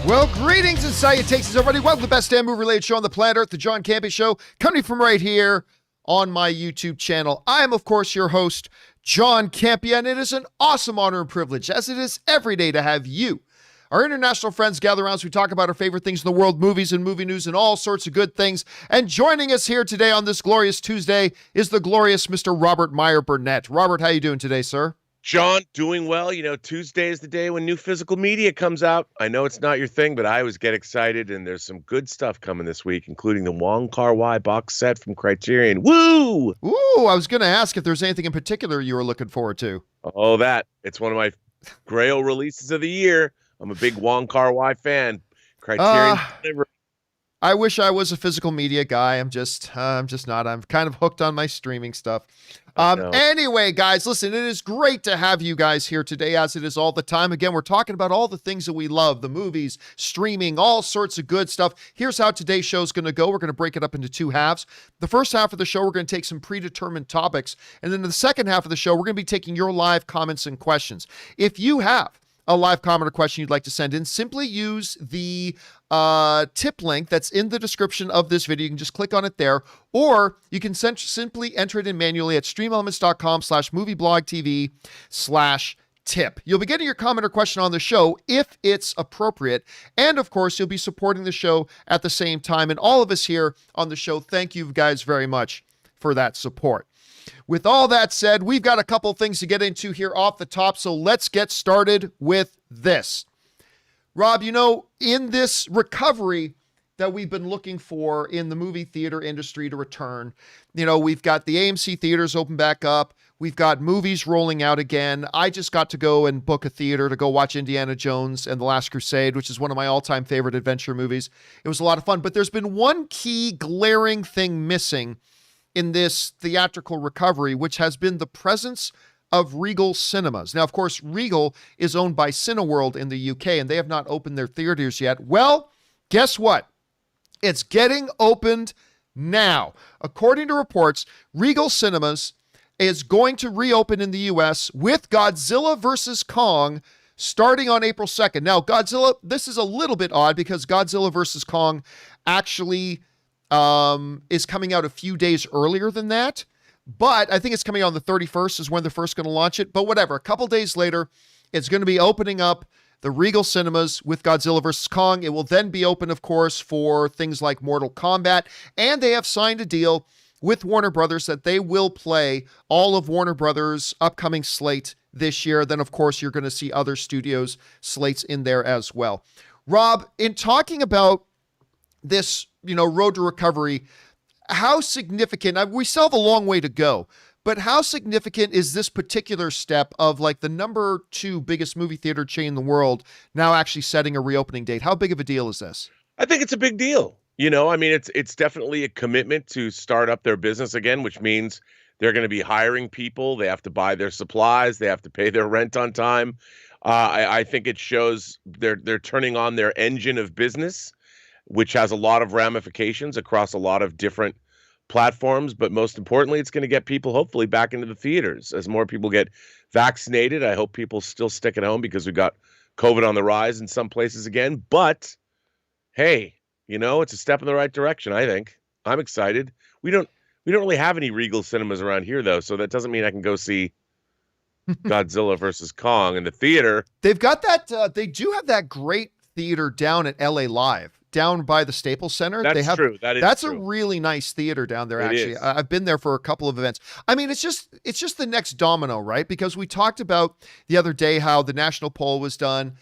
Well, greetings and salutations, everybody. Welcome to the best damn movie-related show on the planet Earth, the John Campea Show, coming from right here on my YouTube channel. I am, of course, your host, John Campea, and it is an awesome honor and privilege, as it is every day, to have you, our international friends, gather around as we talk about our favorite things in the world, movies and movie news and all sorts of good things. And joining us here today on this glorious Tuesday is the glorious Mr. Robert Meyer Burnett. Robert, how you doing today, sir? John, doing well. You know, Tuesday is the day when new physical media comes out. I know it's not your thing, but I always get excited, and there's some good stuff coming this week, including the Wong Kar-wai box set from Criterion. Woo! Ooh, I was going to ask if there's anything in particular you were looking forward to. Oh, that. It's one of my Grail releases of the year. I'm a big Wong Kar-wai fan. Criterion. I wish I was a physical media guy. I'm just not. I'm kind of hooked on my streaming stuff. Anyway, guys, listen, it is great to have you guys here today, as it is all the time. Again, we're talking about all the things that we love, the movies, streaming, all sorts of good stuff. Here's how today's show is going to go. We're going to break it up into two halves. The first half of the show, we're going to take some predetermined topics. And then in the second half of the show, we're going to be taking your live comments and questions. If you have a live comment or question you'd like to send in, simply use the tip link that's in the description of this video. You can just click on it there, or you can simply enter it in manually at streamelements.com/movieblogtv/tip. You'll be getting your comment or question on the show if it's appropriate. And of course, you'll be supporting the show at the same time. And all of us here on the show, thank you guys very much for that support. With all that said, we've got a couple things to get into here off the top, so let's get started with this. Rob, you know, in this recovery that we've been looking for in the movie theater industry to return, you know, we've got the AMC theaters open back up. We've got movies rolling out again. I just got to go and book a theater to go watch Indiana Jones and The Last Crusade, which is one of my all-time favorite adventure movies. It was a lot of fun, but there's been one key glaring thing missing in this theatrical recovery, which has been the presence of Regal cinemas. Now, of course, Regal is owned by Cineworld in the UK, and they have not opened their theaters yet. Well, guess what? It's getting opened now. According to reports, Regal Cinemas is going to reopen in the US with Godzilla vs. Kong starting on April 2nd. Now, Godzilla, this is a little bit odd because Godzilla vs. Kong actually is coming out a few days earlier than that, but I think it's coming out on the 31st is when they're first going to launch it. But whatever, a couple days later, it's going to be opening up the Regal Cinemas with Godzilla vs. Kong. It will then be open, of course, for things like Mortal Kombat, and they have signed a deal with Warner Brothers that they will play all of Warner Brothers' upcoming slate this year. Then, of course, you're going to see other studios' slates in there as well. Rob, in talking about this, road to recovery, how significant, we still have a long way to go, but how significant is this particular step of like the number 2 biggest movie theater chain in the world now actually setting a reopening date? How big of a deal is this? I think it's a big deal. It's definitely a commitment to start up their business again, which means they're going to be hiring people. They have to buy their supplies. They have to pay their rent on time. I think it shows they're turning on their engine of business, which has a lot of ramifications across a lot of different platforms. But most importantly, it's going to get people hopefully back into the theaters. As more people get vaccinated, I hope people still stick at home because we've got COVID on the rise in some places again. But hey, it's a step in the right direction, I think. I'm excited. We don't really have any Regal cinemas around here, though, so that doesn't mean I can go see Godzilla versus Kong in the theater. They've got that, they do have that great theater down at LA Live, down by the Staples Center. That's true. That's true. A really nice theater down there, actually. I've been there for a couple of events. I mean, it's just the next domino, right? Because we talked about the other day how the national poll was done.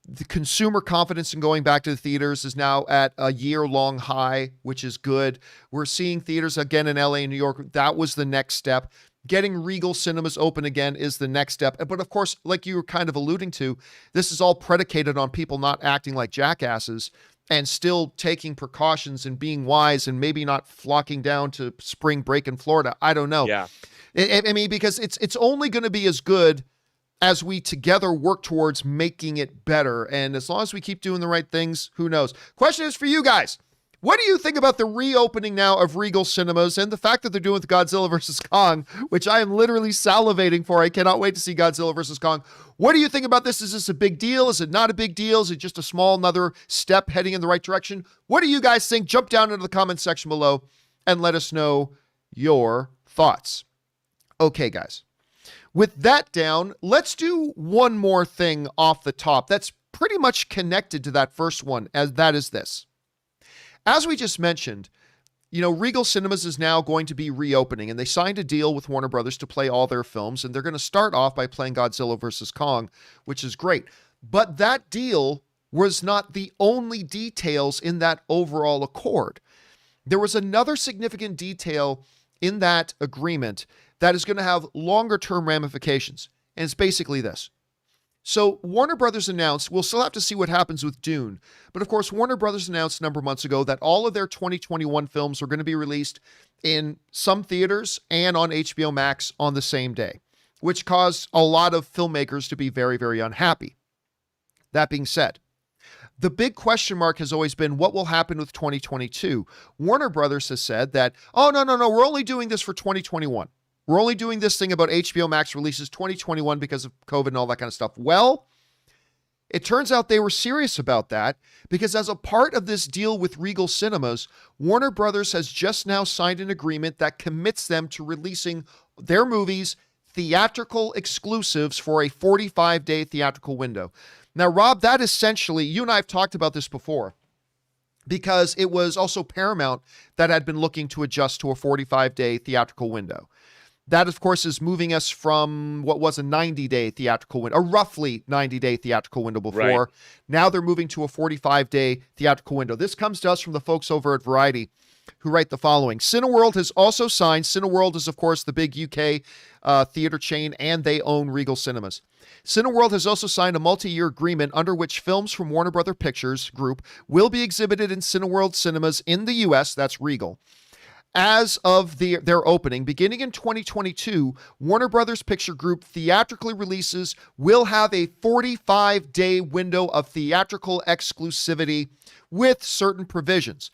The consumer confidence in going back to the theaters is now at a year-long high, which is good. We're seeing theaters again in LA and New York. That was the next step. Getting Regal cinemas open again is the next step. But of course, like you were kind of alluding to, this is all predicated on people not acting like jackasses and still taking precautions and being wise and maybe not flocking down to spring break in Florida. I don't know. Yeah. I mean, because it's only going to be as good as we together work towards making it better. And as long as we keep doing the right things, who knows? Question is for you guys. What do you think about the reopening now of Regal Cinemas and the fact that they're doing with Godzilla vs. Kong, which I am literally salivating for? I cannot wait to see Godzilla vs. Kong. What do you think about this? Is this a big deal? Is it not a big deal? Is it just a small another step heading in the right direction? What do you guys think? Jump down into the comments section below and let us know your thoughts. Okay, guys. With that down, let's do one more thing off the top that's pretty much connected to that first one, as that is this. As we just mentioned, Regal Cinemas is now going to be reopening, and they signed a deal with Warner Brothers to play all their films, and they're going to start off by playing Godzilla vs. Kong, which is great. But that deal was not the only details in that overall accord. There was another significant detail in that agreement that is going to have longer-term ramifications, and it's basically this. So Warner Brothers announced, we'll still have to see what happens with Dune, but of course Warner Brothers announced a number of months ago that all of their 2021 films were going to be released in some theaters and on HBO Max on the same day, which caused a lot of filmmakers to be very, very unhappy. That being said, the big question mark has always been what will happen with 2022. Warner Brothers has said that, oh, no, we're only doing this for 2021. We're only doing this thing about HBO Max releases 2021 because of COVID and all that kind of stuff. Well, it turns out they were serious about that because as a part of this deal with Regal Cinemas, Warner Brothers has just now signed an agreement that commits them to releasing their movies theatrical exclusives for a 45-day theatrical window. Now, Rob, that essentially, you and I have talked about this before, because it was also Paramount that had been looking to adjust to a 45-day theatrical window. That, of course, is moving us from what was a 90-day theatrical window, a roughly 90-day theatrical window before. Right. Now they're moving to a 45-day theatrical window. This comes to us from the folks over at Variety, who write the following. Cineworld has also signed. Cineworld is, of course, the big UK theater chain, and they own Regal Cinemas. Cineworld has also signed a multi-year agreement under which films from Warner Brothers Pictures Group will be exhibited in Cineworld cinemas in the U.S., that's Regal. As of their opening, beginning in 2022, Warner Brothers Picture Group theatrically releases will have a 45-day window of theatrical exclusivity with certain provisions.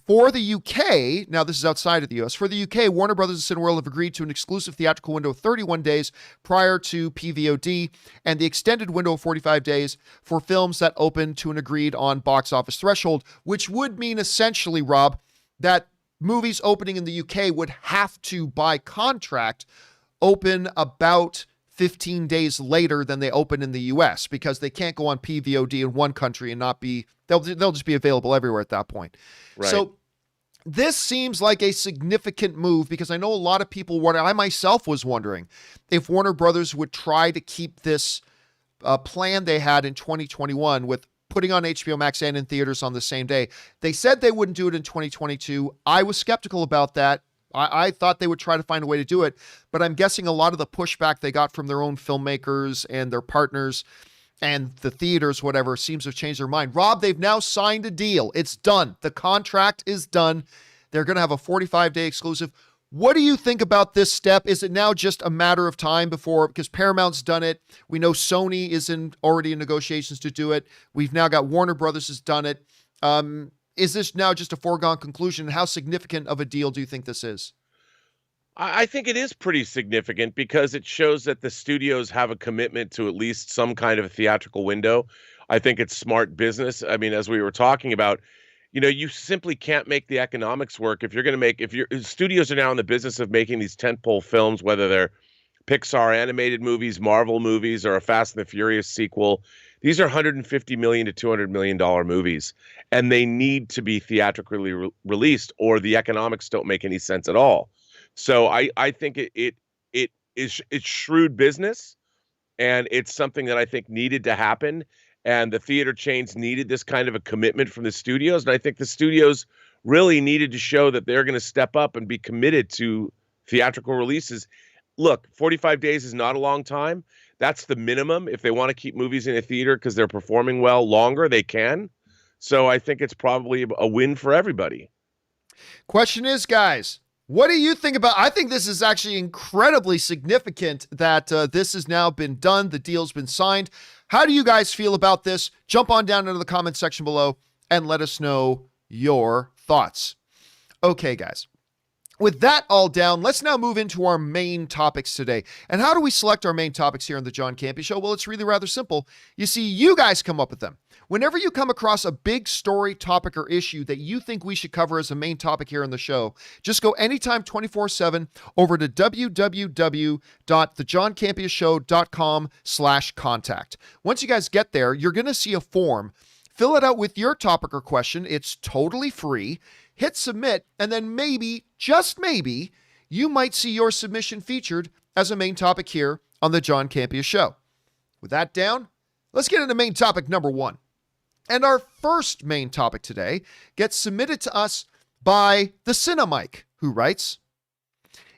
For the UK, now this is outside of the US, for the UK, Warner Brothers and Cineworld have agreed to an exclusive theatrical window of 31 days prior to PVOD and the extended window of 45 days for films that open to an agreed on box office threshold, which would mean essentially, Rob, that movies opening in the UK would have to, by contract, open about 15 days later than they open in the US because they can't go on PVOD in one country and not be, they'll just be available everywhere at that point. Right. So this seems like a significant move because I know a lot of people wonder, I myself was wondering if Warner Brothers would try to keep this plan they had in 2021 with putting on HBO Max and in theaters on the same day. They said they wouldn't do it in 2022. I was skeptical about that. I thought they would try to find a way to do it, but I'm guessing a lot of the pushback they got from their own filmmakers and their partners and the theaters, whatever, seems to have changed their mind. Rob, they've now signed a deal. It's done. The contract is done. They're going to have a 45-day exclusive. What do you think about this step? Is it now just a matter of time before, because Paramount's done it. We know Sony is already in negotiations to do it. We've now got Warner Brothers has done it. Is this now just a foregone conclusion? How significant of a deal do you think this is? I think it is pretty significant because it shows that the studios have a commitment to at least some kind of a theatrical window. I think it's smart business. I mean, as we were talking about, you simply can't make the economics work if your studios are now in the business of making these tentpole films, whether they're Pixar animated movies, Marvel movies, or a Fast and the Furious sequel. These are $150 million to $200 million movies, and they need to be theatrically released, or the economics don't make any sense at all. So I think it's shrewd business, and it's something that I think needed to happen. And the theater chains needed this kind of a commitment from the studios, and I think the studios really needed to show that they're going to step up and be committed to theatrical releases. Look, 45 days is not a long time. That's the minimum. If they want to keep movies in a theater because they're performing well longer, they can. So I think it's probably a win for everybody. Question is, guys, what do you think about? I think this is actually incredibly significant that this has now been done. The deal's been signed. How do you guys feel about this? Jump on down into the comment section below and let us know your thoughts. Okay, guys. With that all down, let's now move into our main topics today. And how do we select our main topics here on the John Campea Show? Well, it's really rather simple. You see, you guys come up with them. Whenever you come across a big story, topic, or issue that you think we should cover as a main topic here on the show, just go anytime 24/7 over to www.thejohncampeashow.com/contact. Once you guys get there, you're going to see a form. Fill it out with your topic or question. It's totally free. Hit submit, and then maybe, just maybe, you might see your submission featured as a main topic here on the John Campea Show. With that down, let's get into main topic number 1. And our first main topic today gets submitted to us by the Cinemic, who writes,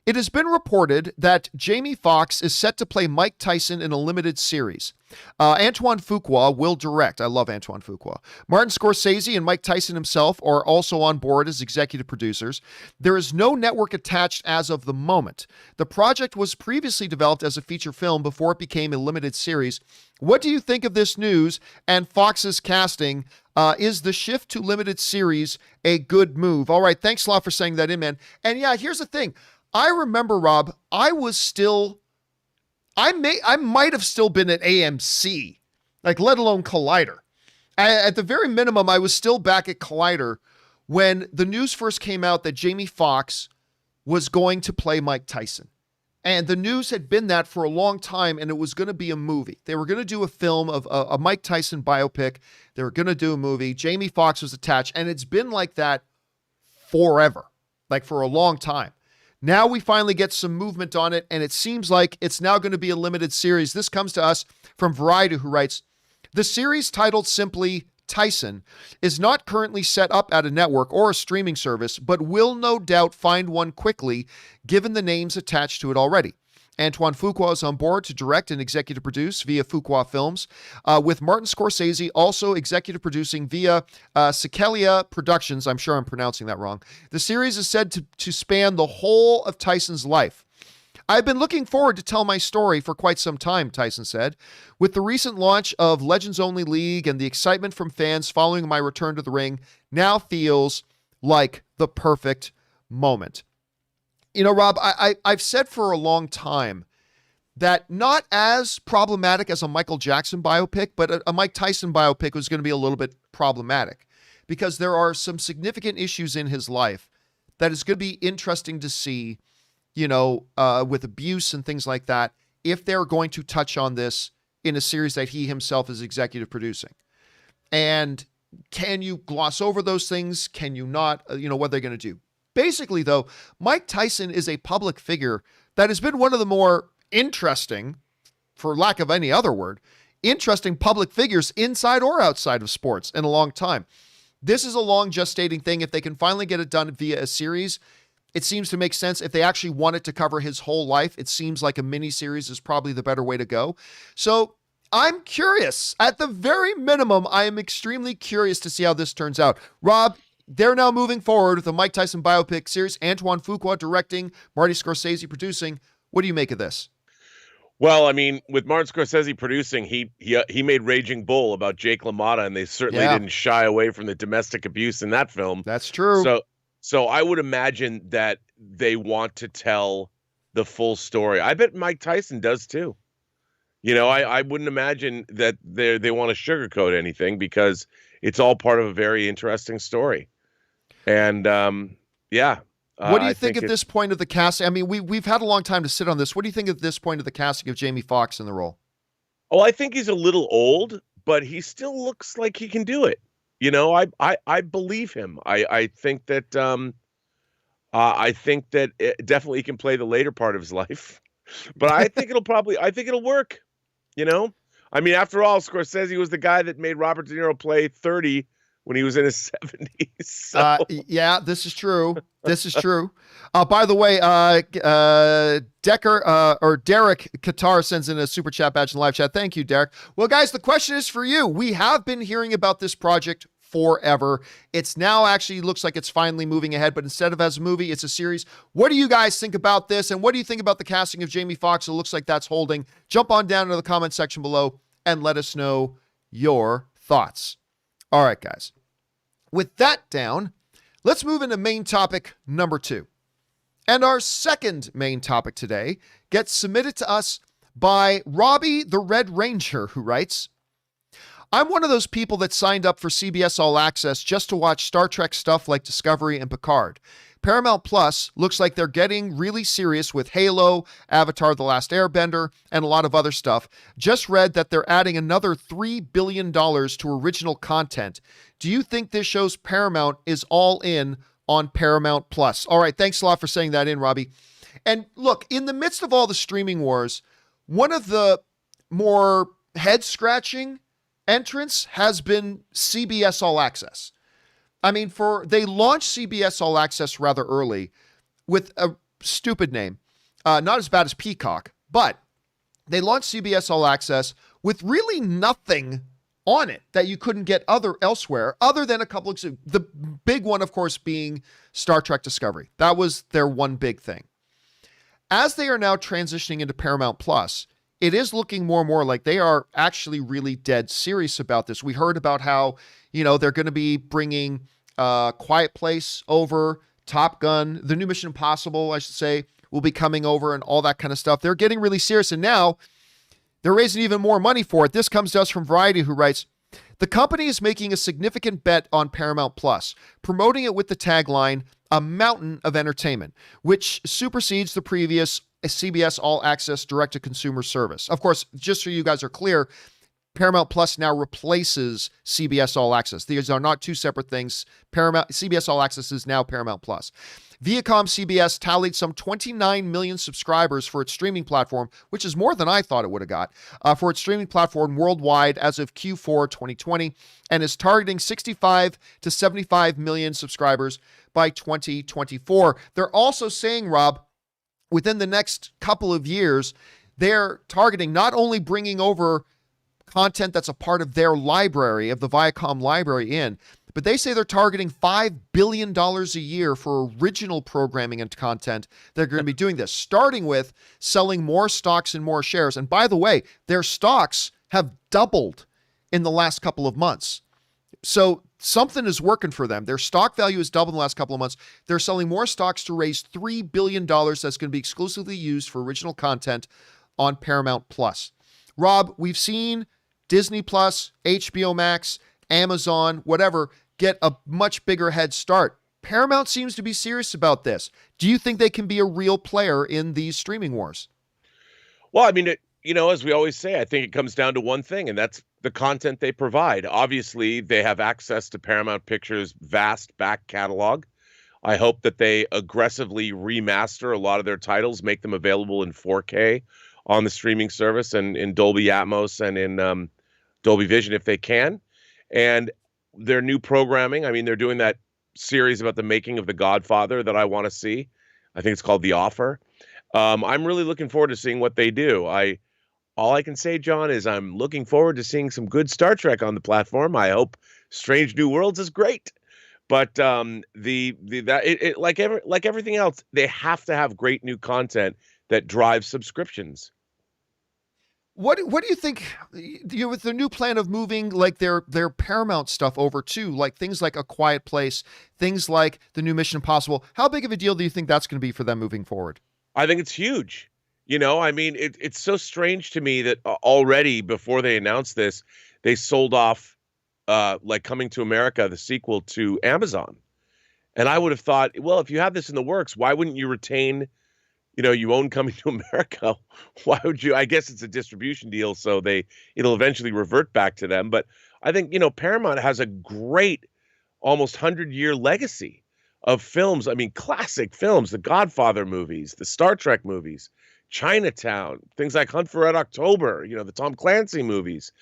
"It has been reported that Jamie Foxx is set to play Mike Tyson in a limited series. Antoine Fuqua will direct." I love Antoine Fuqua. "Martin Scorsese and Mike Tyson himself are also on board as executive producers. There is no network attached as of the moment. The project was previously developed as a feature film before it became a limited series. What do you think of this news and Fox's casting? Is the shift to limited series a good move?" All right, thanks a lot for saying that in, man. And yeah, here's the thing. I remember, Rob, I might have still been at AMC, like let alone Collider. At the very minimum, I was still back at Collider when the news first came out that Jamie Foxx was going to play Mike Tyson. And the news had been that for a long time, and it was going to be a movie. They were going to do a film of a Mike Tyson biopic. They were going to do a movie. Jamie Foxx was attached, and it's been like that forever, like for a long time. Now we finally get some movement on it, and it seems like it's now going to be a limited series. This comes to us from Variety, who writes, "The series, titled simply Tyson, is not currently set up at a network or a streaming service, but will no doubt find one quickly, given the names attached to it already. Antoine Fuqua is on board to direct and executive produce via Fuqua Films, with Martin Scorsese also executive producing via Sikelia Productions." I'm sure I'm pronouncing that wrong. "The series is said to span the whole of Tyson's life. I've been looking forward to tell my story for quite some time," Tyson said. "With the recent launch of Legends Only League and the excitement from fans following my return to the ring, now feels like the perfect moment." You know, Rob, I've said for a long time that not as problematic as a Michael Jackson biopic, but a Mike Tyson biopic was going to be a little bit problematic because there are some significant issues in his life that is going to be interesting to see, you know, with abuse and things like that, if they're going to touch on this in a series that he himself is executive producing. And can you gloss over those things? Can you not? You know, what they're going to do. Basically, though, Mike Tyson is a public figure that has been one of the more interesting, for lack of any other word, interesting public figures inside or outside of sports in a long time. This is a long gestating thing. If they can finally get it done via a series, it seems to make sense. If they actually want it to cover his whole life, it seems like a mini series is probably the better way to go. So I'm curious. At the very minimum, I am extremely curious to see how this turns out. Rob, they're now moving forward with the Mike Tyson biopic series, Antoine Fuqua directing, Marty Scorsese producing. What do you make of this? Well, I mean, with Martin Scorsese producing, he made Raging Bull about Jake LaMotta, and they certainly didn't shy away from the domestic abuse in that film. That's true. So I would imagine that they want to tell the full story. I bet Mike Tyson does too. You know, I wouldn't imagine that they want to sugarcoat anything because it's all part of a very interesting story. And yeah. What do you think at this point of the casting? I mean, we've had a long time to sit on this. What do you think at this point of the casting of Jamie Foxx in the role? Oh, I think he's a little old, but he still looks like he can do it. You know, I believe him. I think that definitely he can play the later part of his life. But I think it'll work. You know, I mean, after all, Scorsese was the guy that made Robert De Niro play 30 when he was in his 70s. So. Yeah, this is true. This is true. By the way, Derek Qatar sends in a super chat badge in the live chat. Thank you, Derek. Well, guys, the question is for you. We have been hearing about this project forever. It's now actually looks like it's finally moving ahead, but instead of as a movie, it's a series. What do you guys think about this? And what do you think about the casting of Jamie Foxx? It looks like that's holding. Jump on down into the comment section below and let us know your thoughts. All right, guys. With that down, Let's move into main topic number 2. And our second main topic today gets submitted to us by Robbie the Red Ranger, who writes, I'm one of those people that signed up for CBS All Access just to watch Star Trek stuff like Discovery and Picard. Paramount Plus looks like they're getting really serious with Halo, Avatar The Last Airbender, and a lot of other stuff. Just read that they're adding another $3 billion to original content. Do you think this shows Paramount is all in on Paramount Plus? All right, thanks a lot for saying that in, Robbie. And look, in the midst of all the streaming wars, one of the more head-scratching entrants has been CBS All Access. I mean, they launched CBS All Access rather early with a stupid name. Not as bad as Peacock, but they launched CBS All Access with really nothing on it that you couldn't get elsewhere, other than a couple of, the big one, of course, being Star Trek Discovery. That was their one big thing. As they are now transitioning into Paramount Plus, it is looking more and more like they are actually really dead serious about this. We heard about how, they're going to be bringing Quiet Place over, Top Gun, the new Mission Impossible, I should say, will be coming over and all that kind of stuff. They're getting really serious, and now they're raising even more money for it. This comes to us from Variety, who writes, the company is making a significant bet on Paramount Plus, promoting it with the tagline, a mountain of entertainment, which supersedes the previous CBS All Access direct-to-consumer service. Of course, just so you guys are clear, Paramount Plus now replaces CBS All Access. These are not two separate things. CBS All Access is now Paramount Plus. Viacom CBS tallied some 29 million subscribers for its streaming platform, which is more than I thought it would have got, for its streaming platform worldwide as of Q4 2020, and is targeting 65 to 75 million subscribers by 2024. They're also saying, Rob, within the next couple of years, they're targeting not only bringing over content that's a part of their library, of the Viacom library but they say they're targeting $5 billion a year for original programming and content. They're going to be doing this, starting with selling more stocks and more shares. And by the way, their stocks have doubled in the last couple of months. So something is working for them. Their stock value has doubled in the last couple of months. They're selling more stocks to raise $3 billion that's going to be exclusively used for original content on Paramount Plus. Rob, we've seen Disney Plus, HBO Max, Amazon, whatever, get a much bigger head start. Paramount seems to be serious about this. Do you think they can be a real player in these streaming wars? Well, I mean, as we always say, I think it comes down to one thing, and that's the content they provide. Obviously, they have access to Paramount Pictures' vast back catalog. I hope that they aggressively remaster a lot of their titles, make them available in 4K on the streaming service and in Dolby Atmos and in Dolby Vision if they can. And their new programming, I mean, they're doing that series about the making of The Godfather that I want to see. I think it's called The Offer. I'm really looking forward to seeing what they do. All I can say, John, is I'm looking forward to seeing some good Star Trek on the platform. I hope Strange New Worlds is great. But like everything else, they have to have great new content that drives subscriptions. What do you think with the new plan of moving like their Paramount stuff over to like things like A Quiet Place, things like the new Mission Impossible? How big of a deal do you think that's going to be for them moving forward? I think it's huge. I mean, it's so strange to me that already before they announced this, they sold off like Coming to America, the sequel to Amazon. And I would have thought, well, if you have this in the works, why wouldn't you retain, you own Coming to America? Why would you? I guess it's a distribution deal, so it'll eventually revert back to them. But I think, Paramount has a great almost 100-year legacy of films. I mean, classic films, the Godfather movies, the Star Trek movies, Chinatown, things like Hunt for Red October, the Tom Clancy movies,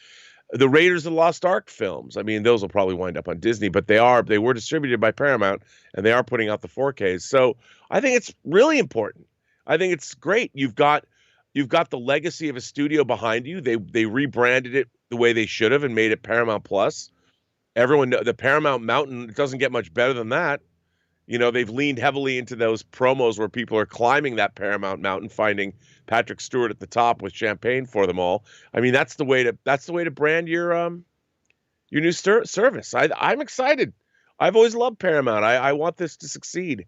the Raiders of the Lost Ark films. I mean, those will probably wind up on Disney, but they were distributed by Paramount, and they are putting out the 4Ks. So I think it's really important. I think it's great. You've got the legacy of a studio behind you. They rebranded it the way they should have and made it Paramount Plus. Everyone, the Paramount Mountain, it doesn't get much better than that. They've leaned heavily into those promos where people are climbing that Paramount Mountain, finding Patrick Stewart at the top with champagne for them all. I mean, that's the way to brand your new service. I'm excited. I've always loved Paramount. I want this to succeed.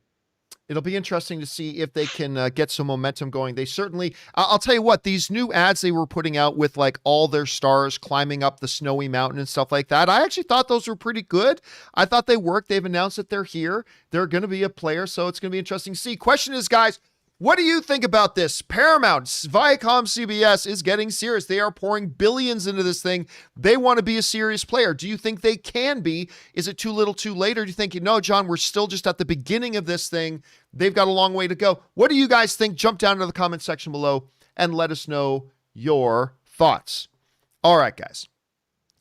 It'll be interesting to see if they can get some momentum going. They certainly, I'll tell you what, these new ads they were putting out with like all their stars climbing up the snowy mountain and stuff like that, I actually thought those were pretty good. I thought they worked. They've announced that they're here. They're going to be a player, so it's going to be interesting to see. Question is, guys, what do you think about this? Paramount, Viacom, CBS is getting serious. They are pouring billions into this thing. They want to be a serious player. Do you think they can be? Is it too little too late? Or do you think, no, John, we're still just at the beginning of this thing. They've got a long way to go. What do you guys think? Jump down into the comment section below and let us know your thoughts. All right, guys.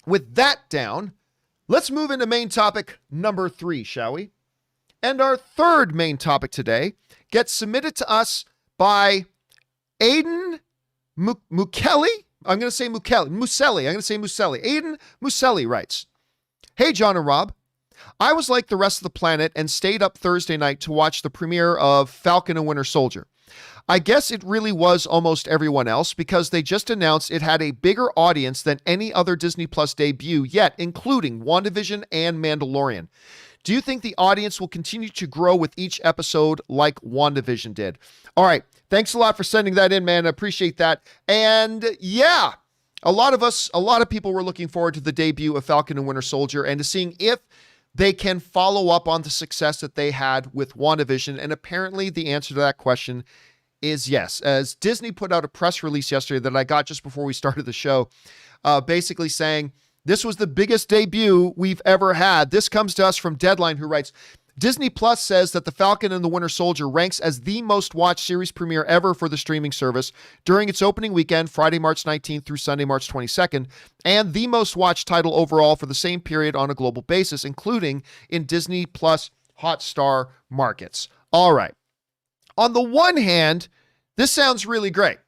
With that down, let's move into main topic number 3, shall we? And our third main topic today gets submitted to us by Aiden Mukelli. I'm going to say Muselli. Aiden Muselli writes, "Hey, John and Rob. I was like the rest of the planet and stayed up Thursday night to watch the premiere of Falcon and Winter Soldier. I guess it really was almost everyone else because they just announced it had a bigger audience than any other Disney Plus debut yet, including WandaVision and Mandalorian. Do you think the audience will continue to grow with each episode like WandaVision did?" All right. Thanks a lot for sending that in, man. I appreciate that. And yeah, a lot of people were looking forward to the debut of Falcon and Winter Soldier and to seeing if they can follow up on the success that they had with WandaVision. And apparently the answer to that question is yes. As Disney put out a press release yesterday that I got just before we started the show, basically saying, this was the biggest debut we've ever had. This comes to us from Deadline, who writes, Disney Plus says that The Falcon and the Winter Soldier ranks as the most watched series premiere ever for the streaming service during its opening weekend, Friday, March 19th through Sunday, March 22nd, and the most watched title overall for the same period on a global basis, including in Disney Plus Hotstar markets. All right. On the one hand, this sounds really great.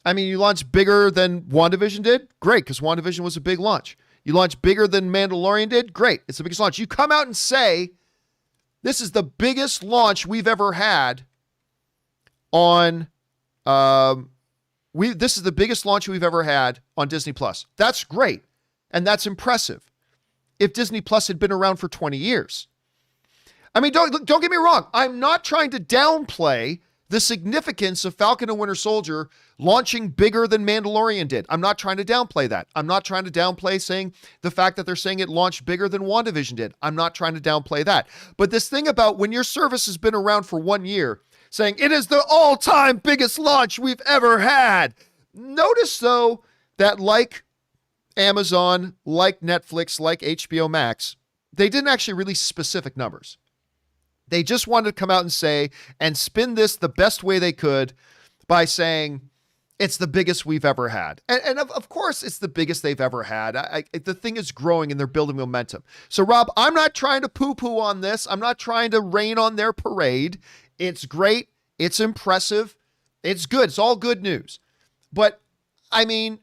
I mean, you launched bigger than WandaVision did? Great, because WandaVision was a big launch. You launched bigger than Mandalorian did? Great, it's the biggest launch. You come out and say, this is the biggest launch we've ever had on, this is the biggest launch we've ever had on Disney Plus. That's great, and that's impressive. If Disney Plus had been around for 20 years. I mean, don't get me wrong. I'm not trying to downplay the significance of Falcon and Winter Soldier launching bigger than Mandalorian did. I'm not trying to downplay that. I'm not trying to downplay saying the fact that they're saying it launched bigger than WandaVision did. I'm not trying to downplay that. But this thing about when your service has been around for 1 year, saying it is the all-time biggest launch we've ever had. Notice, though, that like Amazon, like Netflix, like HBO Max, they didn't actually release specific numbers. They just wanted to come out and say, and spin this the best way they could by saying, it's the biggest we've ever had. And of course, it's the biggest they've ever had. The thing is growing and they're building momentum. So, Rob, I'm not trying to poo-poo on this. I'm not trying to rain on their parade. It's great. It's impressive. It's good. It's all good news. But, I mean,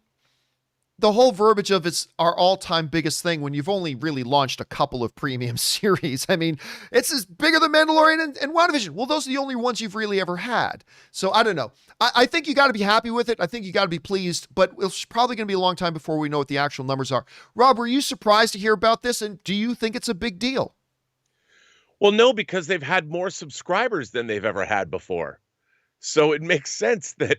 the whole verbiage of it's our all-time biggest thing when you've only really launched a couple of premium series. I mean, it's as bigger than Mandalorian and WandaVision. Well, those are the only ones you've really ever had. So I don't know. I think you got to be happy with it. I think you got to be pleased, but it's probably going to be a long time before we know what the actual numbers are. Rob, were you surprised to hear about this? And do you think it's a big deal? Well, no, because they've had more subscribers than they've ever had before. So it makes sense that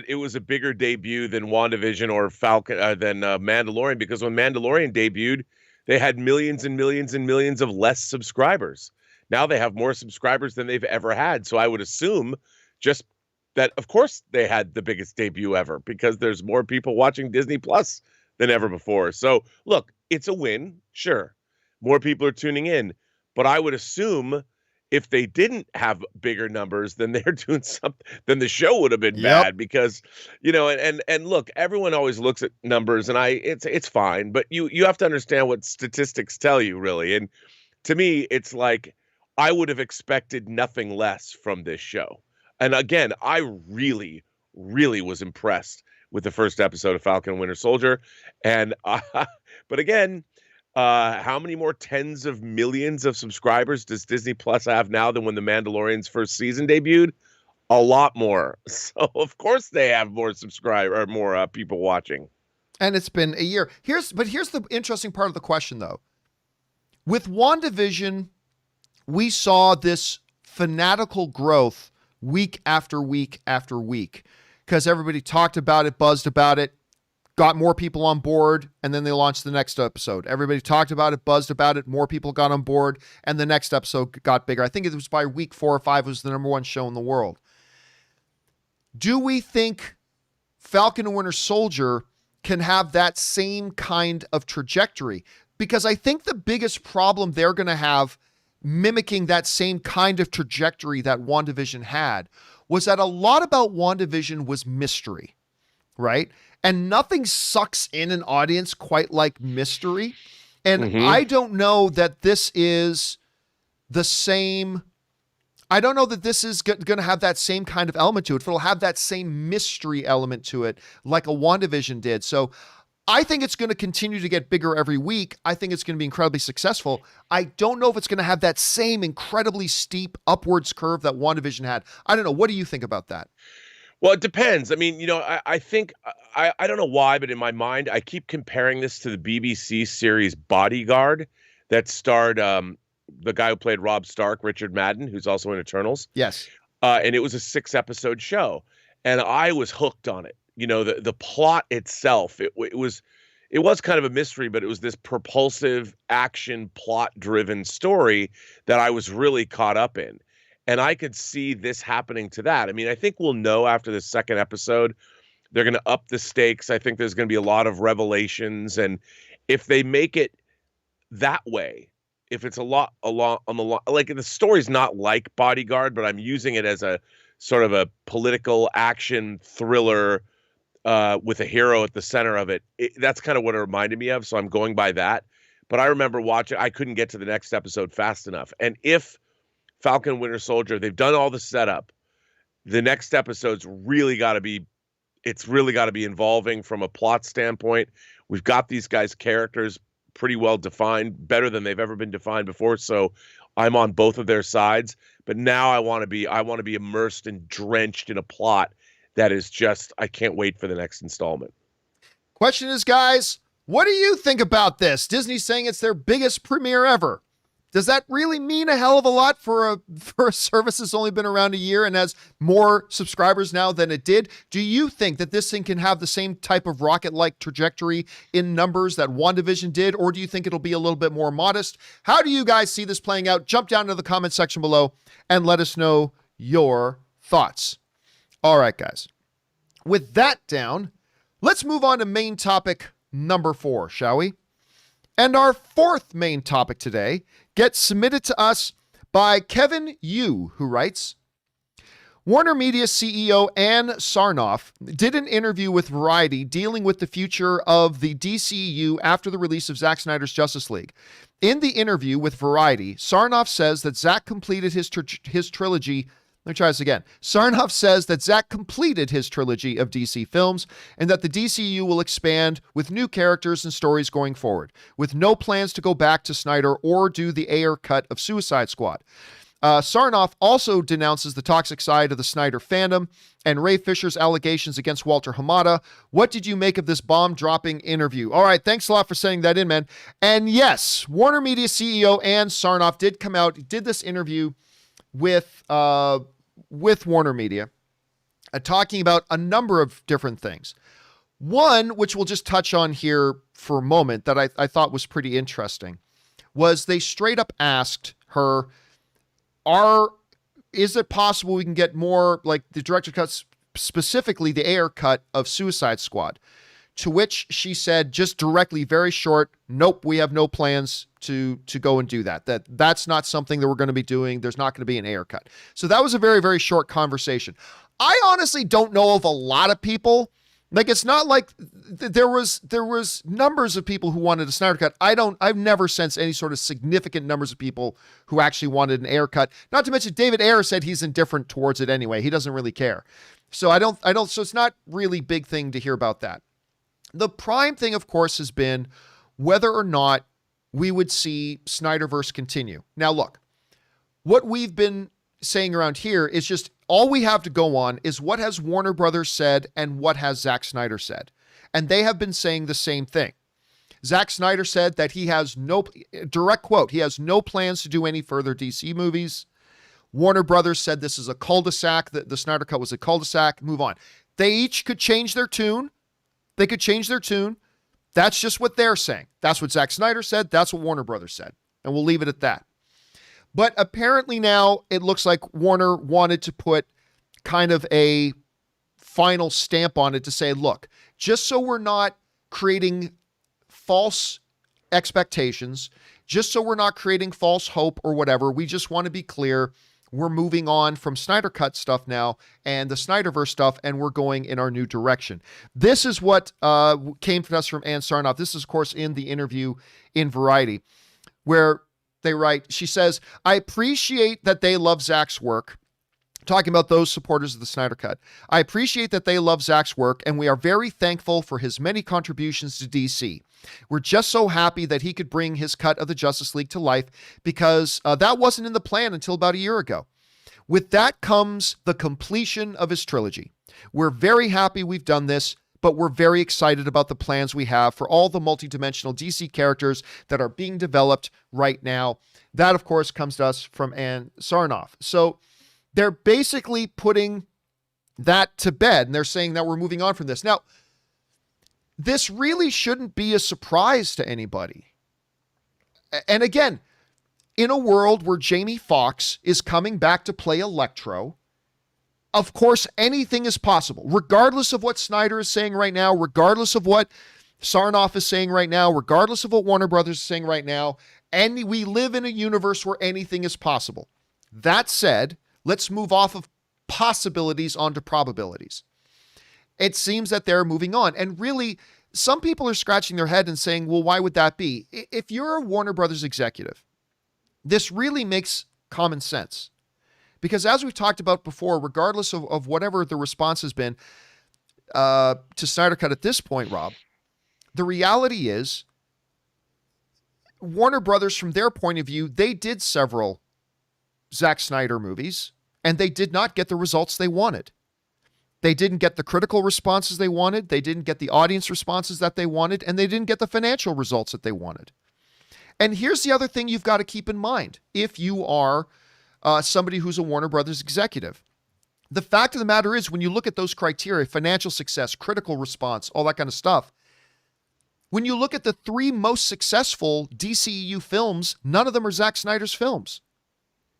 it was a bigger debut than WandaVision or Falcon than Mandalorian, because when Mandalorian debuted, they had millions and millions and millions of less subscribers. Now they have more subscribers than they've ever had. So I would assume just that, of course, they had the biggest debut ever because there's more people watching Disney Plus than ever before. So look, it's a win. Sure. More people are tuning in, but I would assume if they didn't have bigger numbers, then they're doing something, then the show would have been bad because, and look, everyone always looks at numbers and it's fine, but you have to understand what statistics tell you really. And to me, it's like, I would have expected nothing less from this show. And again, I really, really was impressed with the first episode of Falcon and Winter Soldier. And, but again, how many more tens of millions of subscribers does Disney Plus have now than when the Mandalorian's first season debuted? A lot more. So of course they have more people watching. And it's been a year. Here's the interesting part of the question though. With WandaVision, we saw this fanatical growth week after week after week because everybody talked about it, buzzed about it, got more people on board, and then they launched the next episode. Everybody talked about it, buzzed about it, more people got on board, and the next episode got bigger. I think it was by week 4 or 5, it was the #1 show in the world. Do we think Falcon and Winter Soldier can have that same kind of trajectory? Because I think the biggest problem they're going to have mimicking that same kind of trajectory that WandaVision had was that a lot about WandaVision was mystery, right? And nothing sucks in an audience quite like mystery. And I don't know that this is the same. I don't know that this is going to have that same kind of element to it. It'll have that same mystery element to it like a WandaVision did. So I think it's going to continue to get bigger every week. I think it's going to be incredibly successful. I don't know if it's going to have that same incredibly steep upwards curve that WandaVision had. I don't know. What do you think about that? Well, it depends. I mean, I think, I don't know why, but in my mind, I keep comparing this to the BBC series Bodyguard that starred the guy who played Robb Stark, Richard Madden, who's also in Eternals. Yes. And it was a 6-episode show. And I was hooked on it. The plot itself, it was kind of a mystery, but it was this propulsive action plot driven story that I was really caught up in. And I could see this happening to that. I mean, I think we'll know after the second episode, they're going to up the stakes. I think there's going to be a lot of revelations. And if they make it that way, if it's a lot on the like the story's not like Bodyguard, but I'm using it as a sort of a political action thriller with a hero at the center of it. That's kind of what it reminded me of. So I'm going by that. But I remember watching, I couldn't get to the next episode fast enough. And if Falcon and Winter Soldier, they've done all the setup, the next episode's really got to be involving from a plot standpoint. We've got these guys' characters pretty well defined, better than they've ever been defined before. So I'm on both of their sides. But now I want to be immersed and drenched in a plot that is just, I can't wait for the next installment. Question is, guys, what do you think about this? Disney's saying it's their biggest premiere ever. Does that really mean a hell of a lot for a service that's only been around a year and has more subscribers now than it did? Do you think that this thing can have the same type of rocket-like trajectory in numbers that WandaVision did, or do you think it'll be a little bit more modest? How do you guys see this playing out? Jump down to the comment section below and let us know your thoughts. All right, guys. With that down, let's move on to main topic number 4, shall we? And our fourth main topic today gets submitted to us by Kevin Yu, who writes, WarnerMedia CEO Ann Sarnoff did an interview with Variety dealing with the future of the DCEU after the release of Zack Snyder's Justice League. In the interview with Variety, Sarnoff says that Zack completed his trilogy. Let me try this again. Sarnoff says that Zack completed his trilogy of DC films and that the DCU will expand with new characters and stories going forward, with no plans to go back to Snyder or do the Ayer cut of Suicide Squad. Sarnoff also denounces the toxic side of the Snyder fandom and Ray Fisher's allegations against Walter Hamada. What did you make of this bomb-dropping interview? All right, thanks a lot for sending that in, man. And yes, WarnerMedia CEO Ann Sarnoff did come out, did this interview with WarnerMedia, talking about a number of different things. One, which we'll just touch on here for a moment, that I thought was pretty interesting, was they straight up asked her, is it possible we can get more, like the director cuts, specifically the Ayer cut of Suicide Squad? To which she said, just directly, very short, nope, we have no plans to go and do that. That's not something that we're going to be doing. There's not going to be an Ayer cut. So that was a very, very short conversation. I honestly don't know of a lot of people. Like, it's not like there was numbers of people who wanted a Snyder cut. I've never sensed any sort of significant numbers of people who actually wanted an Ayer cut. Not to mention David Ayer said he's indifferent towards it anyway. He doesn't really care. So so it's not really big thing to hear about that. The prime thing, of course, has been whether or not we would see Snyderverse continue. Now, look, what we've been saying around here is just all we have to go on is what has Warner Brothers said and what has Zack Snyder said. And they have been saying the same thing. Zack Snyder said that he has no, direct quote, he has no plans to do any further DC movies. Warner Brothers said this is a cul-de-sac, that the Snyder Cut was a cul-de-sac, move on. They each could change their tune. They could change their tune. That's just what they're saying. That's what Zack Snyder said. That's what Warner Brothers said. And we'll leave it at that. But apparently now it looks like Warner wanted to put kind of a final stamp on it to say, look, just so we're not creating false expectations, just so we're not creating false hope or whatever, we just want to be clear. We're moving on from Snyder Cut stuff now and the Snyderverse stuff, and we're going in our new direction. This is what came to us from Ann Sarnoff. This is, of course, in the interview in Variety, where they write, she says, I appreciate that they love Zack's work. Talking about those supporters of the Snyder Cut. I appreciate that they love Zack's work, and we are very thankful for his many contributions to DC. We're just so happy that he could bring his cut of the Justice League to life, because that wasn't in the plan until about a year ago. With that comes the completion of his trilogy. We're very happy we've done this, but we're very excited about the plans we have for all the multidimensional DC characters that are being developed right now. That, of course, comes to us from Ann Sarnoff. So they're basically putting that to bed, and they're saying that we're moving on from this. Now, this really shouldn't be a surprise to anybody. And again, in a world where Jamie Foxx is coming back to play Electro, of course, anything is possible, regardless of what Snyder is saying right now, regardless of what Sarnoff is saying right now, regardless of what Warner Brothers is saying right now. And we live in a universe where anything is possible. That said, let's move off of possibilities onto probabilities. It seems that they're moving on. And really, some people are scratching their head and saying, well, why would that be? If you're a Warner Brothers executive, this really makes common sense. Because as we've talked about before, regardless of whatever the response has been to Snyder Cut at this point, Rob, the reality is Warner Brothers, from their point of view, they did several Zack Snyder movies, and they did not get the results they wanted. They didn't get the critical responses they wanted. They didn't get the audience responses that they wanted, and they didn't get the financial results that they wanted. And here's the other thing you've got to keep in mind if you are somebody who's a Warner Brothers executive. The fact of the matter is, when you look at those criteria, financial success, critical response, all that kind of stuff, when you look at the three most successful DCEU films, none of them are Zack Snyder's films.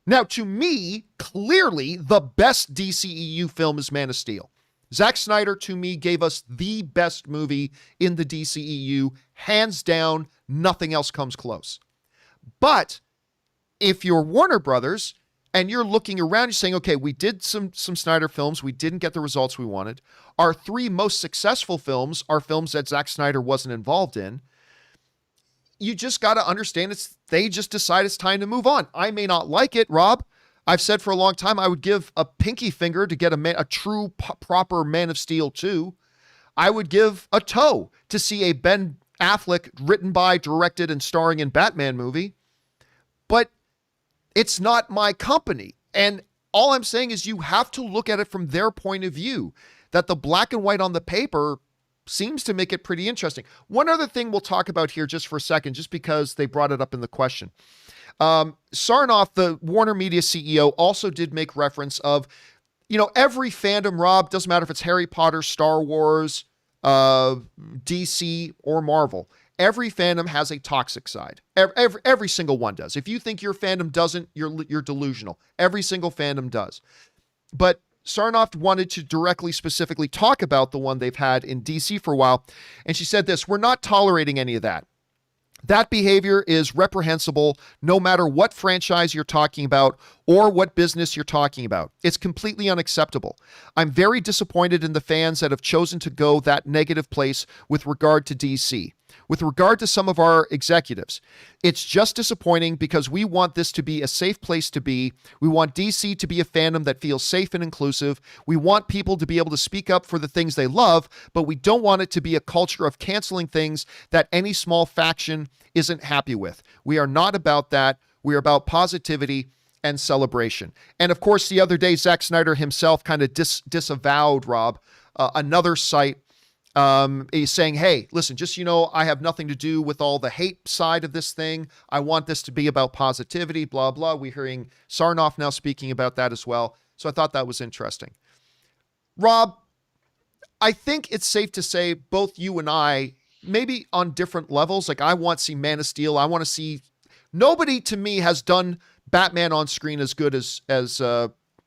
Now, to me, clearly the best DCEU film is Man of Steel. Zack Snyder, to me, gave us the best movie in the DCEU. Hands down, nothing else comes close. But if you're Warner Brothers and you're looking around, you're saying, okay, we did some Snyder films. We didn't get the results we wanted. Our three most successful films are films that Zack Snyder wasn't involved in. You just got to understand they just decide it's time to move on. I may not like it, Rob. I've said for a long time I would give a pinky finger to get a true proper Man of Steel 2. I would give a toe to see a Ben Affleck written by, directed, and starring in Batman movie. But it's not my company. And all I'm saying is you have to look at it from their point of view, that the black and white on the paper seems to make it pretty interesting. One other thing we'll talk about here just for a second, just because they brought it up in the question. Sarnoff, the WarnerMedia CEO, also did make reference of, every fandom, Rob, doesn't matter if it's Harry Potter, Star Wars, DC, or Marvel. Every fandom has a toxic side. Every single one does. If you think your fandom doesn't, you're delusional. Every single fandom does. But Sarnoff wanted to directly, specifically talk about the one they've had in DC for a while. And she said this: we're not tolerating any of that. That behavior is reprehensible no matter what franchise you're talking about or what business you're talking about. It's completely unacceptable. I'm very disappointed in the fans that have chosen to go that negative place with regard to DC. With regard to some of our executives, it's just disappointing because we want this to be a safe place to be. We want DC to be a fandom that feels safe and inclusive. We want people to be able to speak up for the things they love, but we don't want it to be a culture of canceling things that any small faction isn't happy with. We are not about that. We are about positivity and celebration. And of course, the other day, Zack Snyder himself kind of disavowed, Rob, another site He's saying, hey, listen, just, I have nothing to do with all the hate side of this thing. I want this to be about positivity, blah, blah. We're hearing Sarnoff now speaking about that as well. So I thought that was interesting. Rob, I think it's safe to say both you and I, maybe on different levels, like I want to see Man of Steel. I want to see, nobody to me has done Batman on screen as good as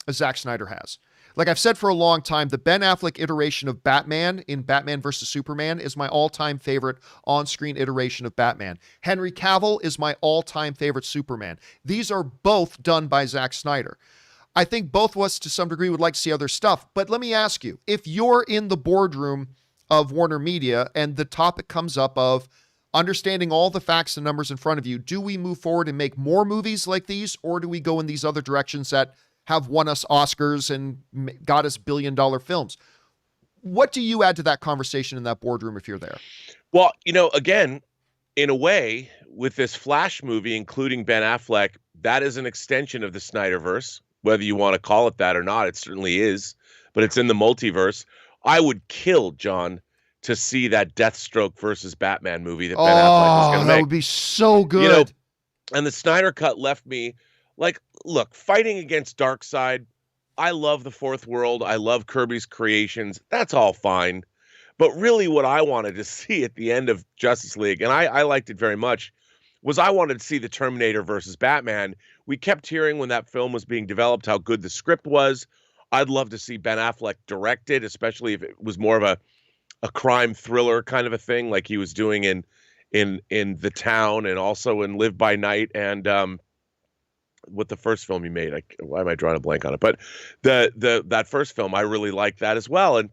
Zack Snyder has. Like I've said for a long time, the Ben Affleck iteration of Batman in Batman vs. Superman is my all-time favorite on-screen iteration of Batman. Henry Cavill is my all-time favorite Superman. These are both done by Zack Snyder. I think both of us, to some degree, would like to see other stuff. But let me ask you, if you're in the boardroom of WarnerMedia and the topic comes up of understanding all the facts and numbers in front of you, do we move forward and make more movies like these, or do we go in these other directions that have won us Oscars and got us billion-dollar films? What do you add to that conversation in that boardroom if you're there? Well, again, in a way, with this Flash movie, including Ben Affleck, that is an extension of the Snyderverse, whether you want to call it that or not. It certainly is, but it's in the multiverse. I would kill, John, to see that Deathstroke versus Batman movie that Ben Affleck was going to make. That would be so good. And the Snyder Cut left me like, look, fighting against Darkseid, I love the Fourth World. I love Kirby's creations. That's all fine. But really what I wanted to see at the end of Justice League, and I liked it very much, was I wanted to see the Terminator versus Batman. We kept hearing when that film was being developed how good the script was. I'd love to see Ben Affleck direct it, especially if it was more of a crime thriller kind of a thing like he was doing in The Town and also in Live by Night and with the first film he made. Why am I drawing a blank on it? But that first film, I really liked that as well. And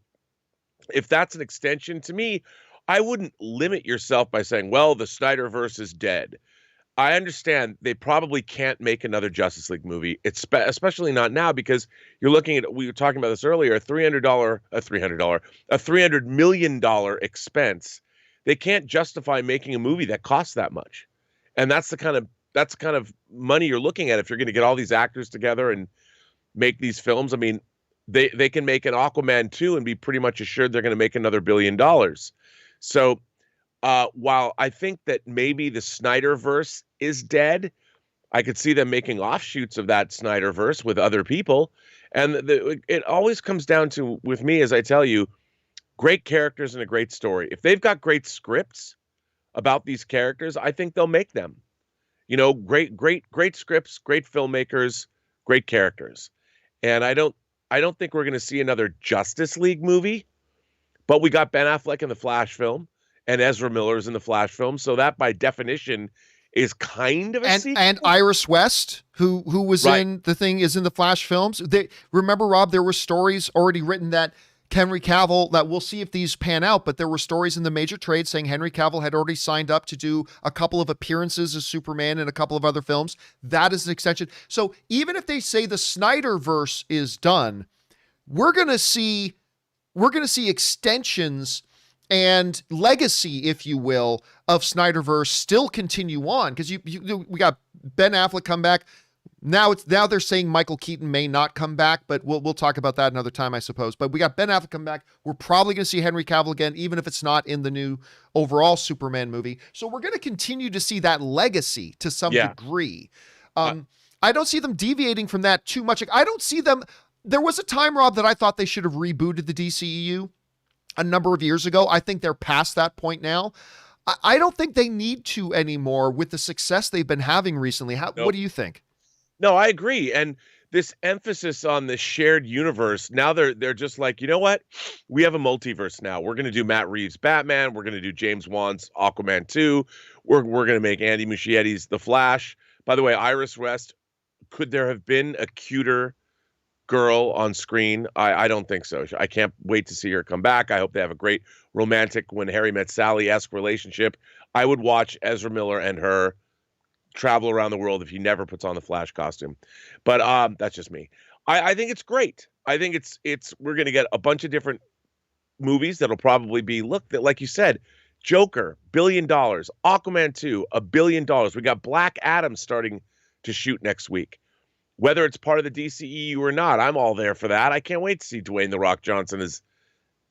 if that's an extension to me, I wouldn't limit yourself by saying, well, the Snyderverse is dead. I understand they probably can't make another Justice League movie. It's especially not now because you're looking at, we were talking about this earlier, a $300 million expense. They can't justify making a movie that costs that much. And that's the kind of money you're looking at if you're going to get all these actors together and make these films. I mean, they can make an Aquaman 2 and be pretty much assured they're going to make another $1 billion. So while I think that maybe the Snyderverse is dead, I could see them making offshoots of that Snyderverse with other people. And it always comes down to, with me, as I tell you, great characters and a great story. If they've got great scripts about these characters, I think they'll make them. Great scripts, great filmmakers, great characters. And I don't think we're going to see another Justice League movie, but we got Ben Affleck in the Flash film and Ezra Miller's in the Flash film. So that by definition is kind of a sequel. And Iris West, who was right. in the thing, is in the Flash films. Remember, Rob, there were stories already written that Henry Cavill, that we'll see if these pan out, but there were stories in the major trade saying Henry Cavill had already signed up to do a couple of appearances as Superman in a couple of other films. That is an extension. So even if they say the Snyderverse is done, we're going to see extensions and legacy, if you will, of Snyderverse still continue on, because we got Ben Affleck come back. Now they're saying Michael Keaton may not come back, but we'll talk about that another time, I suppose. But we got Ben Affleck come back. We're probably going to see Henry Cavill again, even if it's not in the new overall Superman movie. So we're going to continue to see that legacy to some degree. I don't see them deviating from that too much. I don't see them. There was a time, Rob, that I thought they should have rebooted the DCEU a number of years ago. I think they're past that point now. I don't think they need to anymore with the success they've been having recently. Nope. What do you think? No, I agree. And this emphasis on the shared universe, now they're just like, you know what? We have a multiverse now. We're going to do Matt Reeves' Batman. We're going to do James Wan's Aquaman 2. We're going to make Andy Muschietti's The Flash. By the way, Iris West, could there have been a cuter girl on screen? I don't think so. I can't wait to see her come back. I hope they have a great romantic When Harry Met Sally-esque relationship. I would watch Ezra Miller and her travel around the world if he never puts on the Flash costume. But that's just me. I think it's great. I think it's we're going to get a bunch of different movies that'll probably be, like you said, Joker, $1 billion, Aquaman 2, $1 billion. We got Black Adam starting to shoot next week. Whether it's part of the DCEU or not, I'm all there for that. I can't wait to see Dwayne "The Rock" Johnson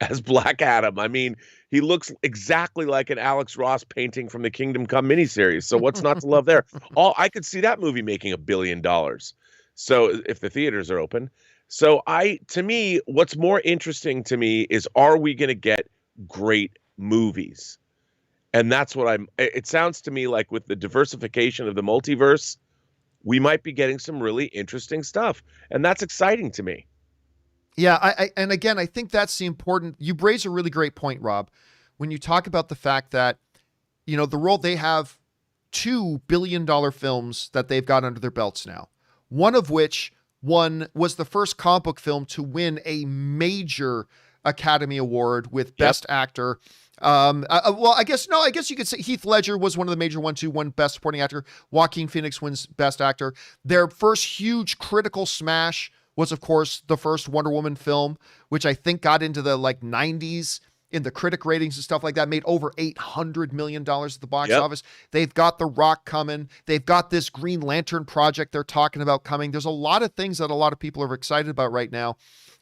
as Black Adam. I mean, he looks exactly like an Alex Ross painting from the Kingdom Come miniseries. So what's not to love there? I could see that movie making $1 billion. So if the theaters are open. So to me, what's more interesting to me is, are we going to get great movies? And that's what it sounds to me like, with the diversification of the multiverse, we might be getting some really interesting stuff. And that's exciting to me. Yeah, and again, I think that's the important. You raise a really great point, Rob, when you talk about the fact that, the role they have $2 billion films that they've got under their belts now. One of which was the first comic book film to win a major Academy Award with Best Actor. I guess you could say Heath Ledger was one of the major ones who won Best Supporting Actor. Joaquin Phoenix wins Best Actor. Their first huge critical smash was, of course, the first Wonder Woman film, which I think got into the 90s in the critic ratings and stuff like that, made over $800 million at the box office. They've got The Rock coming. They've got this Green Lantern project they're talking about coming. There's a lot of things that a lot of people are excited about right now,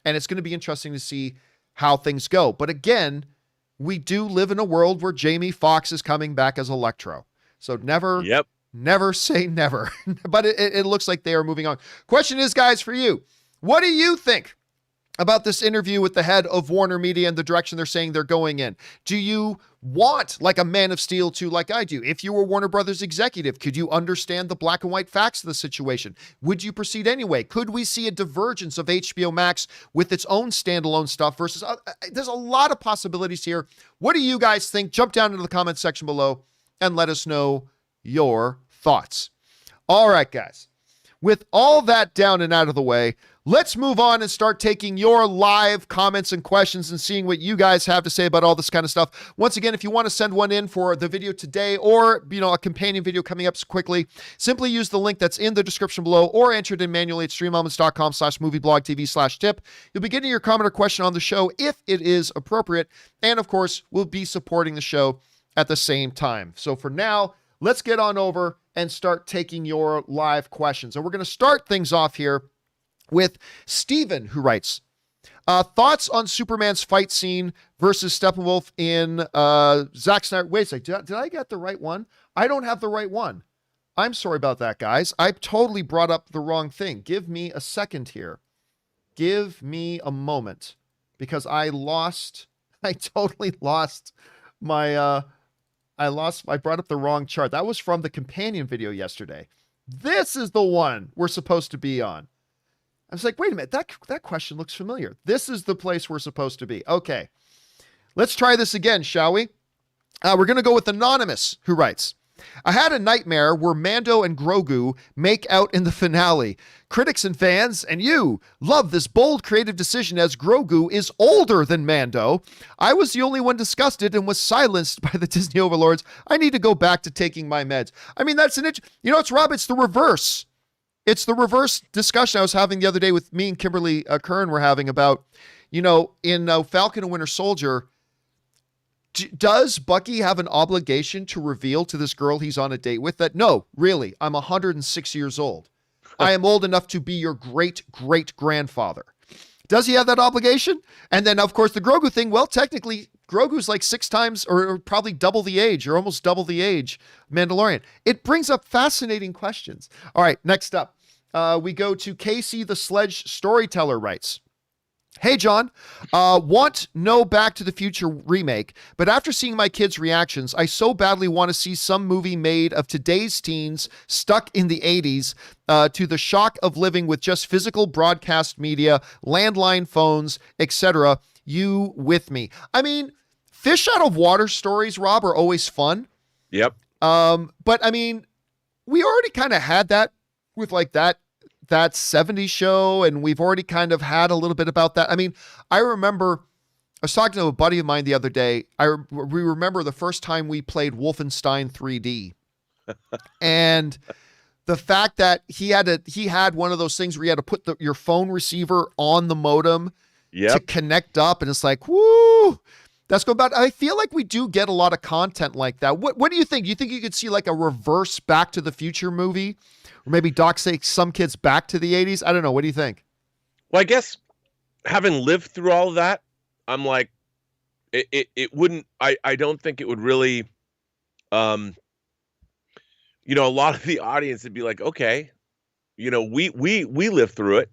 and it's going to be interesting to see how things go. But again, we do live in a world where Jamie Foxx is coming back as Electro. So never say never. But it looks like they are moving on. Question is, guys, for you, what do you think about this interview with the head of WarnerMedia and the direction they're saying they're going in? Do you want, like a Man of Steel 2, like I do? If you were Warner Brothers executive, could you understand the black and white facts of the situation? Would you proceed anyway? Could we see a divergence of HBO Max with its own standalone stuff versus... there's a lot of possibilities here. What do you guys think? Jump down into the comments section below and let us know your thoughts. All right, guys. With all that down and out of the way, let's move on and start taking your live comments and questions and seeing what you guys have to say about all this kind of stuff. Once again, if you want to send one in for the video today, or a companion video coming up quickly, simply use the link that's in the description below or enter it in manually at streamelements.com/movieblogtv/tip. You'll be getting your comment or question on the show if it is appropriate. And of course, we'll be supporting the show at the same time. So for now, let's get on over and start taking your live questions. And we're going to start things off here with Steven, who writes, thoughts on Superman's fight scene versus Steppenwolf in Zack Snyder. Wait a second, did I get the right one? I don't have the right one. I'm sorry about that, guys. I totally brought up the wrong thing. Give me a second here. Give me a moment, because I totally lost my... I brought up the wrong chart. That was from the companion video yesterday. This is the one we're supposed to be on. I was like, wait a minute, that question looks familiar. This is the place we're supposed to be. Okay, let's try this again, shall we? We're going to go with Anonymous, who writes, I had a nightmare where Mando and Grogu make out in the finale. Critics and fans, and you, love this bold creative decision as Grogu is older than Mando. I was the only one disgusted and was silenced by the Disney overlords. I need to go back to taking my meds. I mean, that's it's Rob, it's the reverse. It's the reverse discussion I was having the other day with me and Kimberly Kern were having about, in Falcon and Winter Soldier, does Bucky have an obligation to reveal to this girl he's on a date with that, no, really, I'm 106 years old. I am old enough to be your great-great-grandfather. Does he have that obligation? And then, of course, the Grogu thing, well, technically, Grogu's like 6 times or probably double the age or almost double the age Mandalorian. It brings up fascinating questions. All right, next up, we go to Casey the Sledge Storyteller writes, Hey, John, want no Back to the Future remake, but after seeing my kids' reactions, I so badly want to see some movie made of today's teens stuck in the 80s to the shock of living with just physical broadcast media, landline phones, etc. You with me? I mean, fish out of water stories, Rob, are always fun. Yep. But I mean, we already kind of had that with like that 70s show, and we've already kind of had a little bit about that. I mean, I remember I was talking to a buddy of mine the other day. We remember the first time we played Wolfenstein 3D, and the fact that he had one of those things where you had to put your phone receiver on the modem to connect up, and it's like, woo, that's going about. I feel like we do get a lot of content like that. What do you think? Do you think you could see like a reverse Back to the Future movie? Or maybe Doc takes some kids back to the 80s? I don't know. What do you think? Well, I guess having lived through all of that, I'm like, it wouldn't. I don't think it would really. Um, a lot of the audience would be like, okay, we lived through it,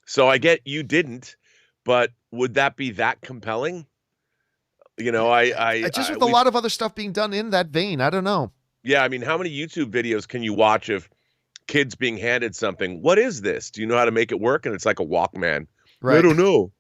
so I get you didn't, but would that be that compelling? Just with a lot of other stuff being done in that vein, I don't know. Yeah, I mean, how many YouTube videos can you watch of kids being handed something? What is this? Do you know how to make it work? And it's like a Walkman. Right. I don't know.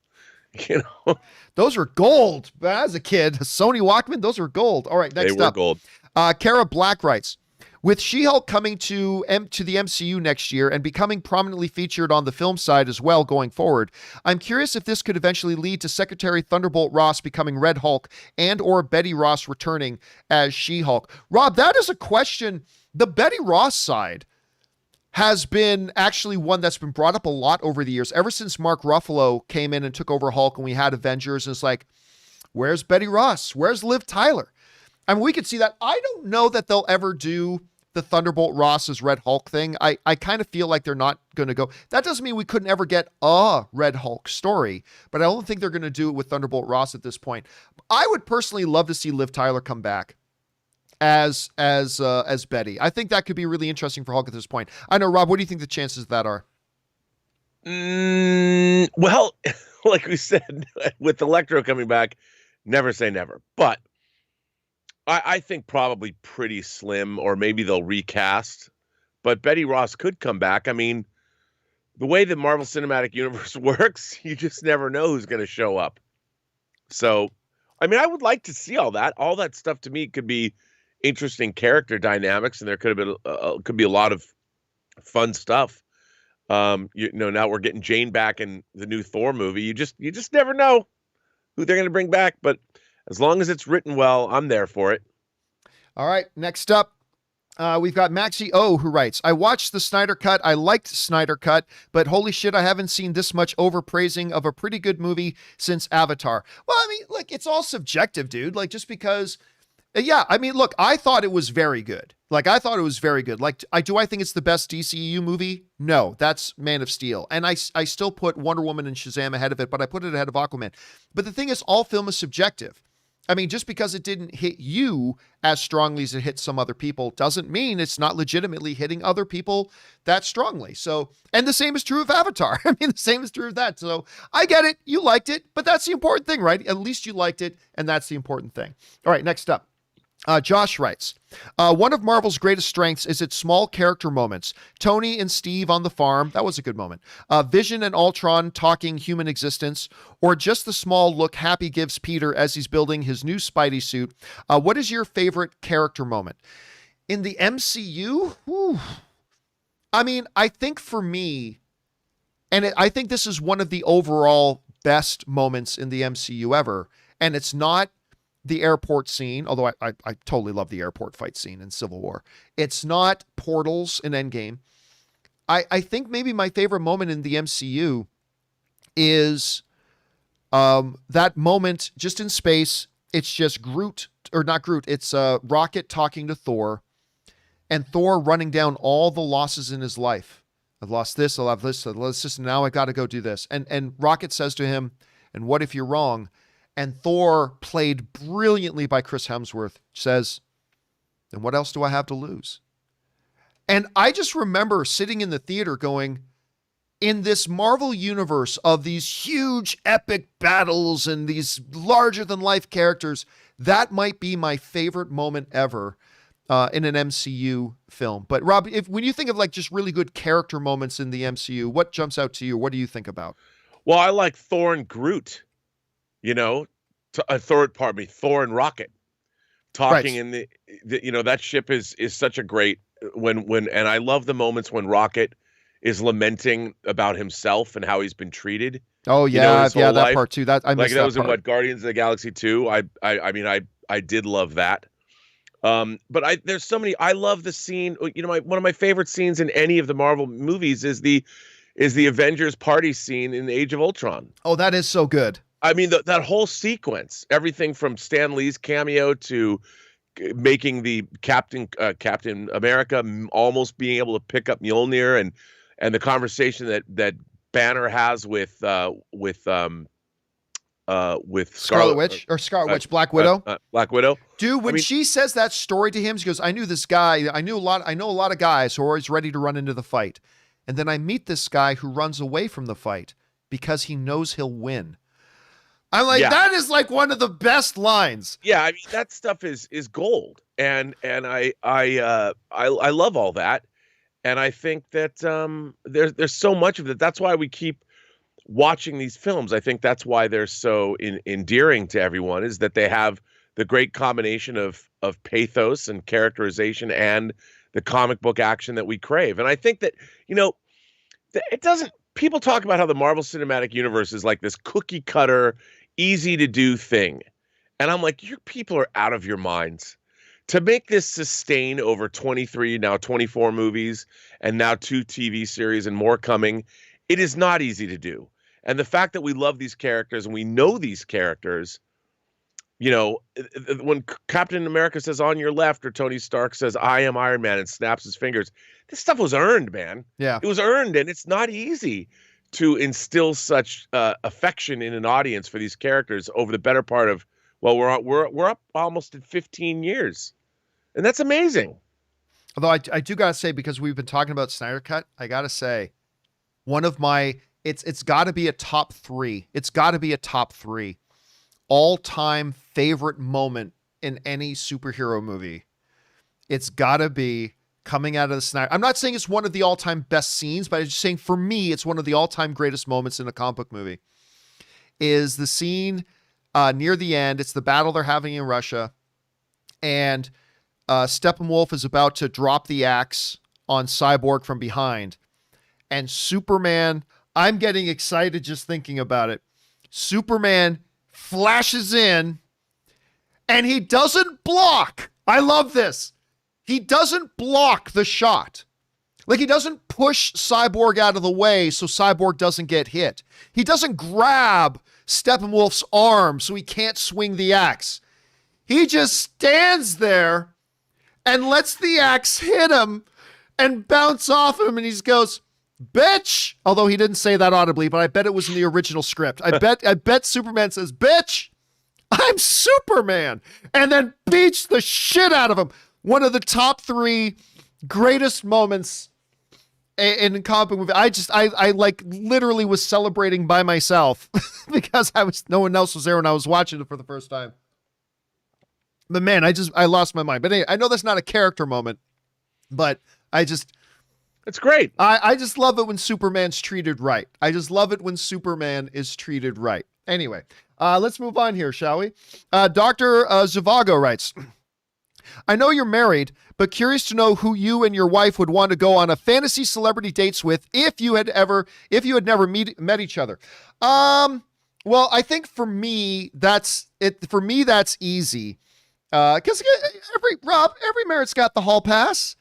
Those are gold. As a kid, Sony Walkman, those were gold. All right, next up. They were gold. Kara Black writes, with She-Hulk coming to the MCU next year and becoming prominently featured on the film side as well going forward, I'm curious if this could eventually lead to Secretary Thunderbolt Ross becoming Red Hulk and or Betty Ross returning as She-Hulk. Rob, that is a question. The Betty Ross side has been actually one that's been brought up a lot over the years, ever since Mark Ruffalo came in and took over Hulk and we had Avengers. And it's like, where's Betty Ross? Where's Liv Tyler? I mean, we could see that. I don't know that they'll ever do the Thunderbolt Ross as Red Hulk thing. I kind of feel like they're not going to go. That doesn't mean we couldn't ever get a Red Hulk story, but I don't think they're going to do it with Thunderbolt Ross at this point. I would personally love to see Liv Tyler come back as Betty. I think that could be really interesting for Hulk at this point. I know, Rob, what do you think the chances of that are? Well, like we said, with Electro coming back, never say never. But I think probably pretty slim, or maybe they'll recast. But Betty Ross could come back. I mean, the way the Marvel Cinematic Universe works, you just never know who's going to show up. So, I mean, I would like to see all that. All that stuff to me could be interesting character dynamics, and there could have been could be a lot of fun stuff. Now we're getting Jane back in the new Thor movie. You just never know who they're going to bring back, but as long as it's written well, I'm there for it. All right, next up, we've got Maxie O, who writes, I watched the Snyder Cut. I liked Snyder Cut, but holy shit, I haven't seen this much overpraising of a pretty good movie since Avatar. Well, I mean, look, it's all subjective, dude. Like, just because, yeah, I mean, look, I thought it was very good. Like, I thought it was very good. Like, do I think it's the best DCEU movie? No, that's Man of Steel. And I still put Wonder Woman and Shazam ahead of it, but I put it ahead of Aquaman. But the thing is, all film is subjective. I mean, just because it didn't hit you as strongly as it hit some other people doesn't mean it's not legitimately hitting other people that strongly. So, and the same is true of Avatar. I mean, the same is true of that. So I get it. You liked it, but that's the important thing, right? At least you liked it, and that's the important thing. All right, next up. Josh writes, one of Marvel's greatest strengths is its small character moments. Tony and Steve on the farm, that was a good moment. Vision and Ultron talking human existence, or just the small look Happy gives Peter as he's building his new Spidey suit. What is your favorite character moment? In the MCU? Whew. I mean, I think for me, and I think this is one of the overall best moments in the MCU ever, and it's not the airport scene, although I totally love the airport fight scene in Civil War. It's not portals in Endgame. I think maybe my favorite moment in the MCU is that moment just in space. It's just Groot, or not Groot, it's Rocket talking to Thor, and Thor running down all the losses in his life. I've lost this, I'll have this, and now I got to go do this. And Rocket says to him, and what if you're wrong? And Thor, played brilliantly by Chris Hemsworth, says, then what else do I have to lose? And I just remember sitting in the theater going, in this Marvel universe of these huge epic battles and these larger than life characters, that might be my favorite moment ever in an MCU film. But Rob, when you think of like just really good character moments in the MCU, what jumps out to you? What do you think about? Well, I like Thor and Groot. Thor and Rocket talking right. In the that ship is such a great and I love the moments when Rocket is lamenting about himself and how he's been treated. Oh yeah, that life. Part too. That I missed that was part. In what, Guardians of the Galaxy 2. I did love that. But there's so many. I love the scene. One of my favorite scenes in any of the Marvel movies is the Avengers party scene in Age of Ultron. Oh, that is so good. I mean, that whole sequence, everything from Stan Lee's cameo to making the Captain America almost being able to pick up Mjolnir, and the conversation that Banner has with with Scarlet Witch or Scarlet Witch, Black Widow. Black Widow. Dude, when she says that story to him, she goes, "I knew this guy. I know a lot of guys who are always ready to run into the fight, and then I meet this guy who runs away from the fight because he knows he'll win." I'm like, that is like one of the best lines. Yeah, I mean that stuff is gold, and I love all that, and I think that there's so much of it. That's why we keep watching these films. I think that's why they're so endearing to everyone, is that they have the great combination of pathos and characterization and the comic book action that we crave. And I think that, it doesn't. People talk about how the Marvel Cinematic Universe is like this cookie cutter, easy to do thing. And I'm like, your people are out of your minds. To make this sustain over 23, now 24 movies, and now 2 TV series and more coming, it is not easy to do. And the fact that we love these characters and we know these characters, when Captain America says "on your left," or Tony Stark says "I am Iron Man" and snaps his fingers, this stuff was earned, man. Yeah, it was earned, and it's not easy to instill such affection in an audience for these characters over the better part of, we're up almost at 15 years, and that's amazing. Although I do gotta say, because we've been talking about Snyder Cut, I gotta say, one of my it's got to be a top 3. It's got to be a top 3 all-time favorite moment in any superhero movie. It's got to be coming out of the Snyder. I'm not saying it's one of the all-time best scenes, but I'm just saying for me, it's one of the all-time greatest moments in a comic book movie. Is the scene near the end. It's the battle they're having in Russia, and Steppenwolf is about to drop the axe on Cyborg from behind, and Superman. I'm getting excited just thinking about it. Superman flashes in, and he doesn't block. I love this. He doesn't block the shot. Like, he doesn't push Cyborg out of the way so Cyborg doesn't get hit. He doesn't grab Steppenwolf's arm so he can't swing the axe. He just stands there and lets the axe hit him and bounce off him, and he goes, "Bitch!" Although he didn't say that audibly, but I bet it was in the original script. I bet Superman says, "Bitch, I'm Superman," and then beats the shit out of him. One of the top 3 greatest moments in comic book movie. I like literally was celebrating by myself because no one else was there when I was watching it for the first time. But man, I lost my mind. But anyway, I know that's not a character moment, but it's great. I just love it when Superman's treated right. I just love it when Superman is treated right. Anyway, let's move on here, shall we? Dr. Zhivago writes, "I know you're married, but curious to know who you and your wife would want to go on a fantasy celebrity dates with if you had never met each other." Well, I think for me, that's it. For me, that's easy. Because every merit's got the hall pass.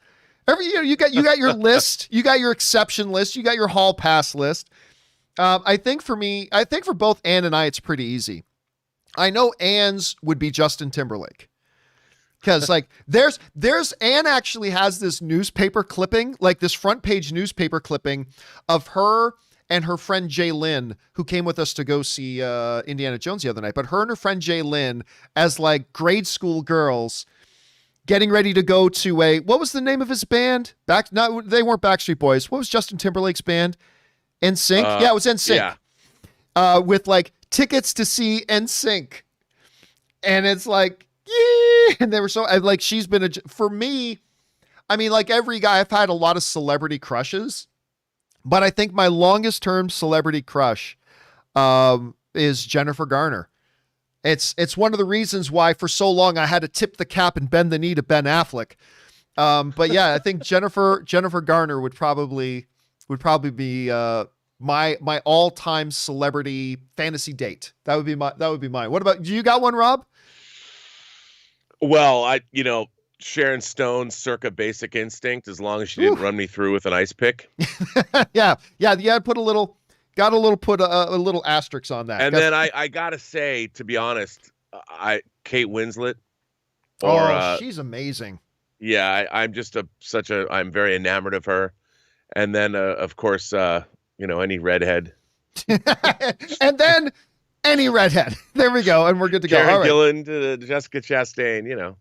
You got your list, you got your exception list, you got your hall pass list. I think for both Ann and I, it's pretty easy. I know Ann's would be Justin Timberlake. Because like there's Ann actually has this newspaper clipping, like this front page newspaper clipping of her and her friend Jay Lynn, who came with us to go see Indiana Jones the other night. But her and her friend Jay Lynn, as like grade school girls, getting ready to go to what was the name of his band? They weren't Backstreet Boys. What was Justin Timberlake's band? NSYNC? Yeah, it was NSYNC. Yeah. With like tickets to see NSYNC. And it's like, yeah. And they were so like, she's been for me, I mean, like every guy, I've had a lot of celebrity crushes, but I think my longest term celebrity crush is Jennifer Garner. It's one of the reasons why for so long I had to tip the cap and bend the knee to Ben Affleck. But yeah, I think Jennifer Garner would probably be my all-time celebrity fantasy date. That would be mine. What about, do you got one, Rob? Well, Sharon Stone circa Basic Instinct, as long as she didn't run me through with an ice pick. Yeah. Put a little asterisk on that. And then I gotta say, to be honest, Kate Winslet. She's amazing. Yeah, I'm very enamored of her. And then of course, any redhead. And then Any redhead. There we go. And we're good to go. Karen All right. Gillan to Jessica Chastain, you know.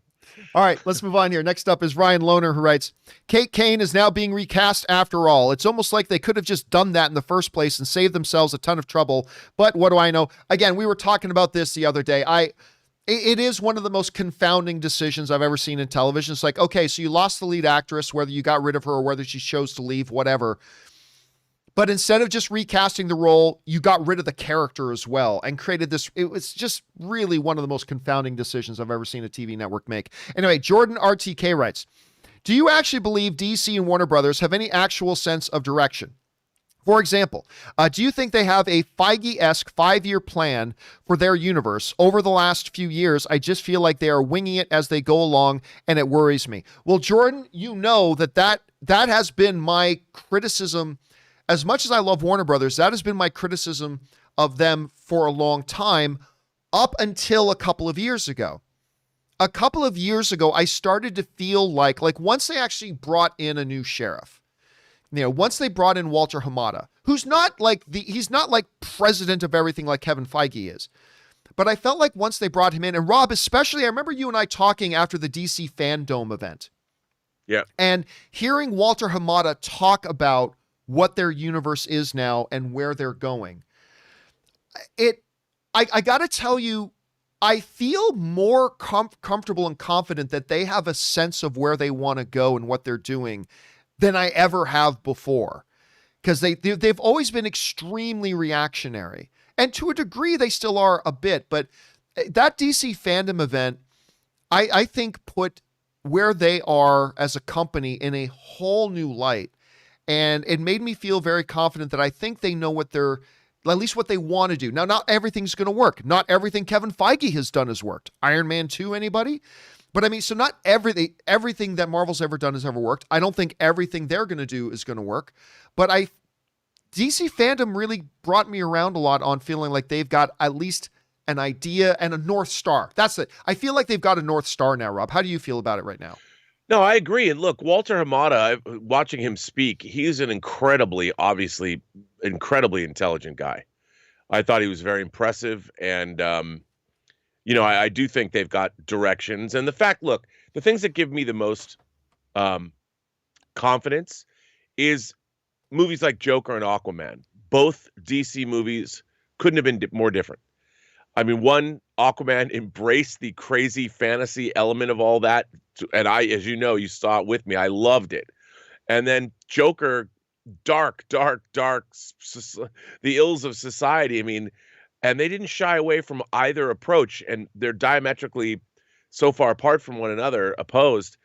All right, let's move on here. Next up is Ryan Lohner, who writes, Kate Kane is now being recast after all. It's almost like they could have just done that in the first place and saved themselves a ton of trouble. But what do I know? Again, we were talking about this the other day. It is one of the most confounding decisions I've ever seen in television. It's like, okay, so you lost the lead actress, whether you got rid of her or whether she chose to leave, whatever. But instead of just recasting the role, you got rid of the character as well and created this. It was just really one of the most confounding decisions I've ever seen a TV network make. Anyway, Jordan RTK writes, do you actually believe DC and Warner Brothers have any actual sense of direction? For example, do you think they have a Feige-esque 5-year plan for their universe? Over the last few years, I just feel like they are winging it as they go along, and it worries me. Well, Jordan, you know that has been my criticism. As much as I love Warner Brothers, that has been my criticism of them for a long time, up until a couple of years ago. A couple of years ago, I started to feel like once they actually brought in a new sheriff, once they brought in Walter Hamada, who's not he's not like president of everything like Kevin Feige is. But I felt like once they brought him in, and Rob, especially, I remember you and I talking after the DC Fandome event. Yeah. And hearing Walter Hamada talk about what their universe is now and where they're going. I got to tell you, I feel more comfortable and confident that they have a sense of where they want to go and what they're doing than I ever have before. Because they've always been extremely reactionary. And to a degree, they still are a bit. But that DC Fandom event, I think put where they are as a company in a whole new light. And it made me feel very confident that I think they know at least what they want to do. Now, not everything's going to work. Not everything Kevin Feige has done has worked. Iron Man 2, anybody? But I mean, so not everything that Marvel's ever done has ever worked. I don't think everything they're going to do is going to work. But DC Fandom really brought me around a lot on feeling like they've got at least an idea and a North Star. That's it. I feel like they've got a North Star now, Rob. How do you feel about it right now? No, I agree. And look, Walter Hamada, watching him speak, he's an obviously incredibly intelligent guy. I thought he was very impressive. And, I do think they've got directions. And the fact, look, the things that give me the most confidence is movies like Joker and Aquaman. Both DC movies couldn't have been more different. I mean, one, Aquaman embraced the crazy fantasy element of all that. And as you know, you saw it with me. I loved it. And then Joker, dark, the ills of society. I mean, and they didn't shy away from either approach. And they're diametrically so far apart from one another, opposed.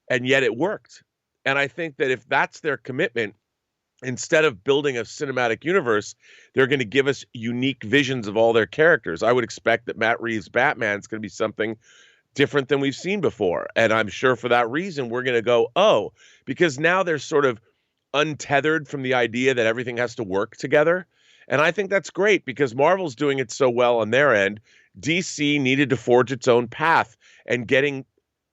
And yet it worked. And I think that if that's their commitment, instead of building a cinematic universe, they're going to give us unique visions of all their characters. I would expect that Matt Reeves' Batman is going to be something different than we've seen before. And I'm sure for that reason, we're going to go, oh, because now they're sort of untethered from the idea that everything has to work together. And I think that's great because Marvel's doing it so well on their end. DC needed to forge its own path and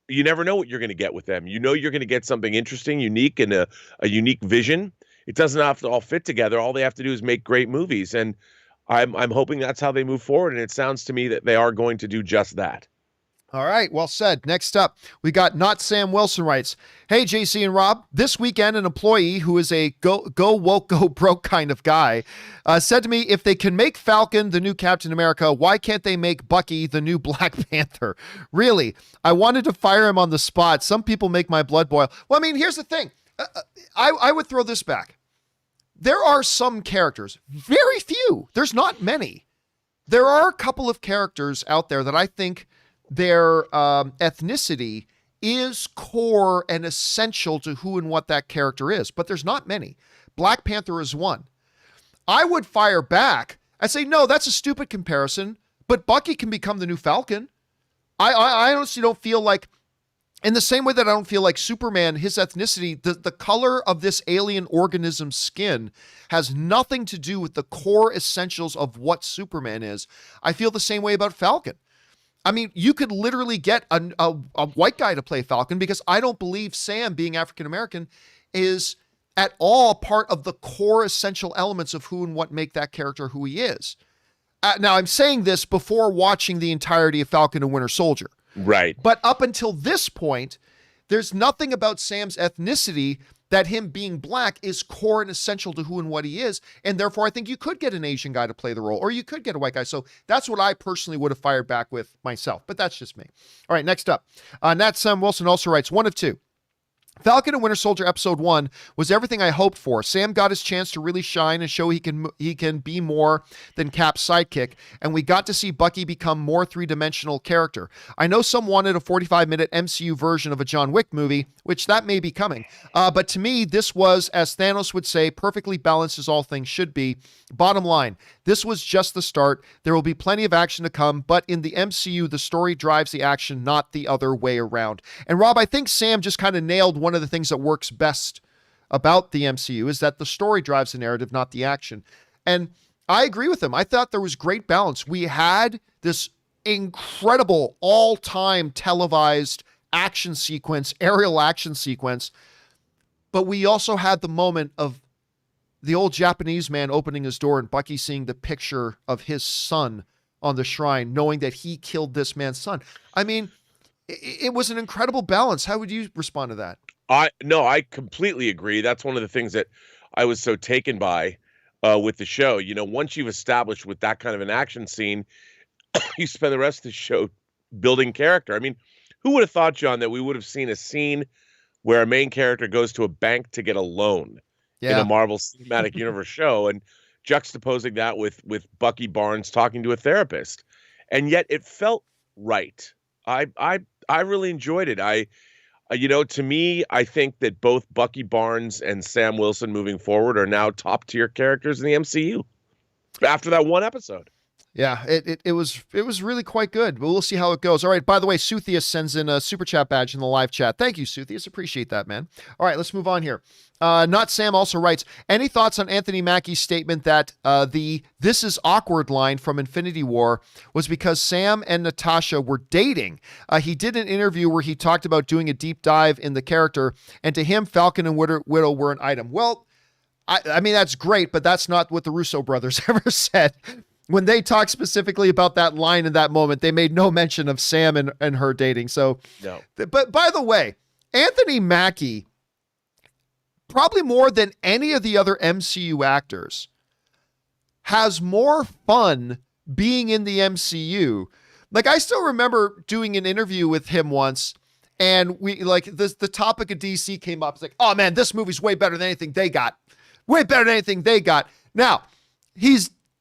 you never know what you're going to get with them. You know, you're going to get something interesting, unique, and a unique vision. It doesn't have to all fit together. All they have to do is make great movies. And I'm hoping that's how they move forward. And it sounds to me that they are going to do just that. All right, well said. Next up, we got Not Sam Wilson writes, hey, JC and Rob, this weekend an employee who is a go woke, go broke kind of guy said to me, if they can make Falcon the new Captain America, why can't they make Bucky the new Black Panther? Really, I wanted to fire him on the spot. Some people make my blood boil. Well, I mean, here's the thing. I would throw this back. There are some characters, very few. There's not many. There are a couple of characters out there that I think their ethnicity is core and essential to who and what that character is, but there's not many. Black Panther is one. I would fire back. I say, no, that's a stupid comparison, but Bucky can become the new Falcon. I honestly don't feel like, in the same way that I don't feel like Superman, his ethnicity, the color of this alien organism's skin has nothing to do with the core essentials of what Superman is. I feel the same way about Falcon. I mean, you could literally get a white guy to play Falcon because I don't believe Sam, being African-American, is at all part of the core essential elements of who and what make that character who he is. Now, I'm saying this before watching the entirety of Falcon and Winter Soldier. Right. But up until this point, there's nothing about Sam's ethnicity that him being black is core and essential to who and what he is. And therefore, I think you could get an Asian guy to play the role, or you could get a white guy. So that's what I personally would have fired back with myself. But that's just me. All right, next up. Nat Sam Wilson also writes, 1 of 2. Falcon and Winter Soldier Episode 1 was everything I hoped for. Sam got his chance to really shine and show he can be more than Cap's sidekick, and we got to see Bucky become more three-dimensional character. I know some wanted a 45-minute MCU version of a John Wick movie, which that may be coming. But to me, this was, as Thanos would say, perfectly balanced as all things should be. Bottom line, this was just the start. There will be plenty of action to come, but in the MCU, the story drives the action, not the other way around. And Rob, I think Sam just kind of nailed one of the things that works best about the MCU is that the story drives the narrative, not the action. And I agree with him. I thought there was great balance. We had this incredible all-time televised action sequence, aerial action sequence, but we also had the moment of the old Japanese man opening his door and Bucky seeing the picture of his son on the shrine, knowing that he killed this man's son. I mean, it was an incredible balance. How would you respond to that? I completely agree. That's one of the things that I was so taken by with the show. You know, once you've established with that kind of an action scene, you spend the rest of the show building character. I mean, who would have thought, John, that we would have seen a scene where a main character goes to a bank to get a loan in a Marvel Cinematic Universe show, and juxtaposing that with Bucky Barnes talking to a therapist, and yet it felt right. I really enjoyed it. To me, I think that both Bucky Barnes and Sam Wilson moving forward are now top tier characters in the MCU after that one episode. Yeah, it was really quite good, but we'll see how it goes. All right, by the way, Suthius sends in a super chat badge in the live chat. Thank you, Suthius. Appreciate that, man. All right, let's move on here. Not Sam also writes, any thoughts on Anthony Mackie's statement that the "this is awkward" line from Infinity War was because Sam and Natasha were dating? He did an interview where he talked about doing a deep dive in the character, and to him, Falcon and Widow were an item. Well, I mean, that's great, but that's not what the Russo brothers ever said. When they talked specifically about that line in that moment, they made no mention of Sam and her dating. So, no. But by the way, Anthony Mackie, probably more than any of the other MCU actors, has more fun being in the MCU. Like, I still remember doing an interview with him once, and we the topic of DC came up. It's like, oh man, this movie's way better than anything they got. Way better than anything they got. Now,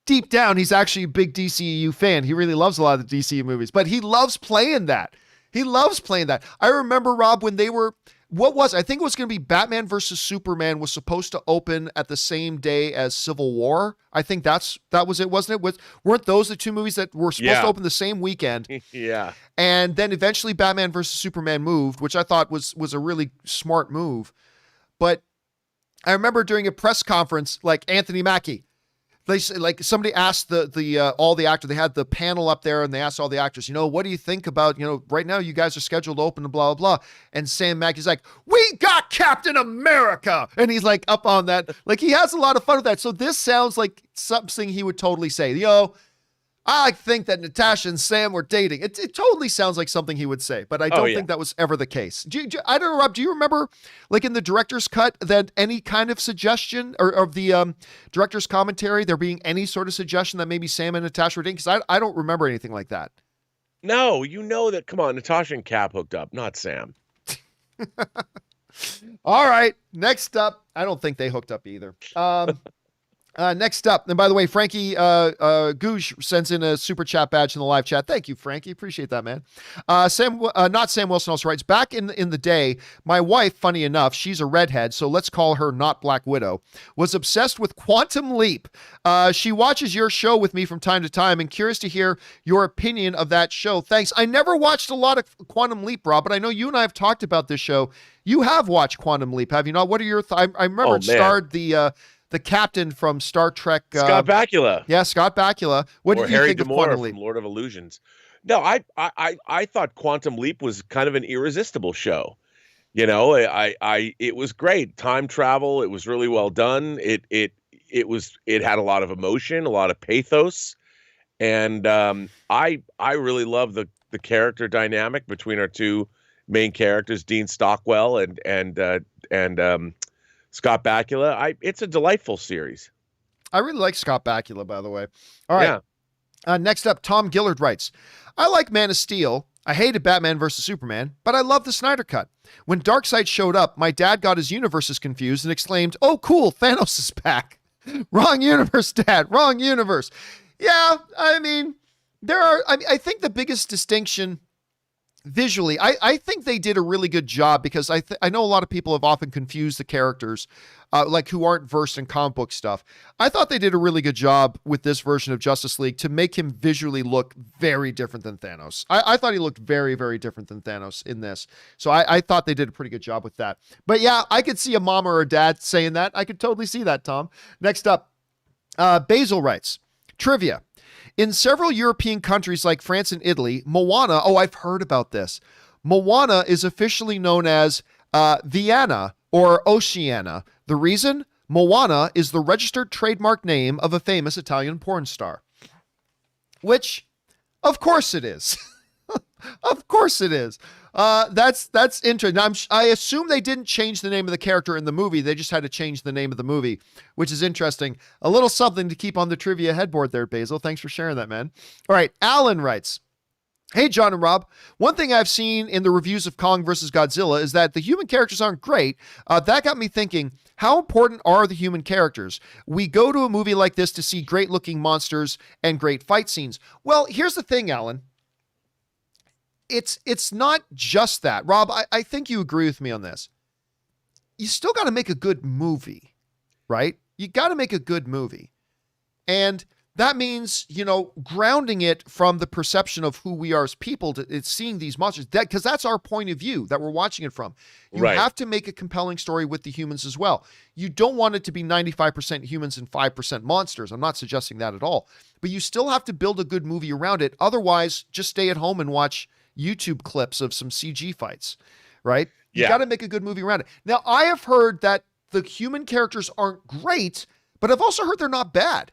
deep down, he's actually a big DCU fan. He really loves a lot of the DCU movies, but he loves playing that. He loves playing that. I remember, Rob, when they were, I think it was going to be Batman versus Superman was supposed to open at the same day as Civil War. I think that was it, wasn't it? Weren't those the two movies that were supposed to open the same weekend? Yeah. And then eventually Batman versus Superman moved, which I thought was a really smart move. But I remember during a press conference, like Anthony Mackie, somebody asked all the actors, they had the panel up there and they asked all the actors, what do you think about, right now you guys are scheduled to open and blah, blah, blah. And Sam Mackie's like, we got Captain America. And he's like up on that. Like, he has a lot of fun with that. So this sounds like something he would totally say, I think that Natasha and Sam were dating. It totally sounds like something he would say, but I don't think that was ever the case. I don't know, Rob, do you remember, like in the director's cut, that any kind of suggestion or of the director's commentary, there being any sort of suggestion that maybe Sam and Natasha were dating? Because I don't remember anything like that. No, that, come on, Natasha and Cap hooked up, not Sam. All right, next up. I don't think they hooked up either. Next up, and by the way, Frankie Gouge sends in a super chat badge in the live chat. Thank you, Frankie. Appreciate that, man. Not Sam Wilson also writes, back in the day, my wife, funny enough, she's a redhead, so let's call her not Black Widow, was obsessed with Quantum Leap. She watches your show with me from time to time and curious to hear your opinion of that show. Thanks. I never watched a lot of Quantum Leap, Rob, but I know you and I have talked about this show. You have watched Quantum Leap, have you not? What are your thoughts? I remember it starred the captain from Star Trek. Scott Bakula. Yeah, Scott Bakula. What did you think of Quantum Leap? From Lord of Illusions. No, I thought Quantum Leap was kind of an irresistible show. It was great. Time travel. It was really well done. It had a lot of emotion, a lot of pathos, And I really love the character dynamic between our two main characters, Dean Stockwell and Scott Bakula. It's a delightful series. I really like Scott Bakula, by the way. All right. Yeah. Next up, Tom Gillard writes, I like Man of Steel. I hated Batman vs. Superman, but I love the Snyder Cut. When Darkseid showed up, my dad got his universes confused and exclaimed, oh, cool, Thanos is back. Wrong universe, Dad. Wrong universe. Yeah, I mean, I think the biggest distinction visually, I think they did a really good job because I know a lot of people have often confused the characters, like who aren't versed in comic book stuff. I thought they did a really good job with this version of Justice League to make him visually look very different than Thanos. I thought he looked very, very different than Thanos in this. So I thought they did a pretty good job with that. But yeah, I could see a mom or a dad saying that. I could totally see that, Tom. Next up, Basil writes, trivia. In several European countries like France and Italy, Moana, I've heard about this. Moana is officially known as Vienna or Oceania. The reason? Moana is the registered trademark name of a famous Italian porn star. Which, of course it is. Of course it is. That's interesting. I assume they didn't change the name of the character in the movie. They just had to change the name of the movie, which is interesting. A little something to keep on the trivia headboard there, Basil. Thanks for sharing that, man. All right. Alan writes, hey, John and Rob. One thing I've seen in the reviews of Kong versus Godzilla is that the human characters aren't great. That got me thinking, how important are the human characters? We go to a movie like this to see great looking monsters and great fight scenes. Well, here's the thing, Alan. It's not just that. Rob, I think you agree with me on this. You still got to make a good movie, right? You got to make a good movie. And that means, grounding it from the perception of who we are as people, it's seeing these monsters, because that's our point of view that we're watching it from. You have to make a compelling story with the humans as well. You don't want it to be 95% humans and 5% monsters. I'm not suggesting that at all. But you still have to build a good movie around it. Otherwise, just stay at home and watch YouTube clips of some CG fights, right? You got to make a good movie around it. Now, I have heard that the human characters aren't great, but I've also heard they're not bad.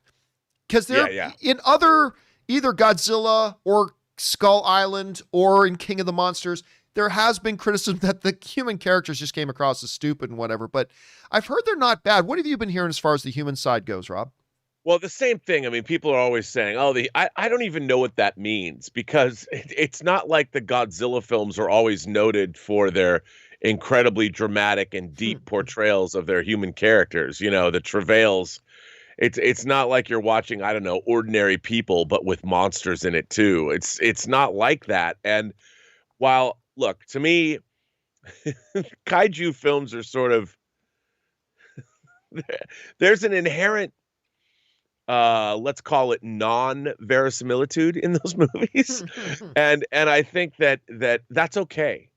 Because they're in other, either Godzilla or Skull Island or in King of the Monsters, there has been criticism that the human characters just came across as stupid and whatever, but I've heard they're not bad. What have you been hearing as far as the human side goes, Rob? Well, the same thing. I mean, people are always saying, I don't even know what that means, because it's not like the Godzilla films are always noted for their incredibly dramatic and deep portrayals of their human characters, the travails. It's not like you're watching, I don't know, ordinary people, but with monsters in it too. It's not like that. And while, look, to me, kaiju films are sort of, there's an inherent, let's call it non-verisimilitude in those movies. and I think that's okay.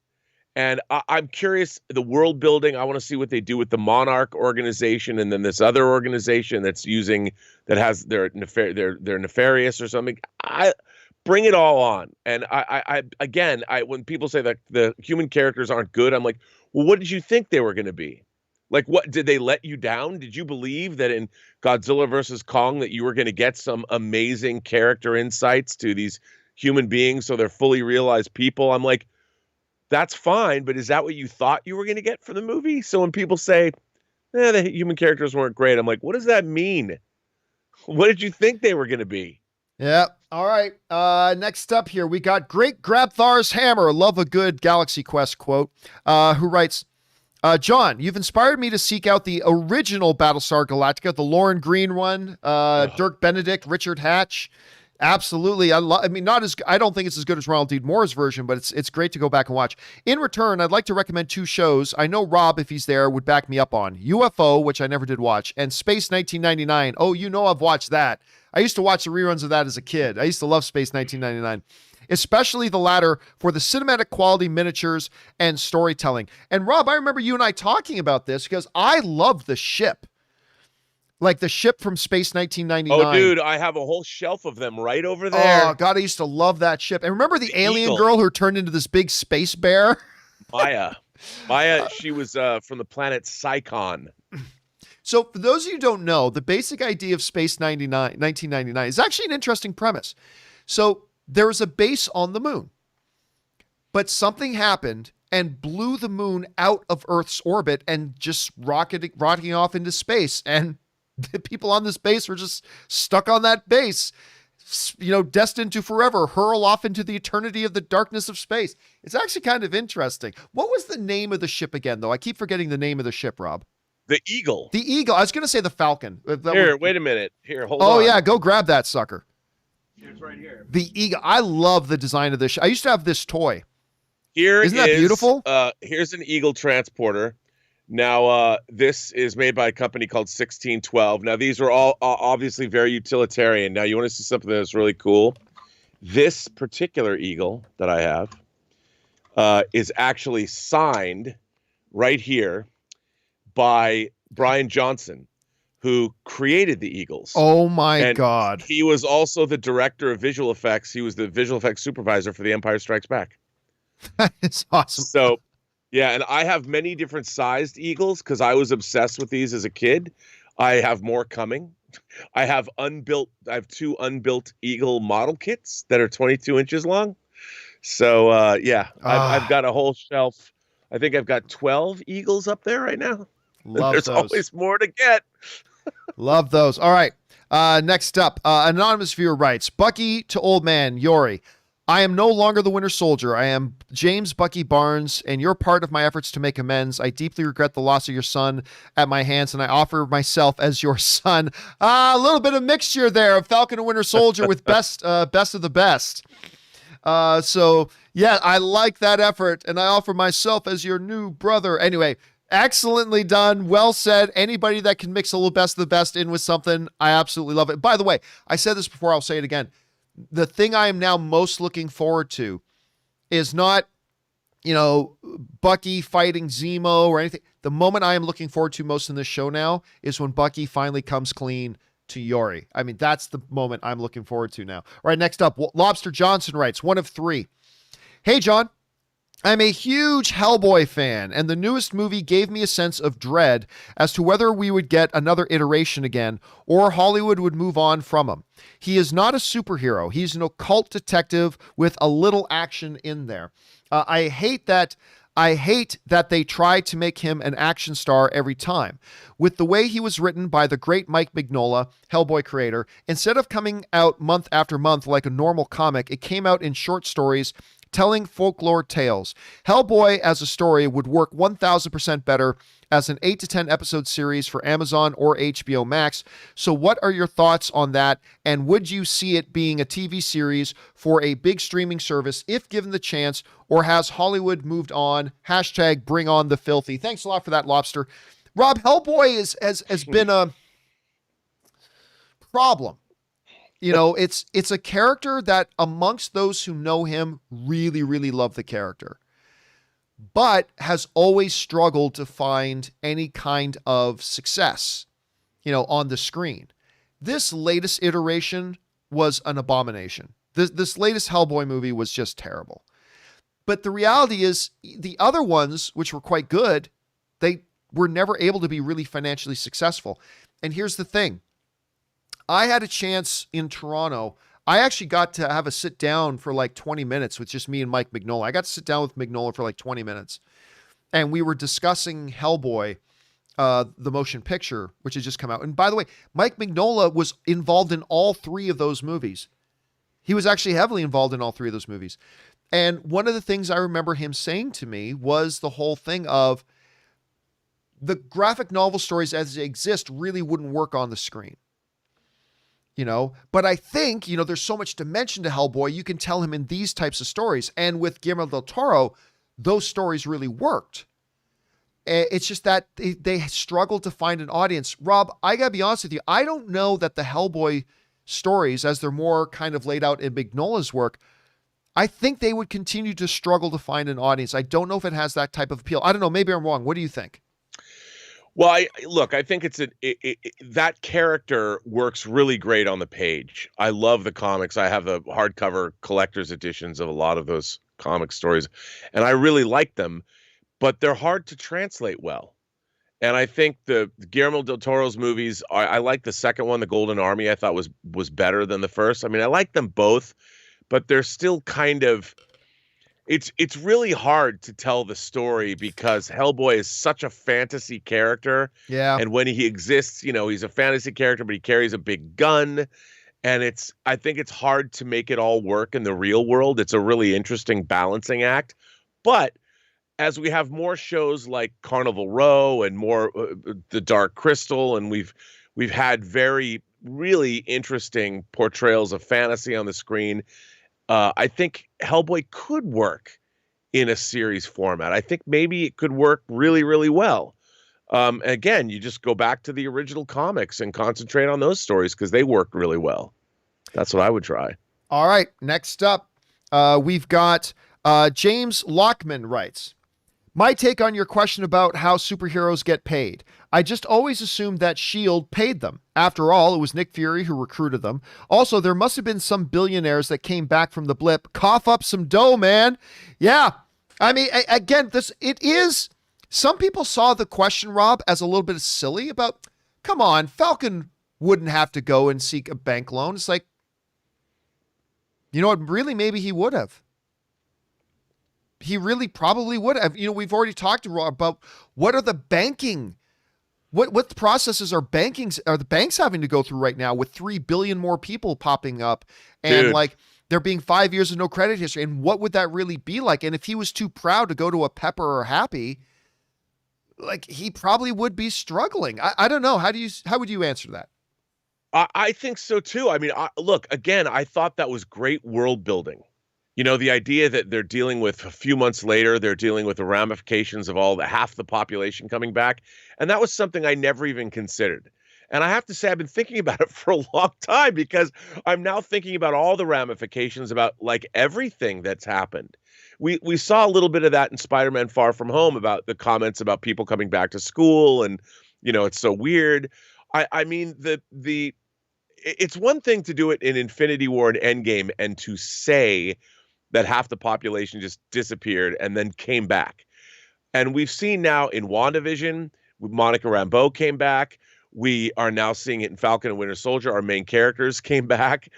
And I'm curious, the world building, I want to see what they do with the Monarch organization and then this other organization that has they're nefarious or something. I bring it all on. And I when people say that the human characters aren't good, I'm like, well, what did you think they were going to be? Like, what did they let you down? Did you believe that in Godzilla versus Kong that you were going to get some amazing character insights to these human beings so they're fully realized people? I'm like, that's fine, but is that what you thought you were going to get from the movie? So when people say, the human characters weren't great, I'm like, what does that mean? What did you think they were going to be? Yeah. All right. Next up here, we got Great Grabthar's Hammer. Love a good Galaxy Quest quote. Who writes, John, you've inspired me to seek out the original Battlestar Galactica, the Lauren Green one, Dirk Benedict, Richard Hatch. Absolutely. I don't think it's as good as Ronald D. Moore's version, but it's great to go back and watch. In return, I'd like to recommend two shows I know Rob, if he's there, would back me up on. UFO, which I never did watch, and Space 1999. Oh, I've watched that. I used to watch the reruns of that as a kid. I used to love Space 1999. Especially the latter for the cinematic quality miniatures and storytelling. And Rob, I remember you and I talking about this because I love the ship. Like the ship from Space 1999. Oh, dude, I have a whole shelf of them right over there. Oh, God, I used to love that ship. And remember the alien Eagle girl who turned into this big space bear? Maya, she was from the planet Psychon. So for those of you who don't know, the basic idea of Space 1999 is actually an interesting premise. So there was a base on the moon, but something happened and blew the moon out of Earth's orbit and just rocketing off into space. And the people on this base were just stuck on that base, destined to forever hurl off into the eternity of the darkness of space. It's actually kind of interesting. What was the name of the ship again, though? I keep forgetting the name of the ship, Rob. The Eagle. The Eagle. I was going to say the Falcon. Wait a minute. Here, hold on. Oh, yeah. Go grab that sucker. It's right here. The Eagle. I love the design of this ship. I used to have this toy. Isn't that beautiful? Here's an Eagle transporter. Now, this is made by a company called 1612. Now, these are all obviously very utilitarian. Now, you want to see something that's really cool? This particular Eagle that I have is actually signed right here by Brian Johnson, who created the Eagles. Oh, my God. He was also the director of visual effects. He was the visual effects supervisor for The Empire Strikes Back. That is awesome. So, yeah, and I have many different sized Eagles because I was obsessed with these as a kid. I have more coming. I have two unbuilt Eagle model kits that are 22 inches long. So, I've got a whole shelf. I think I've got 12 Eagles up there right now. There's always more to get. Love those. All right. Next up, anonymous viewer writes, Bucky to old man, Yori. I am no longer the Winter Soldier. I am James Bucky Barnes, and you're part of my efforts to make amends. I deeply regret the loss of your son at my hands, and I offer myself as your son. A little bit of mixture there of Falcon and Winter Soldier with best of the best. So, yeah, I like that effort, and I offer myself as your new brother. Anyway, excellently done. Well said. Anybody that can mix a little best of the best in with something, I absolutely love it. By the way, I said this before, I'll say it again. The thing I am now most looking forward to is not, Bucky fighting Zemo or anything. The moment I am looking forward to most in this show now is when Bucky finally comes clean to Yori. I mean, that's the moment I'm looking forward to now. All right, next up, Lobster Johnson writes, one of three. Hey, John. I'm a huge Hellboy fan, and the newest movie gave me a sense of dread as to whether we would get another iteration again or Hollywood would move on from him. He is not a superhero. He's an occult detective with a little action in there. I hate that they try to make him an action star every time. With the way he was written by the great Mike Mignola, Hellboy creator, instead of coming out month after month like a normal comic, it came out in short stories telling folklore tales. Hellboy as a story would work 1,000% better as an 8 to 10 episode series for Amazon or HBO Max. So what are your thoughts on that? And would you see it being a TV series for a big streaming service if given the chance, or has Hollywood moved on? Hashtag bring on the filthy. Thanks a lot for that, Lobster. Rob, Hellboy has been a problem. It's a character that amongst those who know him really, really love the character, but has always struggled to find any kind of success, on the screen. This latest iteration was an abomination. This latest Hellboy movie was just terrible. But the reality is the other ones, which were quite good, they were never able to be really financially successful. And here's the thing. I had a chance in Toronto. I actually got to have a sit down for like 20 minutes with just me and Mike Mignola. I got to sit down with Mignola for like 20 minutes. And we were discussing Hellboy, the motion picture, which had just come out. And by the way, Mike Mignola was involved in all three of those movies. He was actually heavily involved in all three of those movies. And one of the things I remember him saying to me was the whole thing of the graphic novel stories as they exist really wouldn't work on the screen. But I think, there's so much dimension to Hellboy, you can tell him in these types of stories. And with Guillermo del Toro, those stories really worked. It's just that they struggled to find an audience. Rob, I gotta be honest with you, I don't know that the Hellboy stories, as they're more kind of laid out in Mignola's work, I think they would continue to struggle to find an audience. I don't know if it has that type of appeal. I don't know, maybe I'm wrong. What do you think? Well, I think that character works really great on the page. I love the comics. I have the hardcover collector's editions of a lot of those comic stories, and I really like them, but they're hard to translate well. And I think the Guillermo del Toro's movies, I like the second one, The Golden Army, I thought was better than the first. I mean, I like them both, but they're still kind of it's really hard to tell the story because Hellboy is such a fantasy character. Yeah. And when he exists, he's a fantasy character, but he carries a big gun. And I think it's hard to make it all work in the real world. It's a really interesting balancing act. But as we have more shows like Carnival Row and more The Dark Crystal, and we've had very really interesting portrayals of fantasy on the screen. I think Hellboy could work in a series format. I think maybe it could work really, really well. Again, you just go back to the original comics and concentrate on those stories because they worked really well. That's what I would try. All right. Next up, we've got James Lockman writes, my take on your question about how superheroes get paid. I just always assumed that S.H.I.E.L.D. paid them. After all, it was Nick Fury who recruited them. Also, there must have been some billionaires that came back from the blip. Cough up some dough, man. Yeah. I mean, again, some people saw the question, Rob, as a little bit silly about, come on, Falcon wouldn't have to go and seek a bank loan. It's like, you know what? Really, maybe he would have. He really probably would have. We've already talked about what are the banking, what processes are the banks having to go through right now with 3 billion more people popping up, and like there being 5 years of no credit history, and what would that really be like? And if he was too proud to go to a Pepper or Happy, like he probably would be struggling. I don't know. How would you answer that? I think so too. I mean, look, again, I thought that was great world building. The idea that they're dealing with a few months later, they're dealing with the ramifications of half the population coming back. And that was something I never even considered. And I have to say, I've been thinking about it for a long time because I'm now thinking about all the ramifications about like everything that's happened. We saw a little bit of that in Spider-Man Far From Home about the comments about people coming back to school and, it's so weird. I mean, it's one thing to do it in Infinity War and Endgame and to say that half the population just disappeared and then came back. And we've seen now in WandaVision, Monica Rambeau came back. We are now seeing it in Falcon and Winter Soldier. Our main characters came back,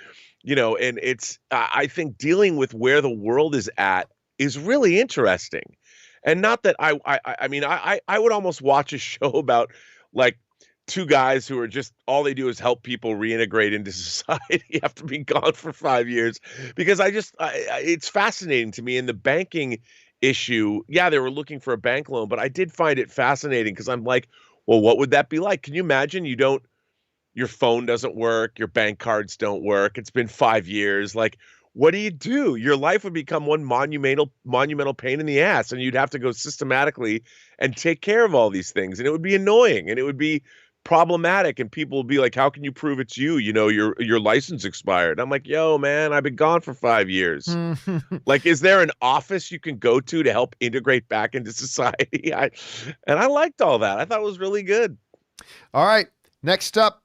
and it's, I think dealing with where the world is at is really interesting. And not that I mean, I would almost watch a show about like two guys who are just, all they do is help people reintegrate into society after being gone for 5 years, because it's fascinating to me. In the banking issue, yeah, they were looking for a bank loan, but I did find it fascinating because I'm like, well, what would that be like? Can you imagine your phone doesn't work, your bank cards don't work, it's been 5 years. Like, what do you do? Your life would become one monumental pain in the ass, and you'd have to go systematically and take care of all these things. And it would be annoying and it would be problematic, and people will be like, how can you prove it's you? Your license expired. I'm like, yo, man, I've been gone for 5 years. Like, is there an office you can go to help integrate back into society? I liked all that. I thought it was really good. All right. Next up,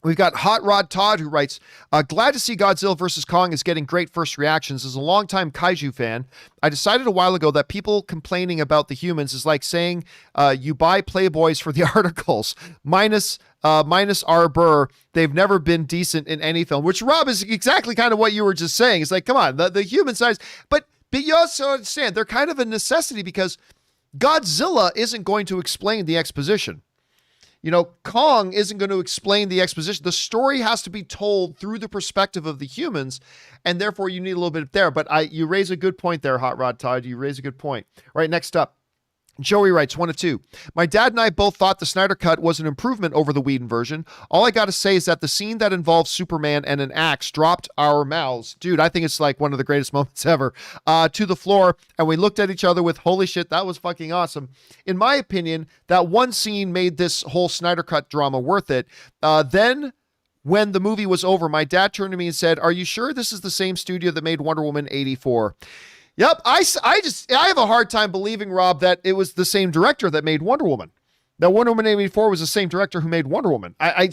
we've got Hot Rod Todd, who writes, glad to see Godzilla vs. Kong is getting great first reactions. As a longtime kaiju fan, I decided a while ago that people complaining about the humans is like saying you buy Playboys for the articles, minus R. Burr. They've never been decent in any film, which, Rob, is exactly kind of what you were just saying. It's like, come on, the human size. But you also understand they're kind of a necessity because Godzilla isn't going to explain the exposition. Kong isn't going to explain the exposition. The story has to be told through the perspective of the humans, and therefore you need a little bit there. But you raise a good point there, Hot Rod Todd. You raise a good point. All right, next up. Joey writes, 1 of 2. My dad and I both thought the Snyder Cut was an improvement over the Whedon version. All I got to say is that the scene that involves Superman and an axe dropped our mouths. Dude, I think it's like one of the greatest moments ever. To the floor, and we looked at each other with, holy shit, that was fucking awesome. In my opinion, that one scene made this whole Snyder Cut drama worth it. Then, when the movie was over, my dad turned to me and said, are you sure this is the same studio that made Wonder Woman 84? Yep, I have a hard time believing, Rob, that it was the same director that made Wonder Woman. That Wonder Woman 84 was the same director who made Wonder Woman. I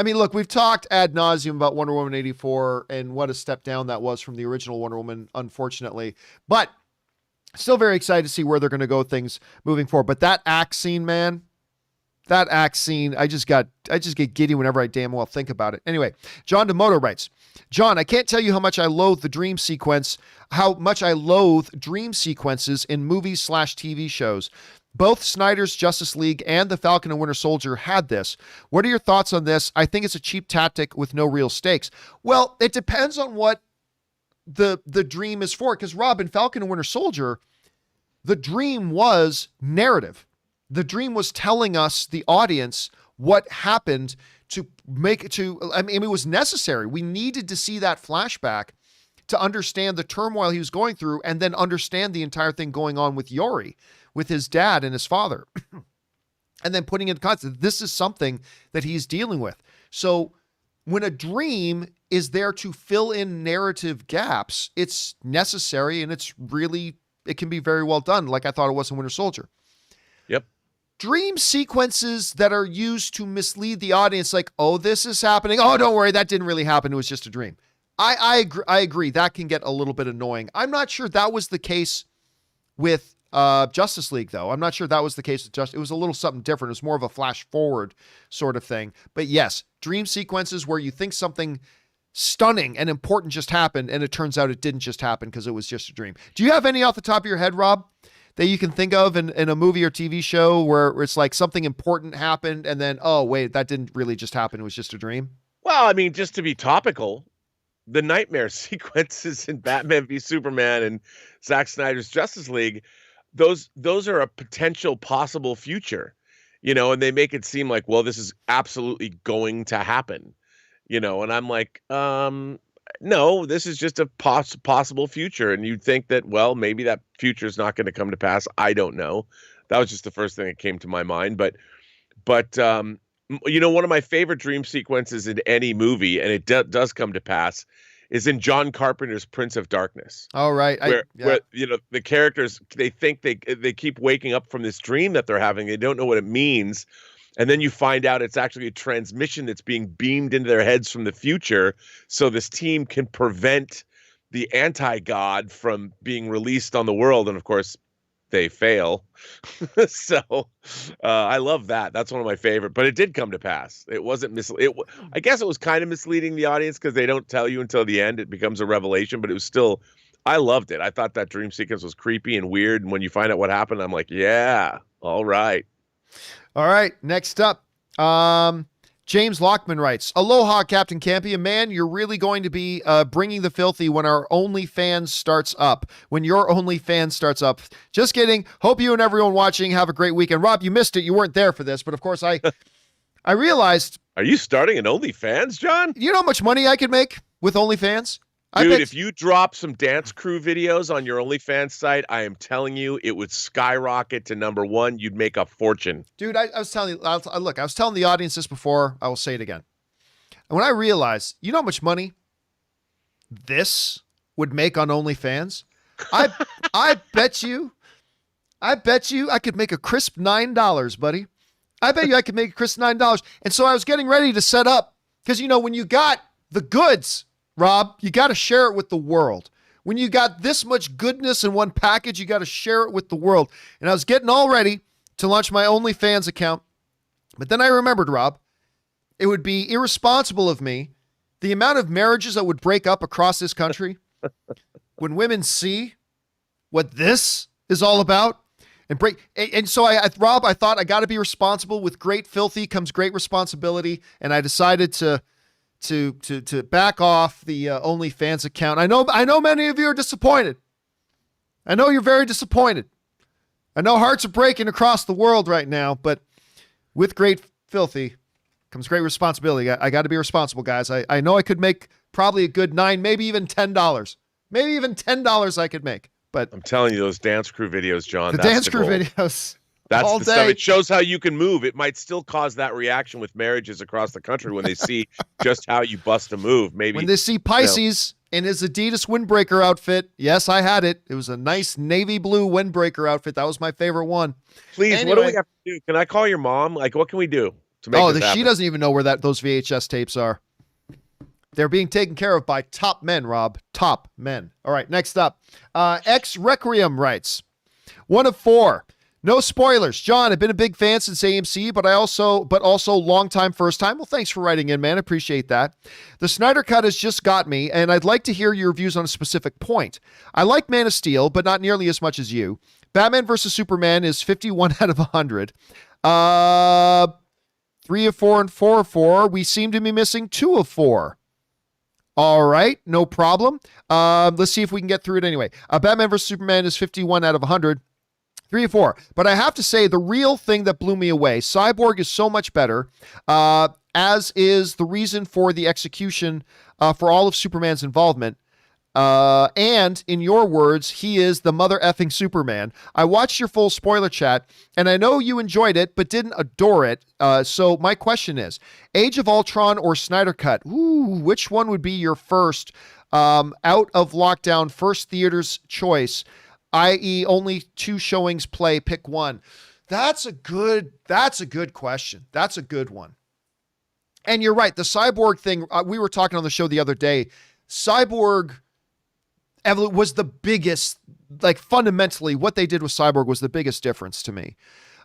mean, look, we've talked ad nauseum about Wonder Woman 84 and what a step down that was from the original Wonder Woman, unfortunately. But Still very excited to see where they're going to go things moving forward. But that axe scene, man, that axe scene, I just get giddy whenever I damn well think about it. Anyway, John DeMoto writes, John, I can't tell you how much I loathe dream sequences in movies/TV shows. Both Snyder's Justice League and the Falcon and Winter Soldier had this. What are your thoughts on this? I think it's a cheap tactic with no real stakes. Well, it depends on what the dream is for. Because Rob, in Falcon and Winter Soldier, the dream was narrative. The dream was telling us, the audience, what happened it was necessary. We needed to see that flashback to understand the turmoil he was going through and then understand the entire thing going on with Yori, with his dad and his father. And then putting it in context, this is something that he's dealing with. So when a dream is there to fill in narrative gaps, it's necessary and it can be very well done, like I thought it was in Winter Soldier. Yep. Dream sequences that are used to mislead the audience, like, oh, this is happening. Oh, don't worry, that didn't really happen. It was just a dream. I agree. That can get a little bit annoying. I'm not sure that was the case with Justice League, though. I'm not sure that was the case with it was a little something different. It was more of a flash forward sort of thing. But yes, dream sequences where you think something stunning and important just happened, and it turns out it didn't just happen because it was just a dream. Do you have any off the top of your head, Rob, that you can think of in a movie or TV show where it's like something important happened and then, oh, wait, that didn't really just happen. It was just a dream? Well, I mean, just to be topical, the nightmare sequences in Batman v Superman and Zack Snyder's Justice League, those are a potential possible future, and they make it seem like, well, this is absolutely going to happen, and I'm like, no, this is just a possible future. And you'd think that, well, maybe that future is not going to come to pass. I don't know. That was just the first thing that came to my mind. But one of my favorite dream sequences in any movie, and it does come to pass, is in John Carpenter's Prince of Darkness. Oh, right. Where the characters, they think they keep waking up from this dream that they're having. They don't know what it means. And then you find out it's actually a transmission that's being beamed into their heads from the future. So this team can prevent the anti-god from being released on the world. And of course, they fail. So I love that. That's one of my favorite. But it did come to pass. It wasn't I guess it was kind of misleading the audience because they don't tell you until the end. It becomes a revelation. But it was still, I loved it. I thought that dream sequence was creepy and weird. And when you find out what happened, I'm like, yeah, all right. All right, next up, James Lockman writes, Aloha, Captain Campea. Man, you're really going to be bringing the filthy when our OnlyFans starts up. When your OnlyFans starts up. Just kidding. Hope you and everyone watching have a great weekend. Rob, you missed it. You weren't there for this, but of course I realized. Are you starting an OnlyFans, John? You know how much money I could make with OnlyFans? Dude, if you drop some dance crew videos on your OnlyFans site, I am telling you, it would skyrocket to number one. You'd make a fortune. Dude, I was telling you, look, I was telling the audience this before. I will say it again. And when I realized, you know how much money this would make on OnlyFans? I bet you I could make a crisp $9, buddy. I bet you I could make a crisp $9. And so I was getting ready to set up because, when you got the goods, Rob, you got to share it with the world. When you got this much goodness in one package, you got to share it with the world. And I was getting all ready to launch my OnlyFans account. But then I remembered, Rob, it would be irresponsible of me, the amount of marriages that would break up across this country when women see what this is all about and break. And so Rob, I thought I got to be responsible. With great filthy comes great responsibility. And I decided to back off the OnlyFans account. I know many of you are disappointed. I know you're very disappointed. I know hearts are breaking across the world right now, but with great filthy comes great responsibility. I got to be responsible, guys. I know I could make probably a good $9, maybe even $10. Maybe even $10 I could make. But I'm telling you, those dance crew videos, John. The dance crew videos. That's all the day. stuff. It shows how you can move. It might still cause that reaction with marriages across the country when they see just how you bust a move. Maybe when they see Pisces in his Adidas windbreaker outfit. Yes, I had it. It was a nice navy blue windbreaker outfit. That was my favorite one. Please, anyway, what do we have to do? Can I call your mom? Like, what can we do to make this happen? She doesn't even know where those VHS tapes are. They're being taken care of by top men, Rob. Top men. All right, next up. X Requiem writes, 1 of 4. No spoilers. John, I've been a big fan since AMC, but also long time, first time. Well, thanks for writing in, man. Appreciate that. The Snyder Cut has just got me, and I'd like to hear your views on a specific point. I like Man of Steel, but not nearly as much as you. Batman vs. Superman is 51 out of 100. 3 of 4 and 4 of 4. We seem to be missing 2 of 4. All right, no problem. Let's see if we can get through it anyway. Batman vs. Superman is 51 out of 100. 3 or 4. But I have to say, the real thing that blew me away, Cyborg is so much better, as is the reason for the execution for all of Superman's involvement. And in your words, he is the mother effing Superman. I watched your full spoiler chat, and I know you enjoyed it, but didn't adore it. So my question is, Age of Ultron or Snyder Cut? Ooh, which one would be your first, out of lockdown, first theater's choice? I.e. only 2 showings play, pick one. That's a good question. That's a good one. And you're right. The Cyborg thing, we were talking on the show the other day. Cyborg was the biggest, like fundamentally what they did with Cyborg was the biggest difference to me.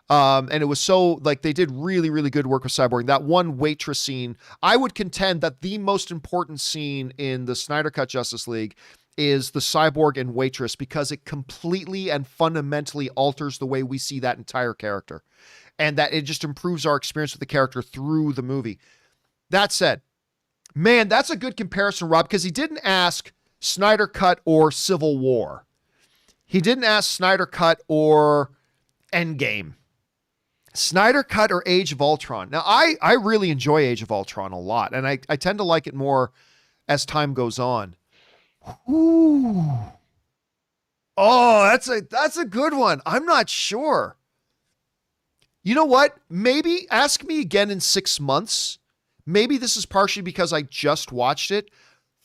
And it was so like, they did really, really good work with Cyborg. That one waitress scene, I would contend that the most important scene in the Snyder Cut Justice League is the Cyborg and waitress, because it completely and fundamentally alters the way we see that entire character, and that it just improves our experience with the character through the movie. That said, man, that's a good comparison, Rob, because he didn't ask Snyder Cut or Civil War. He didn't ask Snyder Cut or Endgame. Snyder Cut or Age of Ultron. Now, I really enjoy Age of Ultron a lot, and I tend to like it more as time goes on. Ooh. Oh, that's a good one. I'm not sure. You know what? Maybe ask me again in 6 months. Maybe this is partially because I just watched it.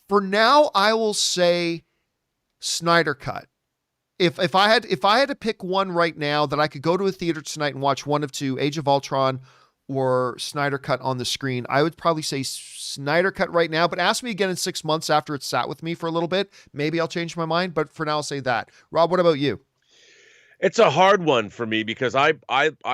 For now, I will say Snyder Cut. If I had to pick one right now that I could go to a theater tonight and watch one of 2, Age of Ultron or Snyder Cut on the screen, I would probably say Snyder Cut right now, but ask me again in 6 months after it's sat with me for a little bit. Maybe I'll change my mind, but for now I'll say that. Rob, what about you? It's a hard one for me because I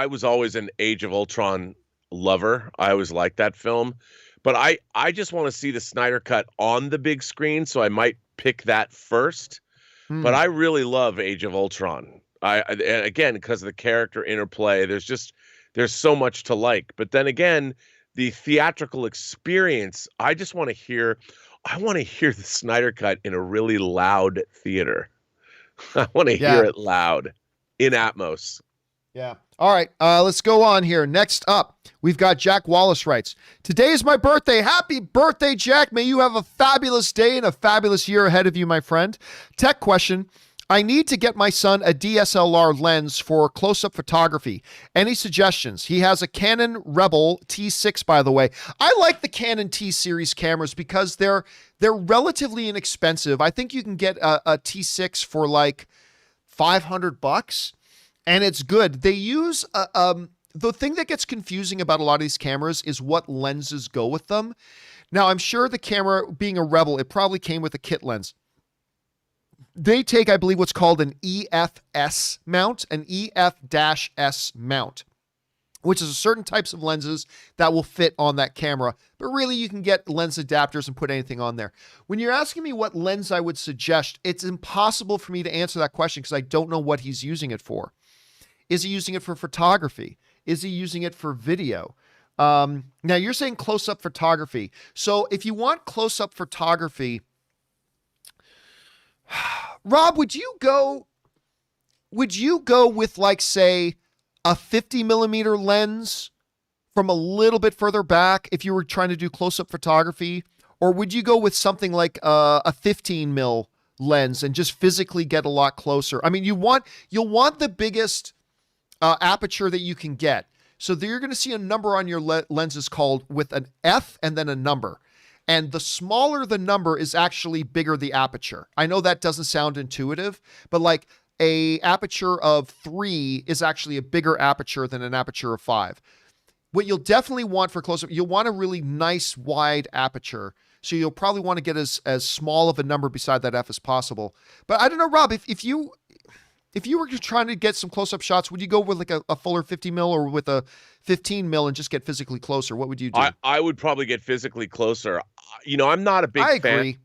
was always an Age of Ultron lover. I always liked that film, but I just want to see the Snyder Cut on the big screen, so I might pick that first. But I really love Age of Ultron. And again, because of the character interplay, there's so much to like. But then again, the theatrical experience, I want to hear the Snyder Cut in a really loud theater. I want to hear it loud in Atmos. Yeah. All right. Let's go on here. Next up, we've got Jack Wallace writes, today is my birthday. Happy birthday, Jack. May you have a fabulous day and a fabulous year ahead of you, my friend. Tech question. I need to get my son a DSLR lens for close-up photography. Any suggestions? He has a Canon Rebel T6, by the way. I like the Canon T-series cameras because they're relatively inexpensive. I think you can get a T6 for like $500, and it's good. They use the thing that gets confusing about a lot of these cameras is what lenses go with them. Now, I'm sure the camera, being a Rebel, it probably came with a kit lens. They take, I believe, what's called an EF-S mount, an EF-S mount, which is certain types of lenses that will fit on that camera. But really, you can get lens adapters and put anything on there. When you're asking me what lens I would suggest, it's impossible for me to answer that question because I don't know what he's using it for. Is he using it for photography? Is he using it for video? Now, you're saying close-up photography. So if you want close-up photography, Rob, would you go with, like, say, a 50 millimeter lens from a little bit further back if you were trying to do close-up photography? Or would you go with something like a 15 mil lens and just physically get a lot closer? I mean, you'll want the biggest aperture that you can get. So you're going to see a number on your lenses called with an F and then a number. And the smaller the number is actually bigger the aperture. I know that doesn't sound intuitive, but like a aperture of 3 is actually a bigger aperture than an aperture of 5. What you'll definitely want for close-up, you'll want a really nice wide aperture So you'll probably want to get as small of a number beside that F as possible. But I don't know, Rob, if you were trying to get some close-up shots, would you go with like a fuller 50 mil or with a 15 mil and just get physically closer? What would you do? I would probably get physically closer. I'm not a big fan. I agree.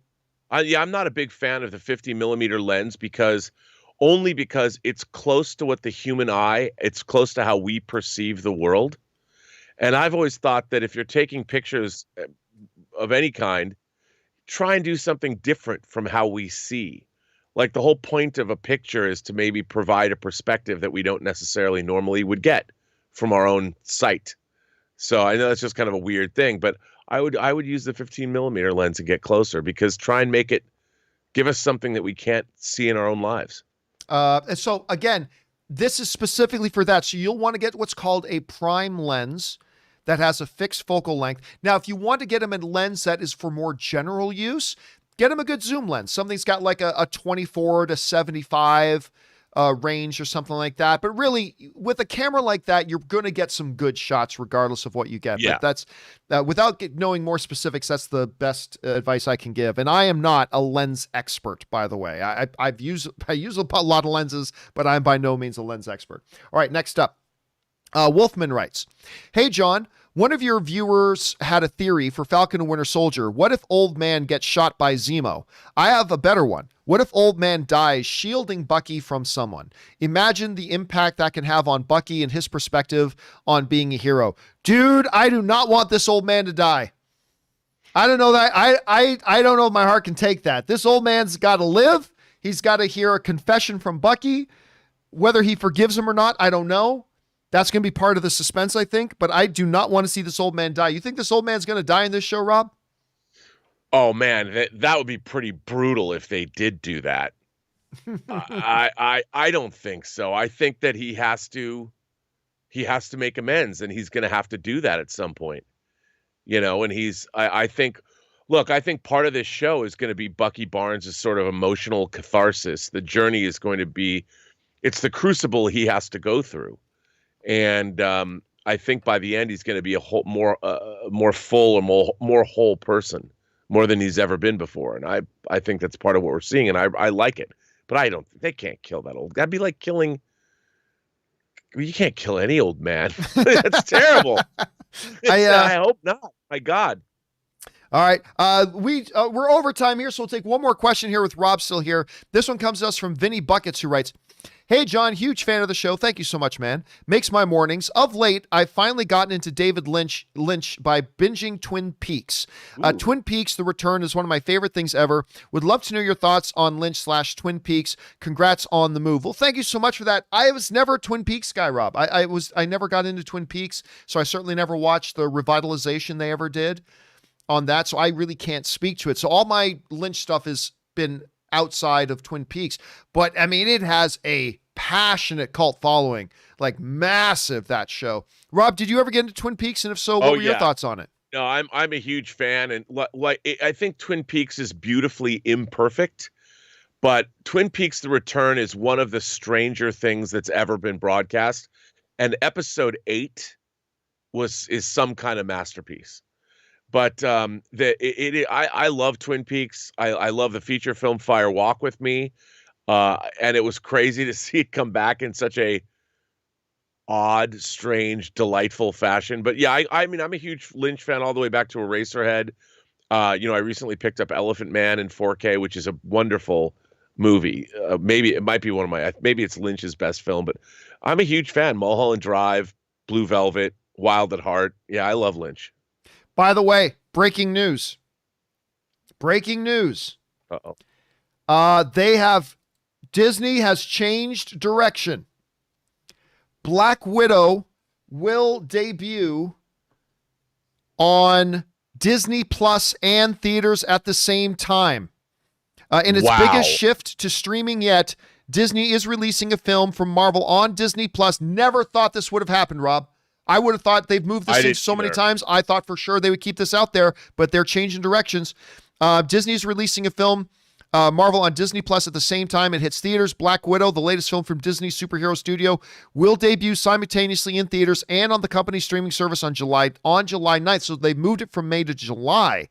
I'm not a big fan of the 50 millimeter lens because it's close to what the human eye, it's close to how we perceive the world. And I've always thought that if you're taking pictures of any kind, try and do something different from how we see. Like the whole point of a picture is to maybe provide a perspective that we don't necessarily normally would get from our own sight. So I know that's just kind of a weird thing, but I would use the 15 millimeter lens and get closer because try and give us something that we can't see in our own lives. And so again, this is specifically for that. So you'll want to get what's called a prime lens that has a fixed focal length. Now, if you want to get them a lens that is for more general use, get them a good zoom lens. Something's got like a 24 to 75 range or something like that. But really, with a camera like that, you're going to get some good shots regardless of what you get. Yeah. But that's without knowing more specifics, that's the best advice I can give. And I am not a lens expert, by the way. I use a lot of lenses, but I'm by no means a lens expert. All right, next up. Wolfman writes, "Hey, John, one of your viewers had a theory for Falcon and Winter Soldier. What if Old Man gets shot by Zemo? I have a better one. What if Old Man dies shielding Bucky from someone? Imagine the impact that can have on Bucky and his perspective on being a hero." Dude, I do not want this old man to die. I don't know that. I don't know if my heart can take that. This old man's got to live. He's got to hear a confession from Bucky. Whether he forgives him or not, I don't know. That's going to be part of the suspense, I think, but I do not want to see this old man die. You think this old man's going to die in this show, Rob? Oh man, that would be pretty brutal if they did do that. I don't think so. I think that he has to make amends, and he's going to have to do that at some point. And I think part of this show is going to be Bucky Barnes' sort of emotional catharsis. The journey is going to be, it's the crucible he has to go through. And I think by the end, he's going to be a more full or more whole person, more than he's ever been before. And I think that's part of what we're seeing, and I like it. But they can't kill that old. That'd be like killing. You can't kill any old man. That's terrible. I hope not. My God. All right. We're over time here, so we'll take one more question here with Rob still here. This one comes to us from Vinny Buckets, who writes, "Hey, John, huge fan of the show. Thank you so much, man. Makes my mornings. Of late, I've finally gotten into David Lynch by binging Twin Peaks. Twin Peaks, The Return is one of my favorite things ever. Would love to know your thoughts on Lynch/Twin Peaks. Congrats on the move." Well, thank you so much for that. I was never a Twin Peaks guy, Rob. I never got into Twin Peaks, so I certainly never watched the revitalization they ever did on that, so I really can't speak to it. So all my Lynch stuff has been outside of Twin Peaks, but I mean, it has a passionate cult following, like massive, that show. Rob, did you ever get into Twin Peaks? And if so, what were your thoughts on it? No, I'm a huge fan, and I think Twin Peaks is beautifully imperfect, but Twin Peaks: The Return is one of the stranger things that's ever been broadcast, and episode 8 is some kind of masterpiece. But I love Twin Peaks. I love the feature film Fire Walk with Me, and it was crazy to see it come back in such a odd, strange, delightful fashion. But yeah, I mean, I'm a huge Lynch fan all the way back to Eraserhead. I recently picked up Elephant Man in 4K, which is a wonderful movie. Maybe it might be maybe it's Lynch's best film, but I'm a huge fan. Mulholland Drive, Blue Velvet, Wild at Heart. Yeah, I love Lynch. By the way, breaking news. Uh-oh. Disney has changed direction. Black Widow will debut on Disney Plus and theaters at the same time. In its biggest shift to streaming yet, Disney is releasing a film from Marvel on Disney Plus. Never thought this would have happened, Rob. I would have thought they've moved this thing so many times. I thought for sure they would keep this out there, but they're changing directions. Disney's releasing a film, Marvel on Disney Plus at the same time. It hits theaters. Black Widow, the latest film from Disney's superhero studio, will debut simultaneously in theaters and on the company's streaming service on July 9th. So they moved it from May to July.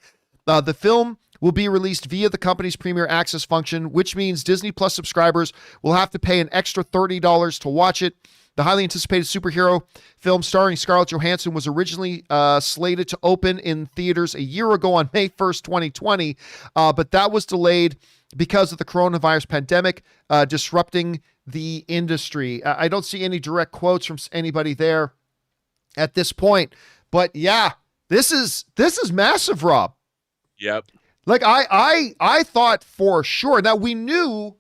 The film will be released via the company's Premier Access function, which means Disney Plus subscribers will have to pay an extra $30 to watch it. The highly anticipated superhero film starring Scarlett Johansson was originally slated to open in theaters a year ago on May 1st, 2020, but that was delayed because of the coronavirus pandemic disrupting the industry. I don't see any direct quotes from anybody there at this point, but yeah, this is massive, Rob. Yep. Like I thought for sure. Now we knew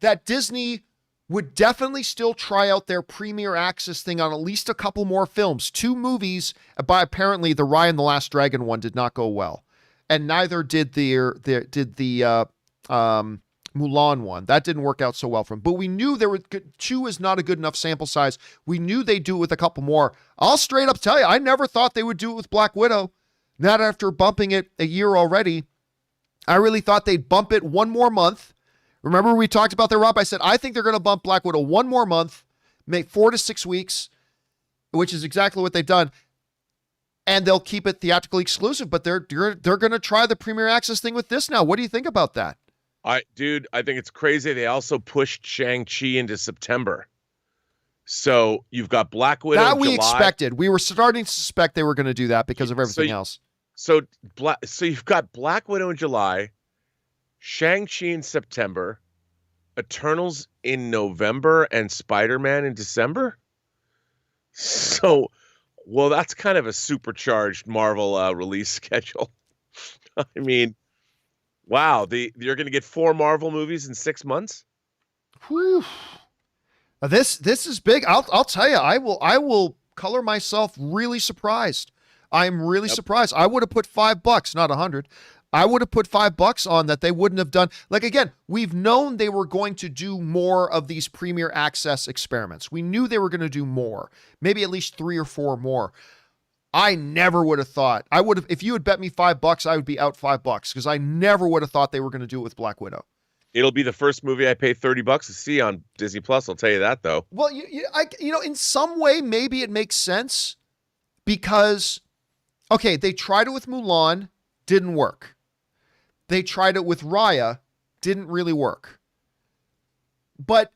that Disney would definitely still try out their Premier Access thing on at least a couple more films. 2 movies, but apparently the Raya and the Last Dragon one did not go well, and neither did the Mulan one. That didn't work out so well for them. But we knew 2 is not a good enough sample size. We knew they'd do it with a couple more. I'll straight up tell you, I never thought they would do it with Black Widow. Not after bumping it a year already. I really thought they'd bump it one more month. Remember we talked about that, Rob? I said, I think they're going to bump Black Widow one more month, make 4 to 6 weeks, which is exactly what they've done. And they'll keep it theatrically exclusive, but they're going to try the Premier Access thing with this now. What do you think about that? I think it's crazy. They also pushed Shang-Chi into September. So you've got Black Widow That we July. expected. We were starting to suspect they were going to do that because of everything else. So you've got Black Widow in July, Shang-Chi in September, Eternals in November, and Spider-Man in December. So, well, that's kind of a supercharged Marvel release schedule. I mean, wow, you're going to get 4 Marvel movies in 6 months. Whew. This is big. I'll tell you, I will color myself really surprised. I'm really surprised. I would have put $5, not 100. I would have put $5 on that. They wouldn't have done. Like, again, we've known they were going to do more of these Premier Access experiments. We knew they were going to do more, maybe at least 3 or 4 more. I never would have thought. I would have, if you had bet me $5, I would be out $5 because I never would have thought they were going to do it with Black Widow. It'll be the first movie I pay $30 to see on Disney Plus. I'll tell you that, though. Well, in some way, maybe it makes sense because, okay, they tried it with Mulan, didn't work. They tried it with Raya, didn't really work. But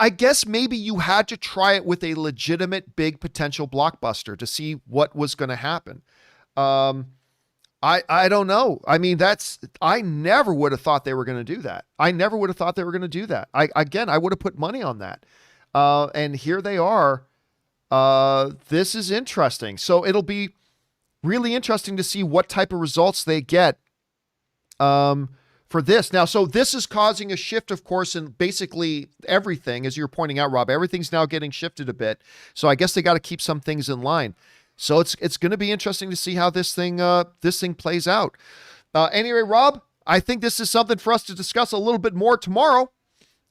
I guess maybe you had to try it with a legitimate big potential blockbuster to see what was going to happen. I don't know. I mean, I never would have thought they were going to do that. I never would have thought they were going to do that. I would have put money on that. And here they are. This is interesting. So it'll be really interesting to see what type of results they get for this. Now, so this is causing a shift, of course, in basically everything, as you're pointing out, Rob. Everything's now getting shifted a bit. So I guess they got to keep some things in line. So it's going to be interesting to see how this thing plays out. Anyway, Rob, I think this is something for us to discuss a little bit more tomorrow.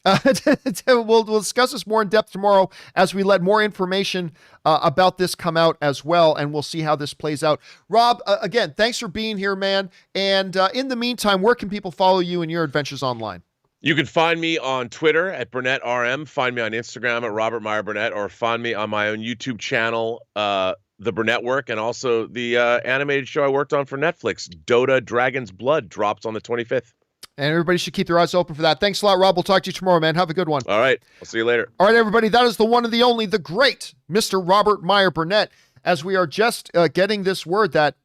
We'll discuss this more in depth tomorrow as we let more information about this come out as well, and we'll see how this plays out. Rob, again, thanks for being here, man. And in the meantime, where can people follow you and your adventures online? You can find me on Twitter at BurnettRM, find me on Instagram at Robert Meyer Burnett, or find me on my own YouTube channel, The Burnett Work, and also the animated show I worked on for Netflix, Dota Dragon's Blood, drops on the 25th. And everybody should keep their eyes open for that. Thanks a lot, Rob. We'll talk to you tomorrow, man. Have a good one. All right. I'll see you later. All right, everybody. That is the one and the only, the great Mr. Robert Meyer Burnett, as we are just getting this word that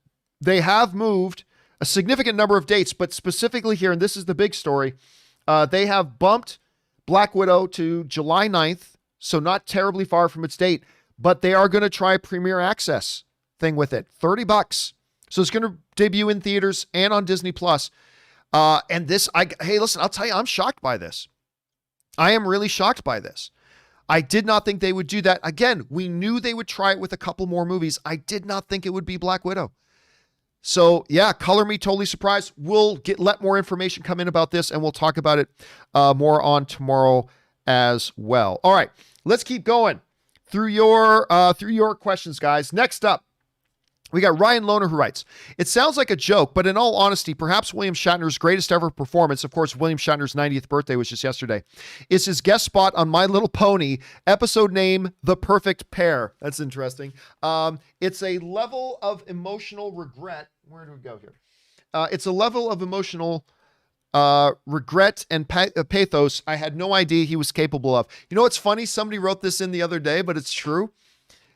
they have moved a significant number of dates, but specifically here, and this is the big story, they have bumped Black Widow to July 9th, so not terribly far from its date, but they are going to try a Premier Access thing with it. $30. So it's going to debut in theaters and on Disney Plus. And this, hey, listen, I'll tell you, I'm shocked by this. I am really shocked by this. I did not think they would do that. Again, we knew they would try it with a couple more movies. I did not think it would be Black Widow. So yeah, color me totally surprised. We'll let more information come in about this, and we'll talk about it more on tomorrow as well. All right, let's keep going through your questions, guys. Next up, we got Ryan Lohner, who writes, "It sounds like a joke, but in all honesty, perhaps William Shatner's greatest ever performance," of course, William Shatner's 90th birthday was just yesterday, "is his guest spot on My Little Pony, episode name, The Perfect Pair." That's interesting. It's a level of emotional regret. Where do we go here? It's a level of emotional regret and pathos I had no idea he was capable of. You know what's funny? Somebody wrote this in the other day, but it's true.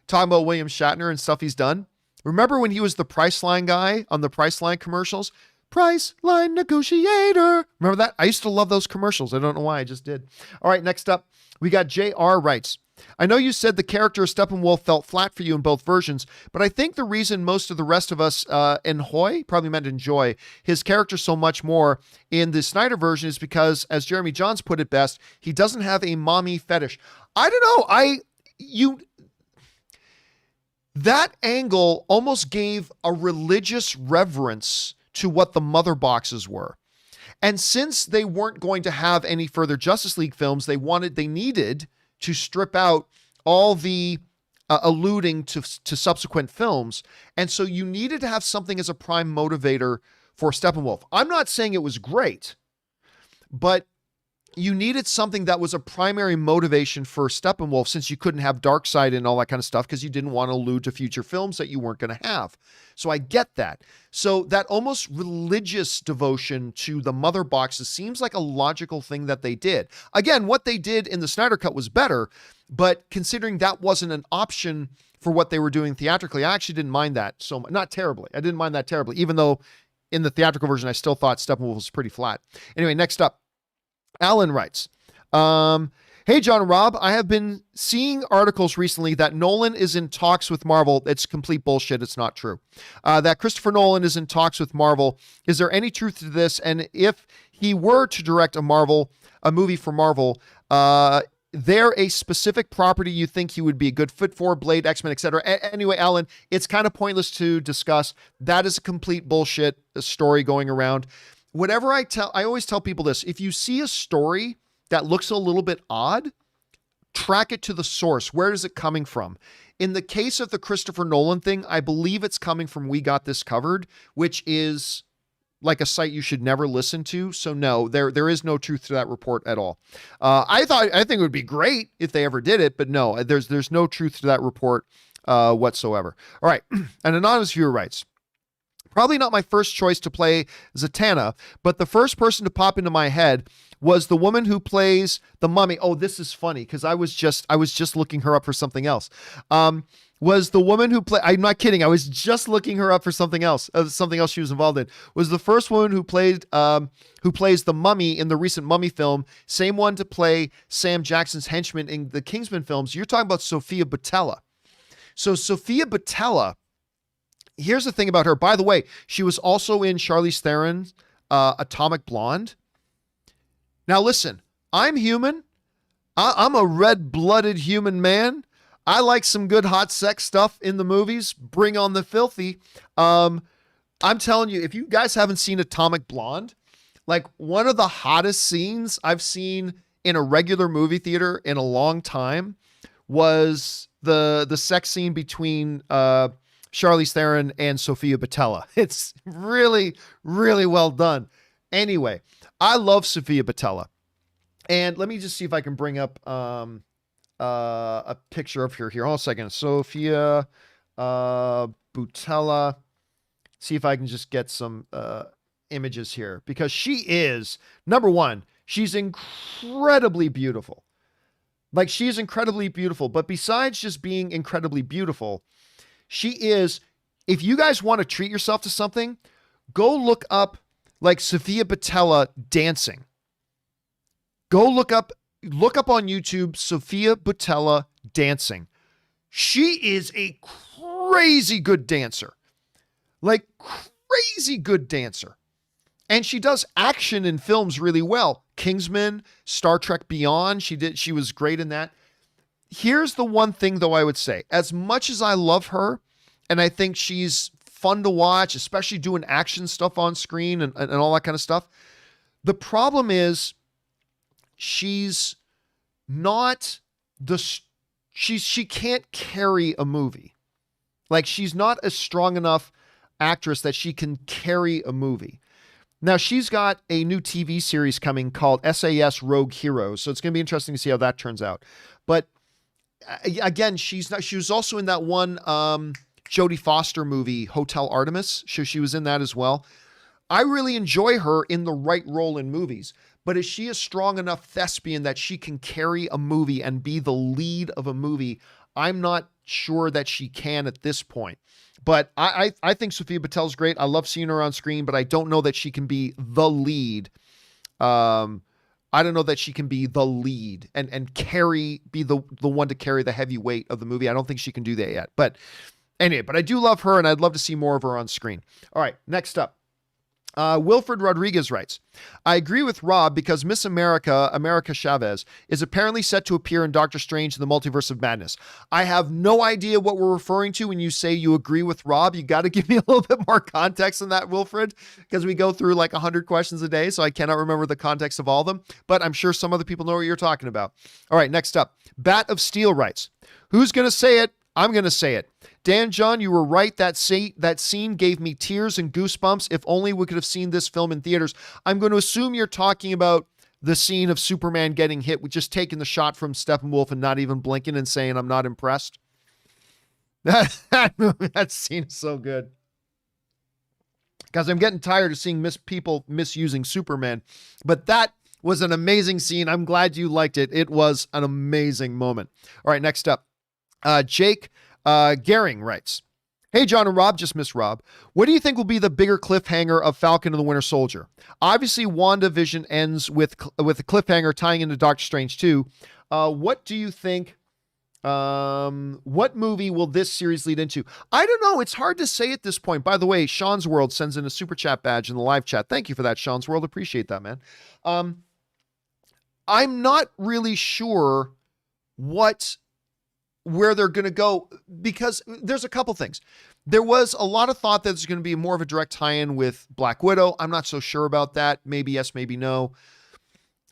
Talking about William Shatner and stuff he's done. Remember when he was the Priceline guy on the Priceline commercials? Priceline negotiator. Remember that? I used to love those commercials. I don't know why, I just did. All right, next up, we got JR writes, I know you said the character of Steppenwolf felt flat for you in both versions, but I think the reason most of the rest of us enjoy his character so much more in the Snyder version is because, as Jeremy Johns put it best, he doesn't have a mommy fetish. I don't know. That angle almost gave a religious reverence to what the mother boxes were. And since they weren't going to have any further Justice League films, they needed to strip out all the alluding to subsequent films. And so you needed to have something as a prime motivator for Steppenwolf. I'm not saying it was great, but you needed something that was a primary motivation for Steppenwolf, since you couldn't have Darkseid and all that kind of stuff because you didn't want to allude to future films that you weren't going to have. So I get that. So that almost religious devotion to the mother boxes seems like a logical thing that they did. Again, what they did in the Snyder Cut was better, but considering that wasn't an option for what they were doing theatrically, I actually didn't mind that so much. Not terribly. I didn't mind that terribly, even though in the theatrical version, I still thought Steppenwolf was pretty flat. Anyway, next up. Alan writes, hey, John and Rob, I have been seeing articles recently that Nolan is in talks with Marvel. It's complete bullshit. It's not true. That Christopher Nolan is in talks with Marvel. Is there any truth to this? And if he were to direct a movie for Marvel, there a specific property you think he would be a good fit for? Blade, X-Men, etc. Anyway, Alan, it's kind of pointless to discuss. That is a complete bullshit story going around. Whatever I always tell people this: if you see a story that looks a little bit odd, track it to the source. Where is it coming from? In the case of the Christopher Nolan thing, I believe it's coming from We Got This Covered, which is like a site you should never listen to. So no, there is no truth to that report at all. I think it would be great if they ever did it, but no, there's no truth to that report whatsoever. All right, an anonymous viewer writes, probably not my first choice to play Zatanna, but the first person to pop into my head was the woman who plays the Mummy. Oh, this is funny because I was just looking her up for something else. Was the woman who I'm not kidding. I was just looking her up for something else she was involved in. Was the first woman who plays the Mummy in the recent Mummy film, same one to play Sam Jackson's henchman in the Kingsman films. You're talking about Sofia Boutella. So Sofia Boutella, here's the thing about her. By the way, she was also in Charlize Theron's Atomic Blonde. Now listen, I'm human. I'm a red-blooded human man. I like some good hot sex stuff in the movies. Bring on the filthy. I'm telling you, if you guys haven't seen Atomic Blonde, like one of the hottest scenes I've seen in a regular movie theater in a long time was the sex scene between Charlize Theron and Sofia Boutella. It's really, really well done. Anyway, I love Sofia Boutella. And let me just see if I can bring up a picture of her here. Hold on a second. Sofia Boutella. See if I can just get some images here, because she is, number one, she's incredibly beautiful. Like, she's incredibly beautiful. But besides just being incredibly beautiful, she is, if you guys want to treat yourself to something, go look up like Sofia Boutella dancing. Go look up on YouTube, Sofia Boutella dancing. She is a crazy good dancer. Like, crazy good dancer. And she does action in films really well. Kingsman, Star Trek Beyond, she was great in that. Here's the one thing, though, I would say. As much as I love her, and I think she's fun to watch, especially doing action stuff on screen and all that kind of stuff, the problem is she's not she can't carry a movie. Like, she's not a strong enough actress that she can carry a movie. Now, she's got a new TV series coming called SAS Rogue Heroes, so it's going to be interesting to see how that turns out. But again, she was also in that one Jodie Foster movie, Hotel Artemis. She was in that as well. I really enjoy her in the right role in movies, but is she a strong enough thespian that she can carry a movie and be the lead of a movie? I'm not sure that she can at this point. But I think Sophia Patel's great. I love seeing her on screen, but I don't know that she can be the lead. I don't know that she can be the lead and be the one to carry the heavy weight of the movie. I don't think she can do that yet. But anyway, but I do love her, and I'd love to see more of her on screen. All right, next up. Wilfred Rodriguez writes, I agree with Rob because Miss America Chavez, is apparently set to appear in Doctor Strange in the Multiverse of Madness. I have no idea what we're referring to when you say you agree with Rob. You got to give me a little bit more context than that, Wilfred, because we go through like 100 questions a day, so I cannot remember the context of all of them, but I'm sure some other people know what you're talking about. All right, next up. Bat of Steel writes, who's going to say it? I'm going to say it. Dan John, you were right. That scene gave me tears and goosebumps. If only we could have seen this film in theaters. I'm going to assume you're talking about the scene of Superman getting hit with just taking the shot from Steppenwolf and not even blinking and saying, I'm not impressed. That scene is so good. Because I'm getting tired of seeing people misusing Superman. But that was an amazing scene. I'm glad you liked it. It was an amazing moment. All right, next up. Jake Gehring writes, hey, John and Rob, just miss Rob. What do you think will be the bigger cliffhanger of Falcon and the Winter Soldier? Obviously, WandaVision ends with a cliffhanger tying into Doctor Strange 2. What do you think? What movie will this series lead into? I don't know. It's hard to say at this point. By the way, Sean's World sends in a super chat badge in the live chat. Thank you for that, Sean's World. Appreciate that, man. I'm not really sure where they're going to go, because there's a couple things. There was a lot of thought that there's going to be more of a direct tie-in with Black Widow. I'm not so sure about that. Maybe yes, maybe no.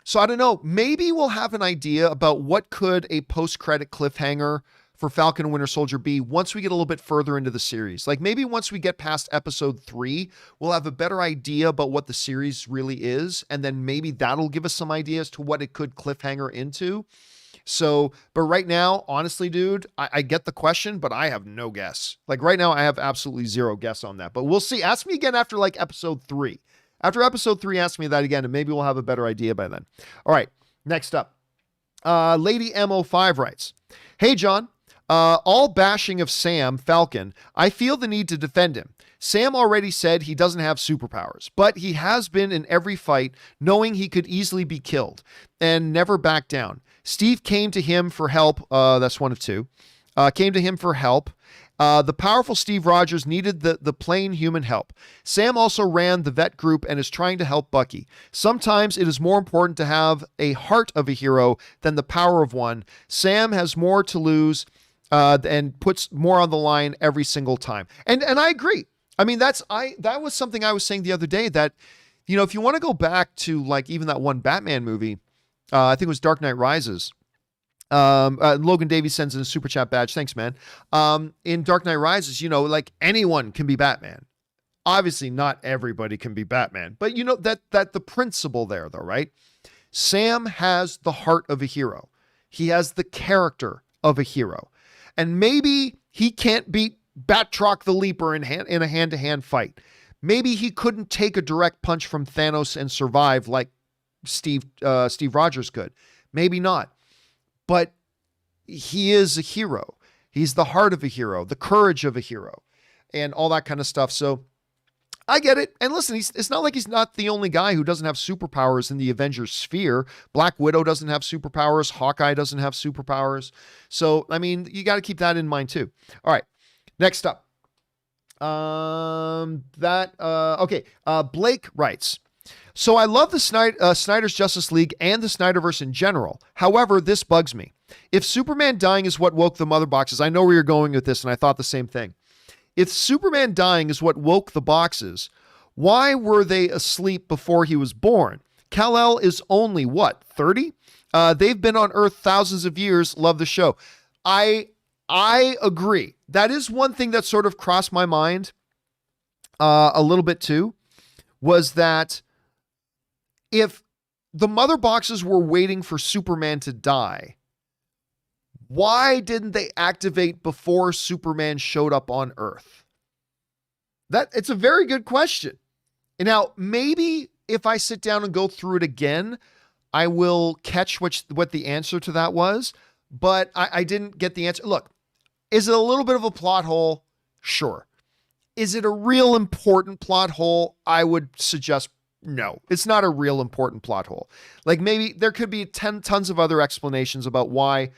So I don't know. Maybe we'll have an idea about what could a post-credit cliffhanger for Falcon and Winter Soldier be once we get a little bit further into the series. Like maybe once we get past episode 3, we'll have a better idea about what the series really is. And then maybe that'll give us some ideas to what it could cliffhanger into. So, but right now, honestly, dude, I get the question, but I have no guess. Like right now, I have absolutely zero guess on that, but we'll see. Ask me again after like episode 3. After episode 3, ask me that again, and maybe we'll have a better idea by then. All right, next up. Lady MO5 writes, hey, John, all bashing of Sam Falcon, I feel the need to defend him. Sam already said he doesn't have superpowers, but he has been in every fight knowing he could easily be killed and never back down. Steve came to him for help. That's one of two. Came to him for help. The powerful Steve Rogers needed the plain human help. Sam also ran the vet group and is trying to help Bucky. Sometimes it is more important to have a heart of a hero than the power of one. Sam has more to lose and puts more on the line every single time. And I agree. I mean, that was something I was saying the other day that, you know, if you want to go back to like even that one Batman movie, I think it was Dark Knight Rises. Logan Davies sends in a super chat badge. Thanks, man. In Dark Knight Rises, you know, like anyone can be Batman. Obviously not everybody can be Batman, but you know, that the principle there though, right? Sam has the heart of a hero. He has the character of a hero, and maybe he can't beat Batroc the Leaper in a hand-to-hand fight. Maybe he couldn't take a direct punch from Thanos and survive like Steve Rogers could. Maybe not. But he is a hero. He's the heart of a hero, the courage of a hero, and all that kind of stuff. So I get it. And listen, it's not like he's not the only guy who doesn't have superpowers in the Avengers sphere. Black Widow doesn't have superpowers. Hawkeye doesn't have superpowers. So, I mean, you got to keep that in mind too. All right. Next up. Blake writes, so I love the Snyder's Justice League and the Snyderverse in general. However, this bugs me. If Superman dying is what woke the mother boxes, I know where you're going with this, and I thought the same thing. If Superman dying is what woke the boxes, why were they asleep before he was born? Kal-El is only, what, 30? They've been on Earth thousands of years. Love the show. I agree. That is one thing that sort of crossed my mind a little bit too, was that if the mother boxes were waiting for Superman to die, why didn't they activate before Superman showed up on Earth? It's a very good question. And now, maybe if I sit down and go through it again, I will catch what the answer to that was, but I didn't get the answer. Look, is it a little bit of a plot hole? Sure. Is it a real important plot hole? I would suggest no. It's not a real important plot hole. Like, maybe there could be tons of other explanations about why,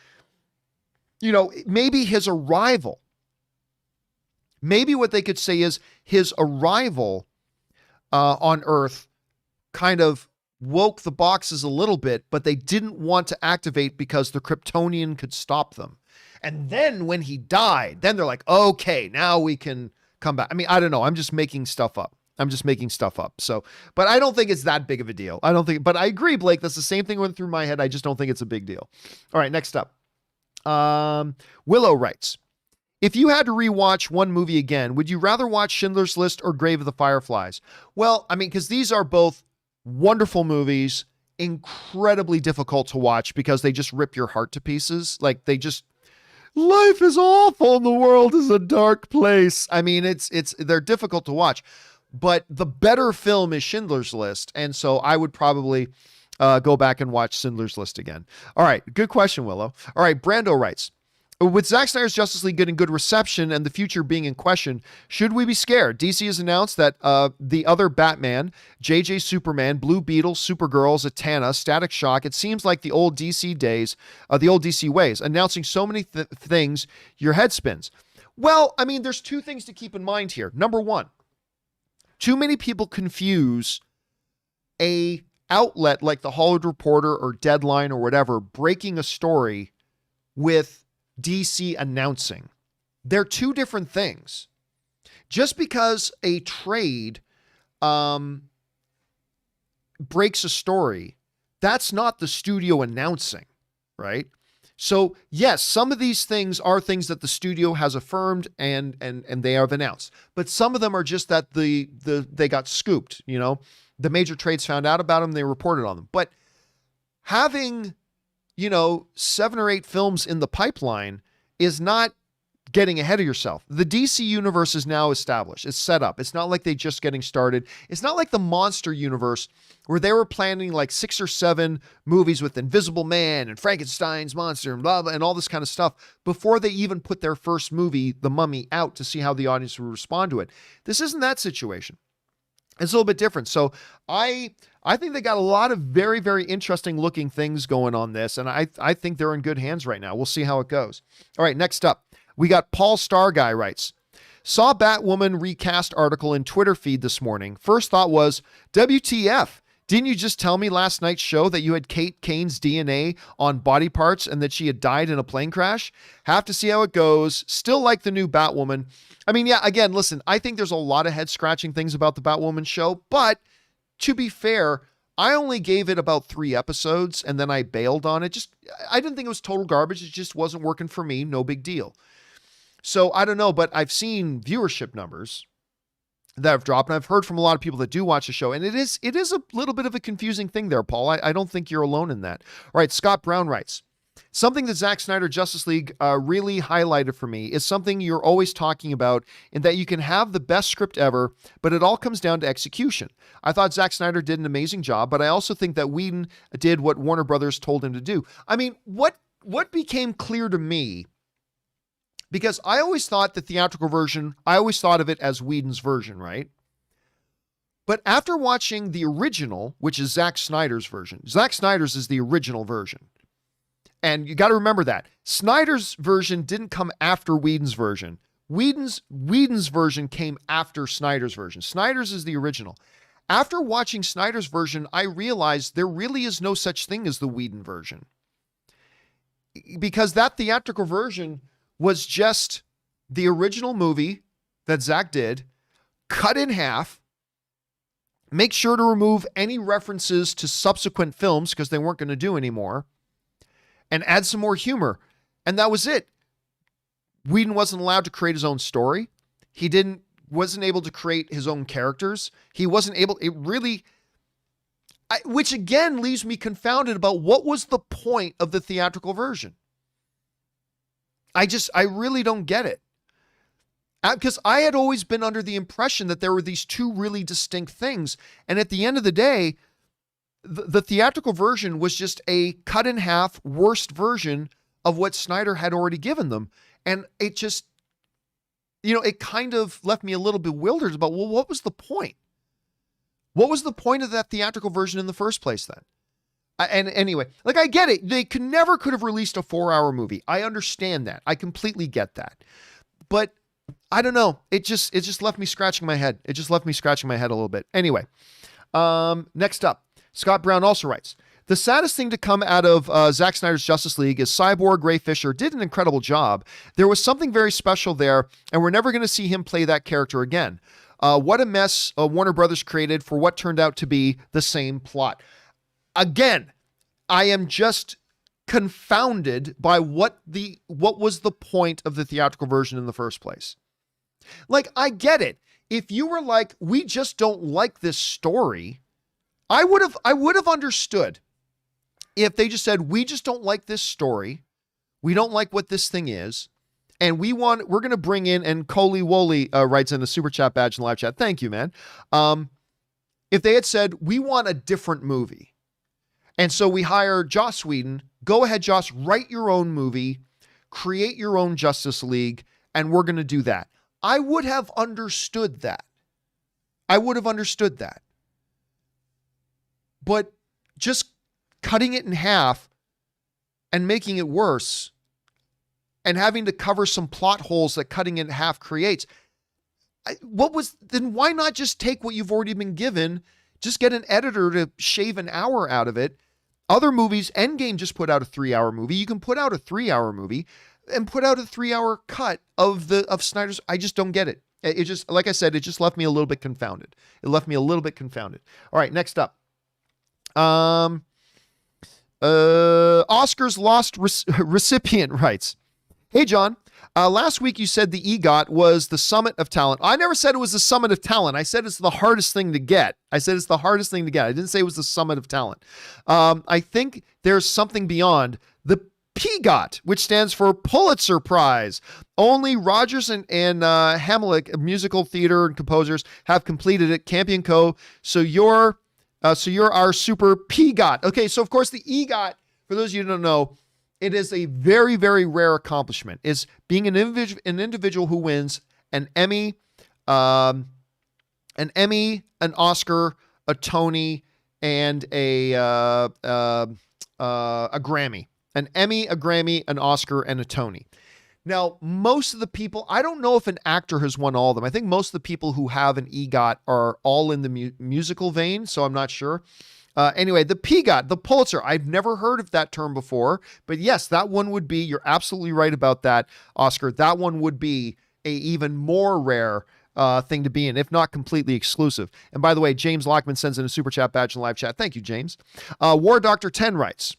maybe his arrival. Maybe what they could say is his arrival on Earth kind of woke the boxes a little bit, but they didn't want to activate because the Kryptonian could stop them. And then when he died, then they're like, okay, now we can come back. I mean, I don't know. I'm just making stuff up. So, but I don't think it's that big of a deal. But I agree, Blake. That's the same thing went through my head. I just don't think it's a big deal. All right, next up. Willow writes, if you had to rewatch one movie again, would you rather watch Schindler's List or Grave of the Fireflies? Well, I mean, because these are both wonderful movies, incredibly difficult to watch because they just rip your heart to pieces. Like, life is awful and the world is a dark place. I mean, they're difficult to watch, but the better film is Schindler's List. And so I would probably go back and watch Schindler's List again. All right. Good question, Willow. All right. Brando writes, with Zack Snyder's Justice League getting good reception and the future being in question, should we be scared? DC has announced that the other Batman, JJ Superman, Blue Beetle, Supergirl, Zatanna, Static Shock, it seems like the old DC days, the old DC ways, announcing so many things, your head spins. Well, I mean, there's two things to keep in mind here. Number one, too many people confuse a outlet like the Hollywood Reporter or Deadline or whatever breaking a story with DC announcing. They're two different things. Just because a trade breaks a story, that's not the studio announcing, right? So yes, some of these things are things that the studio has affirmed and they have announced, but some of them are just that they got scooped, the major trades found out about them, they reported on them. But having 7 or 8 films in the pipeline is not getting ahead of yourself. The DC universe is now established. It's set up. It's not like they just getting started. It's not like the monster universe where they were planning like 6 or 7 movies with Invisible Man and Frankenstein's monster and blah, blah, and all this kind of stuff before they even put their first movie, The Mummy, out to see how the audience would respond to it. This isn't that situation. It's a little bit different. So I think they got a lot of very, very interesting looking things going on this. And I think they're in good hands right now. We'll see how it goes. All right, next up, we got Paul Starguy writes, saw Batwoman recast article in Twitter feed this morning. First thought was, WTF? Didn't you just tell me last night's show that you had Kate Kane's DNA on body parts and that she had died in a plane crash? Have to see how it goes. Still like the new Batwoman. I mean, yeah, again, listen, I think there's a lot of head scratching things about the Batwoman show, but to be fair, I only gave it about 3 episodes and then I bailed on it. I didn't think it was total garbage. It just wasn't working for me. No big deal. So I don't know, but I've seen viewership numbers that have dropped, and I've heard from a lot of people that do watch the show, and it is a little bit of a confusing thing there, Paul. I don't think you're alone in that. All right, Scott Brown writes, something that Zack Snyder Justice League really highlighted for me is something you're always talking about, in that you can have the best script ever, but it all comes down to execution. I thought Zack Snyder did an amazing job, but I also think that Whedon did what Warner Brothers told him to do. I mean, what became clear to me, because I always thought the theatrical version, I always thought of it as Whedon's version, right? But after watching the original, which is Zack Snyder's version, Zack Snyder's is the original version. And you got to remember that. Snyder's version didn't come after Whedon's version. Whedon's version came after Snyder's version. Snyder's is the original. After watching Snyder's version, I realized there really is no such thing as the Whedon version. Because that theatrical version was just the original movie that Zack did, cut in half, make sure to remove any references to subsequent films because they weren't going to do anymore, and add some more humor. And that was it. Whedon wasn't allowed to create his own story. He wasn't able to create his own characters. He wasn't able, which again leaves me confounded about what was the point of the theatrical version. I really don't get it. Because I had always been under the impression that there were these two really distinct things. And at the end of the day, the theatrical version was just a cut in half, worst version of what Snyder had already given them. And it just, it kind of left me a little bewildered about, well, what was the point? What was the point of that theatrical version in the first place then? And anyway, like, I get it. They could have released a 4-hour movie. I understand that. I completely get that. But I don't know. It just left me scratching my head. It just left me scratching my head a little bit. Anyway, next up, Scott Brown also writes, the saddest thing to come out of Zack Snyder's Justice League is Cyborg Ray Fisher did an incredible job. There was something very special there, and we're never going to see him play that character again. What a mess Warner Brothers created for what turned out to be the same plot. Again, I am just confounded by what was the point of the theatrical version in the first place. Like, I get it. If you were like, we just don't like this story, I would have understood if they just said, we just don't like this story. We don't like what this thing is. And we're going to bring in, and Coley Woley writes in a super chat badge in the live chat. Thank you, man. If they had said, we want a different movie. And so we hire Joss Whedon. Go ahead, Joss, write your own movie, create your own Justice League, and we're going to do that. I would have understood that. But just cutting it in half and making it worse and having to cover some plot holes that cutting it in half creates. Then why not just take what you've already been given, just get an editor to shave an hour out of it? Other movies, Endgame just put out a 3-hour movie. You can put out a 3-hour movie and put out a 3-hour cut of Snyder's. I just don't get it. It just, like I said, it just left me a little bit confounded. All right, next up. Oscar's lost recipient writes, hey, John, last week you said the EGOT was the summit of talent. I never said it was the summit of talent. I said it's the hardest thing to get. I didn't say it was the summit of talent. I think there's something beyond the PGOT, which stands for Pulitzer Prize. Only Rogers and Hamlick, musical theater and composers, have completed it. Campea & Co. So you're our super PGOT. Okay, so of course the EGOT, for those of you who don't know, it is a very, very rare accomplishment. It's being an individual who wins an Emmy, an Oscar, a Tony, and a Grammy. An Emmy, a Grammy, an Oscar, and a Tony. Now, most of the people, I don't know if an actor has won all of them. I think most of the people who have an EGOT are all in the musical vein, so I'm not sure. Anyway, the PGOT, the Pulitzer, I've never heard of that term before, but yes, that one would be, you're absolutely right about that, Oscar. That one would be a even more rare thing to be in, if not completely exclusive. And by the way, James Lockman sends in a super chat badge in live chat. Thank you, James. War Doctor 10 writes,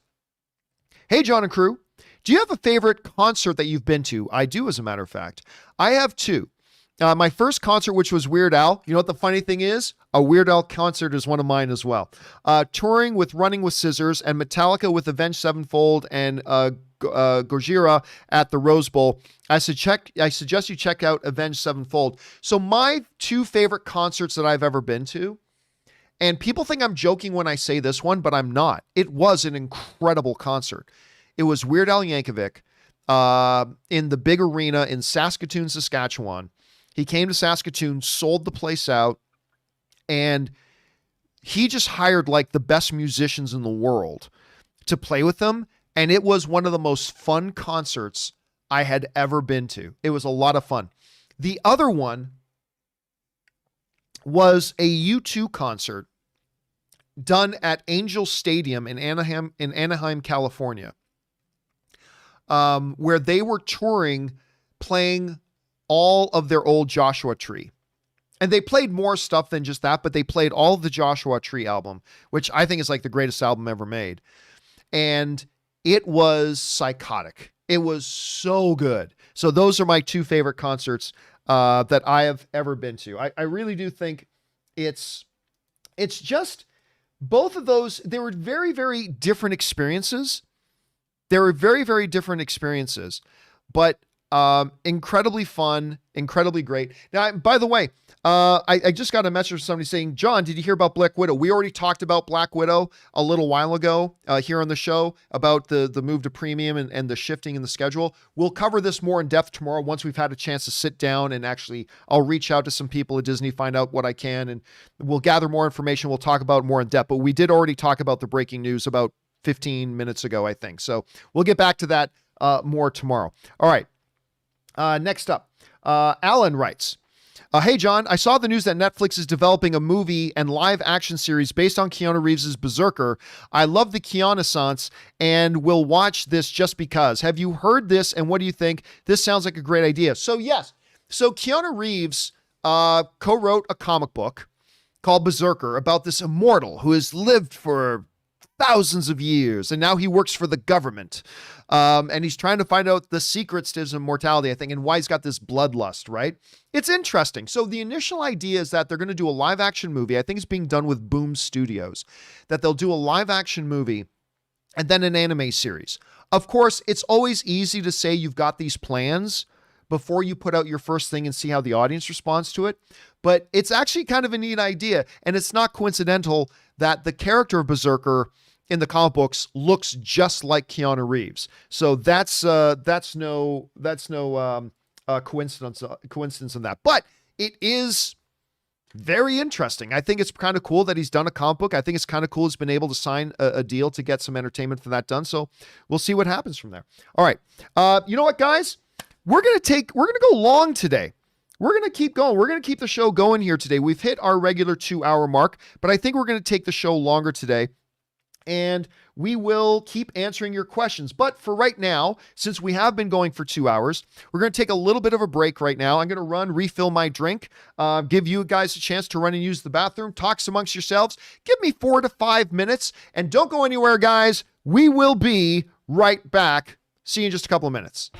hey, John and crew, do you have a favorite concert that you've been to? I do, as a matter of fact. I have two. My first concert, which was Weird Al. You know what the funny thing is? A Weird Al concert is one of mine as well. Touring with Running with Scissors and Metallica with Avenged Sevenfold and Gojira at the Rose Bowl. I suggest you check out Avenged Sevenfold. So my two favorite concerts that I've ever been to, and people think I'm joking when I say this one, but I'm not. It was an incredible concert. It was Weird Al Yankovic in the big arena in Saskatoon, Saskatchewan. He came to Saskatoon, sold the place out, and he just hired like the best musicians in the world to play with them. And it was one of the most fun concerts I had ever been to. It was a lot of fun. The other one was a U2 concert done at Angel Stadium in Anaheim, California, where they were touring, playing all of their old Joshua Tree. And they played more stuff than just that, but they played all of the Joshua Tree album, which I think is like the greatest album ever made. And it was psychotic. It was so good. So those are my two favorite concerts that I have ever been to. I really do think it's just both of those. They were very, very different experiences. But Incredibly fun, incredibly great. Now, by the way, I just got a message from somebody saying, John, did you hear about Black Widow? We already talked about Black Widow a little while ago here on the show about the move to premium and the shifting in the schedule. We'll cover this more in depth tomorrow once we've had a chance to sit down and actually I'll reach out to some people at Disney, find out what I can, and we'll gather more information. We'll talk about it more in depth, but we did already talk about the breaking news about 15 minutes ago, I think. So we'll get back to that more tomorrow. All right. Next up, Alan writes, hey, John, I saw the news that Netflix is developing a movie and live action series based on Keanu Reeves' Berserker. I love the Keanu-sance and will watch this just because. Have you heard this and what do you think? This sounds like a great idea. So yes, so Keanu Reeves co-wrote a comic book called Berserker about this immortal who has lived for thousands of years, and now he works for the government. And he's trying to find out the secrets to his immortality, I think, and why he's got this bloodlust, right? It's interesting. So the initial idea is that they're going to do a live action movie. I think it's being done with Boom Studios, that they'll do a live action movie and then an anime series. Of course, it's always easy to say you've got these plans before you put out your first thing and see how the audience responds to it. But it's actually kind of a neat idea. And it's not coincidental that the character of Berserker in the comic books looks just like Keanu Reeves. So that's no coincidence in that. But it is very interesting. I think it's kind of cool that he's done a comic book. I think it's kind of cool he's been able to sign a deal to get some entertainment for that done. So we'll see what happens from there. All right. You know what, guys? We're going to go long today. We're going to keep going. We're going to keep the show going here today. We've hit our regular 2-hour mark, but I think we're going to take the show longer today. And we will keep answering your questions. But for right now, since we have been going for 2 hours, we're going to take a little bit of a break right now. I'm going to refill my drink, give you guys a chance to run and use the bathroom, talk amongst yourselves. Give me 4 to 5 minutes and don't go anywhere, guys. We will be right back. See you in just a couple of minutes.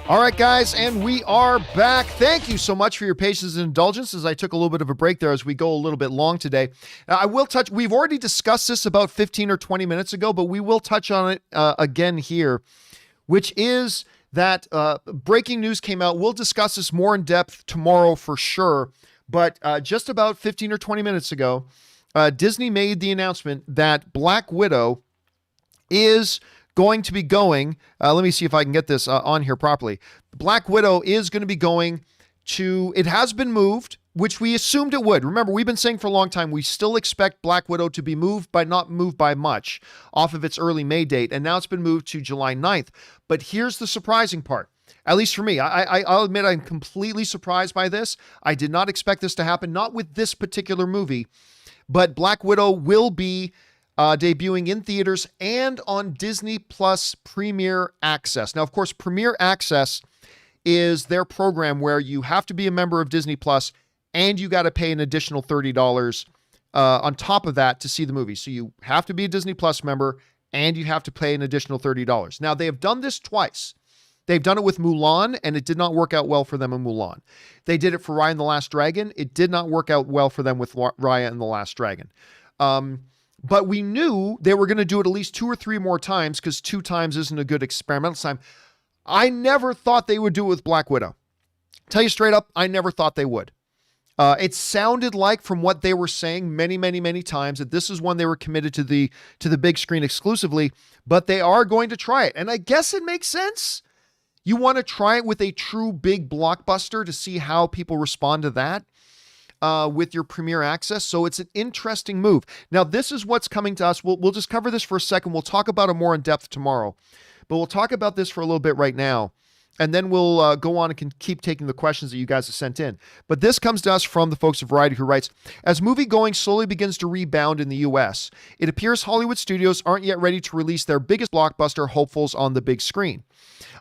All right, guys, and we are back. Thank you so much for your patience and indulgence as I took a little bit of a break there as we go a little bit long today. I will touch, we've already discussed this about 15 or 20 minutes ago, but we will touch on it again here, which is that breaking news came out. We'll discuss this more in depth tomorrow for sure, but just about 15 or 20 minutes ago, Disney made the announcement that Black Widow is going to be going, let me see if I can get this on here properly. Black Widow is going to be going to, it has been moved, which we assumed it would. Remember, we've been saying for a long time, we still expect Black Widow to be moved, but not moved by much off of its early May date. And now it's been moved to July 9th. But here's the surprising part, at least for me. I'll admit I'm completely surprised by this. I did not expect this to happen, not with this particular movie, but Black Widow will be debuting in theaters and on Disney Plus Premier Access. Now, of course, Premier Access is their program where you have to be a member of Disney Plus and you got to pay an additional $30 on top of that to see the movie. So you have to be a Disney Plus member and you have to pay an additional $30. Now, they have done this twice. They've done it with Mulan, and it did not work out well for them in Mulan. They did it for Raya and the Last Dragon. It did not work out well for them with Raya and the Last Dragon. But we knew they were going to do it at least 2 or 3 more times because 2 times isn't a good experimental time. I never thought they would do it with Black Widow. Tell you straight up, I never thought they would. It sounded like from what they were saying many, many, many times that this is one they were committed to the big screen exclusively, but they are going to try it. And I guess it makes sense. You want to try it with a true big blockbuster to see how people respond to that. With your Premier Access. So it's an interesting move. Now, this is what's coming to us. We'll just cover this for a second. We'll talk about it more in depth tomorrow, but we'll talk about this for a little bit right now. And then we'll go on and can keep taking the questions that you guys have sent in. But this comes to us from the folks of Variety, who writes, as movie-going slowly begins to rebound in the U.S., it appears Hollywood studios aren't yet ready to release their biggest blockbuster hopefuls on the big screen.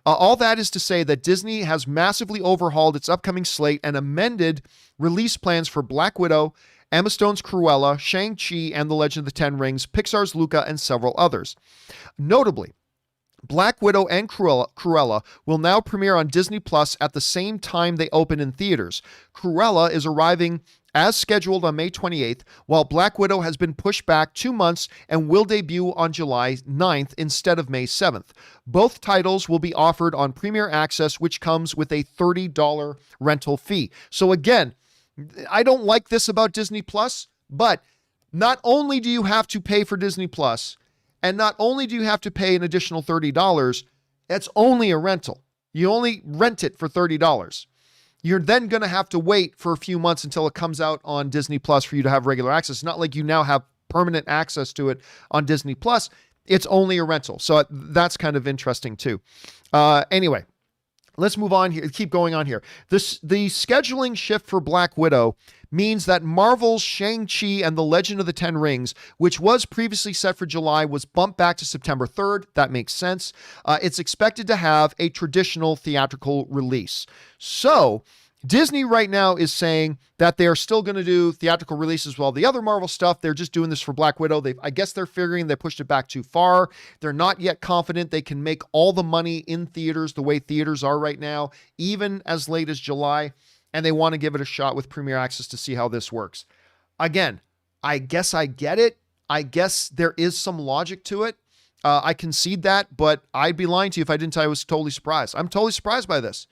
All that is to say that Disney has massively overhauled its upcoming slate and amended release plans for Black Widow, Emma Stone's Cruella, Shang-Chi and the Legend of the Ten Rings, Pixar's Luca, and several others. Notably, Black Widow and Cruella will now premiere on Disney Plus at the same time they open in theaters. Cruella is arriving as scheduled on May 28th, while Black Widow has been pushed back 2 months and will debut on July 9th instead of May 7th. Both titles will be offered on Premier Access, which comes with a $30 rental fee. So again, I don't like this about Disney Plus, but not only do you have to pay for Disney Plus, and not only do you have to pay an additional $30, it's only a rental. You only rent it for $30. You're then going to have to wait for a few months until it comes out on Disney Plus for you to have regular access. It's not like you now have permanent access to it on Disney Plus. It's only a rental. So that's kind of interesting too. Anyway, let's move on here. Keep going on here. The scheduling shift for Black Widow means that Marvel's Shang-Chi and the Legend of the Ten Rings, which was previously set for July, was bumped back to September 3rd. That makes sense. It's expected to have a traditional theatrical release. So Disney right now is saying that they are still going to do theatrical releases with all the other Marvel stuff. They're just doing this for Black Widow. I guess they're figuring they pushed it back too far. They're not yet confident they can make all the money in theaters the way theaters are right now, even as late as July. And they want to give it a shot with Premier Access to see how this works. Again, I guess I get it. I guess there is some logic to it. I concede that, but I'd be lying to you if I didn't tell you I was totally surprised. I'm totally surprised by this.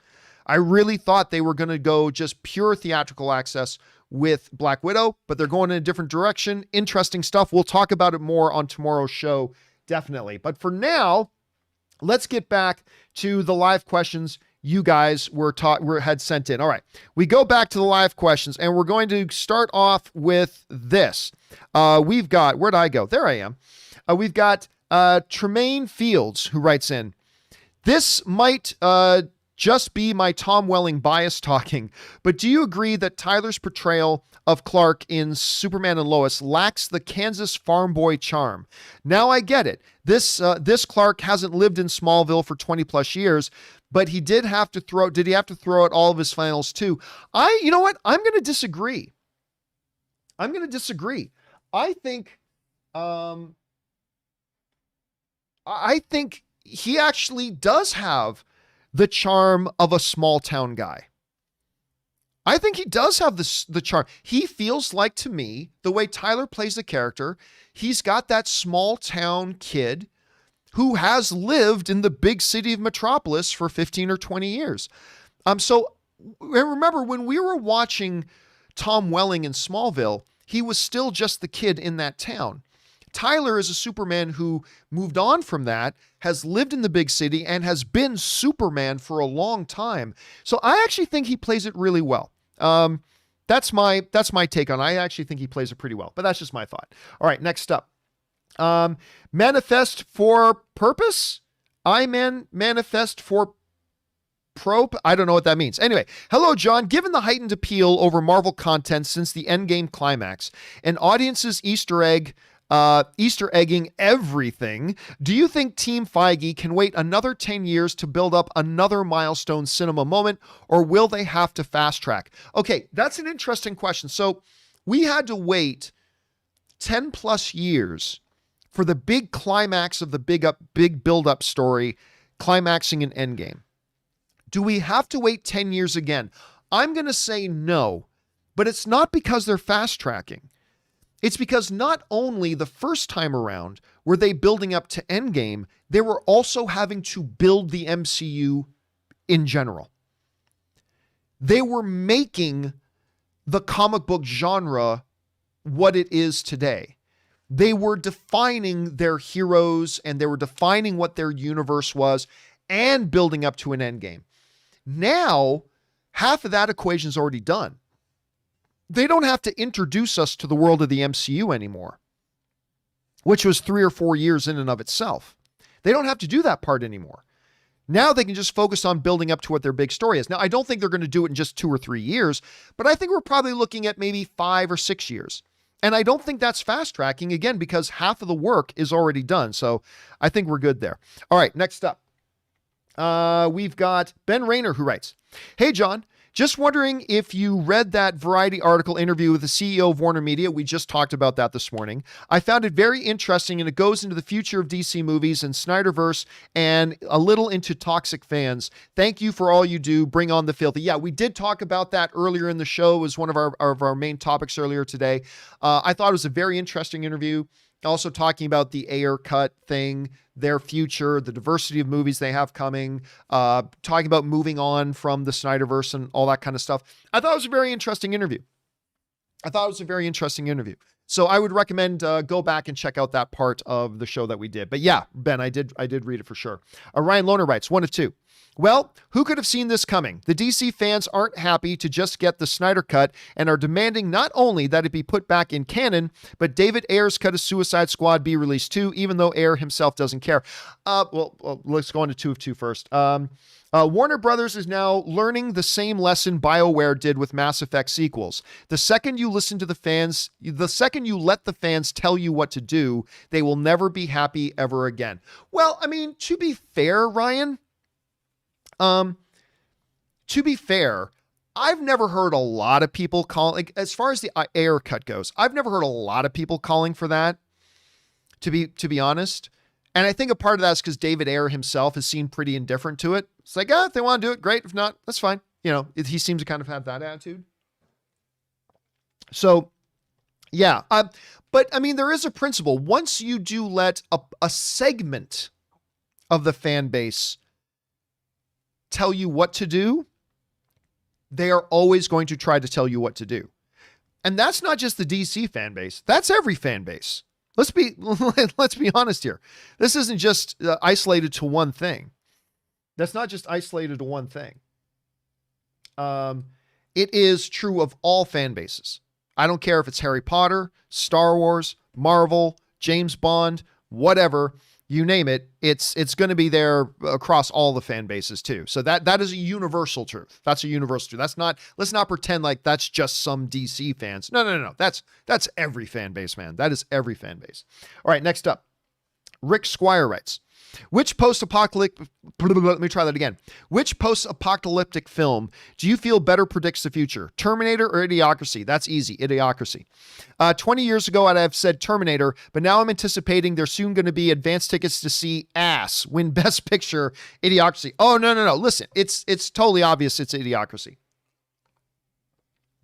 I really thought they were going to go just pure theatrical access with Black Widow, but they're going in a different direction. Interesting stuff. We'll talk about it more on tomorrow's show, definitely. But for now, let's get back to the live questions you guys had sent in. All right, we go back to the live questions, and we're going to start off with this. We've got, where'd I go? There I am. We've got Tremaine Fields, who writes in, this might just be my Tom Welling bias talking, but do you agree that Tyler's portrayal of Clark in Superman and Lois lacks the Kansas farm boy charm? Now I get it. This Clark hasn't lived in Smallville for 20 plus years, but did he have to throw out all of his flannels too? You know what? I'm going to disagree. I think, I think he actually does have the charm of a small town guy. I think he does have the charm. He feels like, to me, the way Tyler plays the character, he's got that small town kid who has lived in the big city of Metropolis for 15 or 20 years. So remember when we were watching Tom Welling in Smallville, he was still just the kid in that town. Tyler is a Superman who moved on from that, has lived in the big city, and has been Superman for a long time. So I actually think he plays it really well. That's my take on it. I actually think he plays it pretty well, but that's just my thought. All right, next up. Manifest for purpose? Manifest for probe? I don't know what that means. Anyway, hello, John. Given the heightened appeal over Marvel content since the Endgame climax and audiences Easter egging everything, do you think Team Feige can wait another 10 years to build up another milestone cinema moment, or will they have to fast track? Okay, that's an interesting question. So we had to wait 10 plus years for the big climax of the big build-up story climaxing in Endgame. Do we have to wait 10 years again? I'm going to say no, but it's not because they're fast tracking. It's because not only the first time around were they building up to Endgame, they were also having to build the MCU in general. They were making the comic book genre what it is today. They were defining their heroes and they were defining what their universe was and building up to an Endgame. Now, half of that equation is already done. They don't have to introduce us to the world of the MCU anymore, which was 3 or 4 years in and of itself. They don't have to do that part anymore. Now they can just focus on building up to what their big story is. Now, I don't think they're going to do it in just 2 or 3 years, but I think we're probably looking at maybe 5 or 6 years. And I don't think that's fast tracking, again, because half of the work is already done. So I think we're good there. All right, next up. We've got Ben Rayner who writes, "Hey, John. Just wondering if you read that Variety article interview with the CEO of WarnerMedia. We just talked about that this morning. I found it very interesting, and it goes into the future of DC movies and Snyderverse and a little into toxic fans. Thank you for all you do. Bring on the filthy." Yeah, we did talk about that earlier in the show. It was one of our main topics earlier today. I thought it was a very interesting interview. Also talking about the Ayer cut thing, their future, the diversity of movies they have coming, talking about moving on from the Snyderverse and all that kind of stuff. I thought it was a very interesting interview. So I would recommend go back and check out that part of the show that we did. But yeah, Ben, I did read it for sure. Ryan Lohner writes, 1 of 2. Well, who could have seen this coming? The DC fans aren't happy to just get the Snyder cut and are demanding not only that it be put back in canon, but David Ayer's cut of Suicide Squad be released too, even though Ayer himself doesn't care. Well, let's go on to 2 of 2 first. Warner Brothers is now learning the same lesson BioWare did with Mass Effect sequels. The second you let the fans tell you what to do, they will never be happy ever again. Well, I mean, to be fair, Ryan, I've never heard a lot of people call, like, as far as the Ayer cut goes, I've never heard a lot of people calling for that, to be honest. And I think a part of that is because David Ayer himself has seemed pretty indifferent to it. It's like, if they want to do it, great. If not, that's fine. You know, he seems to kind of have that attitude. So, yeah. But I mean, there is a principle. Once you do let a segment of the fan base tell you what to do, they are always going to try to tell you what to do. And that's not just the DC fan base. That's every fan base. Let's be honest here. This isn't just isolated to one thing. That's not just isolated to one thing. It is true of all fan bases. I don't care if it's Harry Potter, Star Wars, Marvel, James Bond, whatever. You name it, it's going to be there across all the fan bases too. So that is a universal truth. That's a universal truth. Let's not pretend like that's just some DC fans. No. That's every fan base, man. That is every fan base. All right, next up. Rick Squire writes, which post-apocalyptic, let me try that again. Which post-apocalyptic film do you feel better predicts the future? Terminator or Idiocracy? That's easy, Idiocracy. 20 years ago, I'd have said Terminator, but now I'm anticipating there's soon going to be advance tickets to see Ass win Best Picture, Idiocracy. Oh, no. Listen, it's totally obvious it's Idiocracy.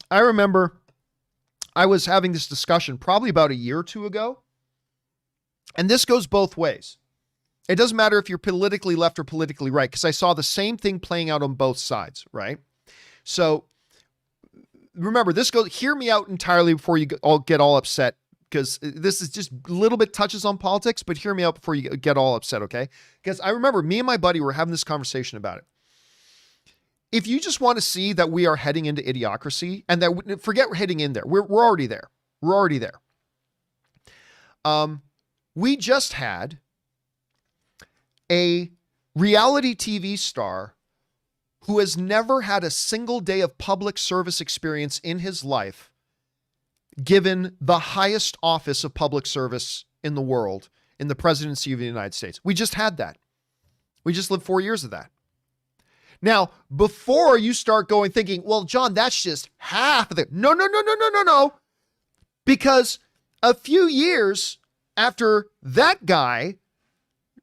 I remember I was having this discussion probably about a year or two ago, and this goes both ways. It doesn't matter if you're politically left or politically right, because I saw the same thing playing out on both sides, right? So remember, hear me out entirely before you all get all upset, because this is just a little bit touches on politics, but hear me out before you get all upset, okay? Because I remember me and my buddy were having this conversation about it. If you just want to see that we are heading into Idiocracy, and that forget we're heading in there, we're already there. We're already there. We just had a reality TV star who has never had a single day of public service experience in his life, given the highest office of public service in the world, in the presidency of the United States. We just had that. We just lived 4 years of that. Now, before you start thinking, well, John, that's just half of it. No. Because a few years after that guy,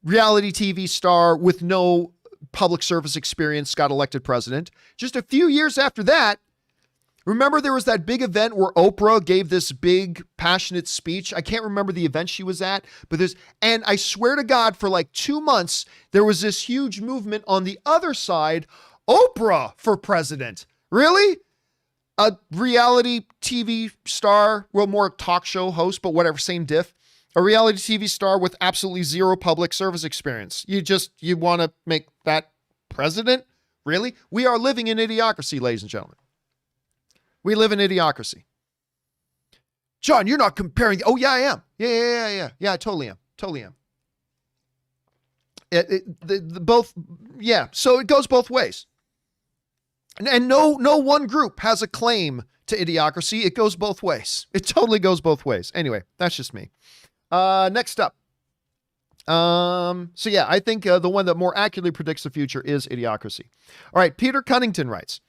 reality TV star with no public service experience, got elected president, just a few years after that, remember there was that big event where Oprah gave this big passionate speech. I can't remember the event she was at, and I swear to God, for like 2 months, there was this huge movement on the other side, Oprah for president. Really? A reality TV star, well, more talk show host, but whatever, same diff. A reality TV star with absolutely zero public service experience. You want to make that president? Really? We are living in Idiocracy, ladies and gentlemen. We live in Idiocracy. John, you're not comparing. Oh, yeah, I am. Yeah, I totally am. Both, yeah. So it goes both ways. And no one group has a claim to Idiocracy. It goes both ways. It totally goes both ways. Anyway, that's just me. Next up. So yeah, I think the one that more accurately predicts the future is Idiocracy. All right, Peter Cunnington writes,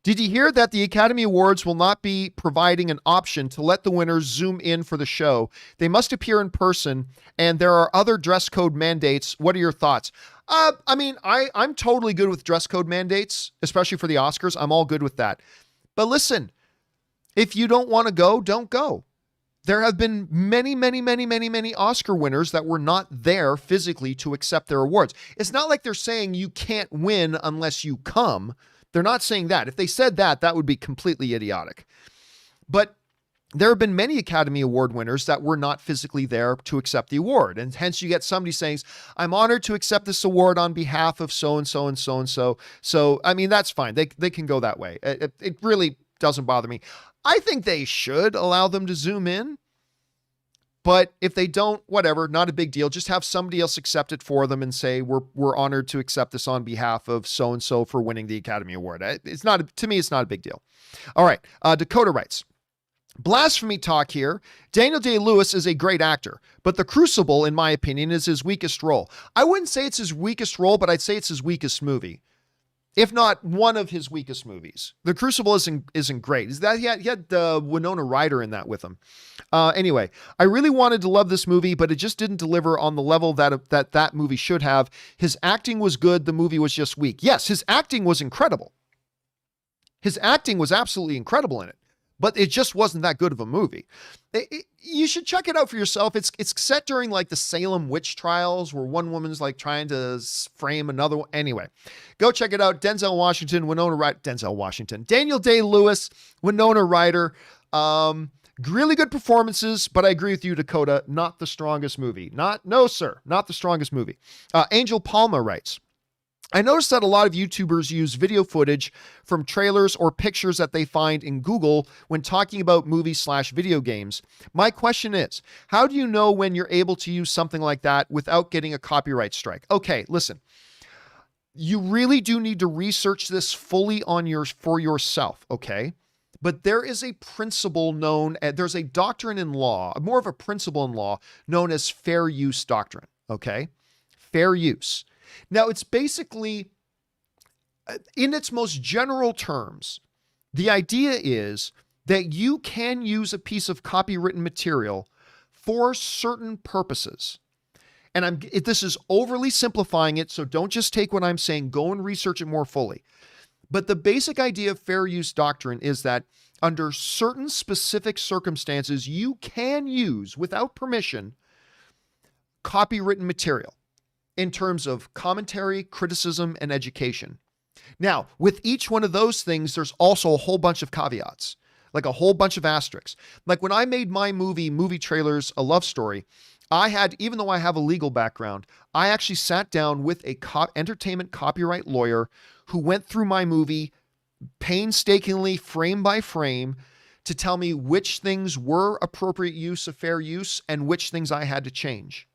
did you hear that the Academy Awards will not be providing an option to let the winners zoom in for the show? They must appear in person, and there are other dress code mandates. What are your thoughts? I'm totally good with dress code mandates, especially for the Oscars. I'm all good with that. But listen, if you don't want to go, don't go. There have been many Oscar winners that were not there physically to accept their awards. It's not like they're saying you can't win unless you come. They're not saying that. If they said that, that would be completely idiotic. But there have been many Academy Award winners that were not physically there to accept the award. And hence you get somebody saying, I'm honored to accept this award on behalf of so-and-so and so-and-so. So, that's fine. They can go that way. It really doesn't bother me. I think they should allow them to zoom in, but if they don't, whatever, not a big deal. Just have somebody else accept it for them and say, we're honored to accept this on behalf of so-and-so for winning the Academy Award. To me, it's not a big deal. All right. Dakota writes, blasphemy talk here. Daniel Day-Lewis is a great actor, but The Crucible, in my opinion, is his weakest role. I wouldn't say it's his weakest role, but I'd say it's his weakest movie. If not one of his weakest movies. The Crucible isn't great. He had Winona Ryder in that with him. Anyway, I really wanted to love this movie, but it just didn't deliver on the level that movie should have. His acting was good. The movie was just weak. Yes, his acting was incredible. His acting was absolutely incredible in it, but it just wasn't that good of a movie. You should check it out for yourself. It's set during like the Salem witch trials where one woman's like trying to frame another one. Anyway, go check it out. Daniel Day-Lewis, Winona Ryder. Really good performances, but I agree with you, Dakota. Not the strongest movie. No, sir. Not the strongest movie. Angel Palma writes, I noticed that a lot of YouTubers use video footage from trailers or pictures that they find in Google when talking about movies/video games. My question is, how do you know when you're able to use something like that without getting a copyright strike? Okay, listen. You really do need to research this fully for yourself, okay? But there is a principle there's a doctrine in law, more of a principle in law known as fair use doctrine. Okay. Fair use. Now, it's basically, in its most general terms, the idea is that you can use a piece of copywritten material for certain purposes. And this is overly simplifying it, so don't just take what I'm saying. Go and research it more fully. But the basic idea of fair use doctrine is that under certain specific circumstances, you can use, without permission, copywritten material in terms of commentary, criticism, and education. Now, with each one of those things, there's also a whole bunch of caveats, like a whole bunch of asterisks. Like when I made my movie trailers, A Love Story, I had, even though I have a legal background, I actually sat down with a entertainment copyright lawyer who went through my movie painstakingly, frame by frame, to tell me which things were appropriate use of fair use and which things I had to change.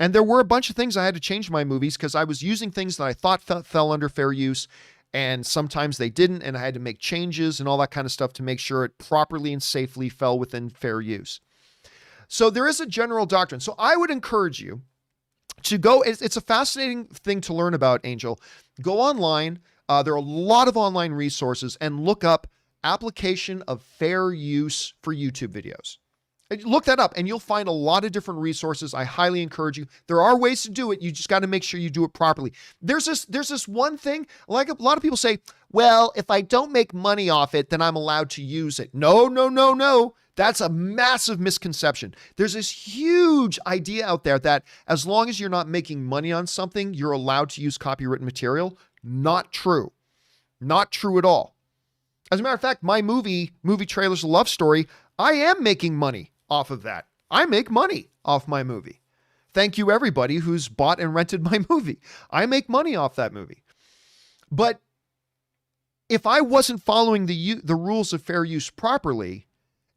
And there were a bunch of things I had to change in my movies because I was using things that I thought fell under fair use, and sometimes they didn't, and I had to make changes and all that kind of stuff to make sure it properly and safely fell within fair use. So there is a general doctrine. So I would encourage you to go. It's a fascinating thing to learn about, Angel. Go online. There are a lot of online resources, and look up application of fair use for YouTube videos. Look that up and you'll find a lot of different resources. I highly encourage you. There are ways to do it. You just got to make sure you do it properly. There's this one thing, like a lot of people say, well, if I don't make money off it, then I'm allowed to use it. No. That's a massive misconception. There's this huge idea out there that as long as you're not making money on something, you're allowed to use copywritten material. Not true. Not true at all. As a matter of fact, my movie trailers, A Love Story, I am making money off of that. I make money off my movie. Thank you, everybody who's bought and rented my movie. I make money off that movie. But if I wasn't following the rules of fair use properly,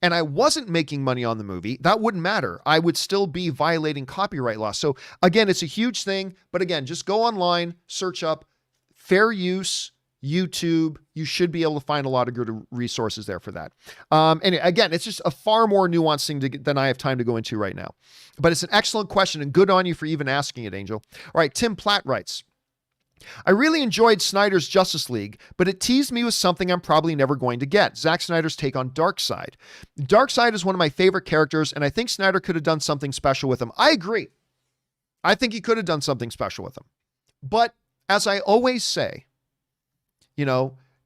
and I wasn't making money on the movie, that wouldn't matter. I would still be violating copyright law. So again, it's a huge thing. But again, just go online, search up fair use YouTube. You should be able to find a lot of good resources there for that. And again, it's just a far more nuanced thing than I have time to go into right now. But it's an excellent question, and good on you for even asking it, Angel. All right, Tim Platt writes, I really enjoyed Snyder's Justice League, but it teased me with something I'm probably never going to get. Zack Snyder's take on Darkseid. Darkseid is one of my favorite characters, and I think Snyder could have done something special with him. I agree. I think he could have done something special with him. But as I always say,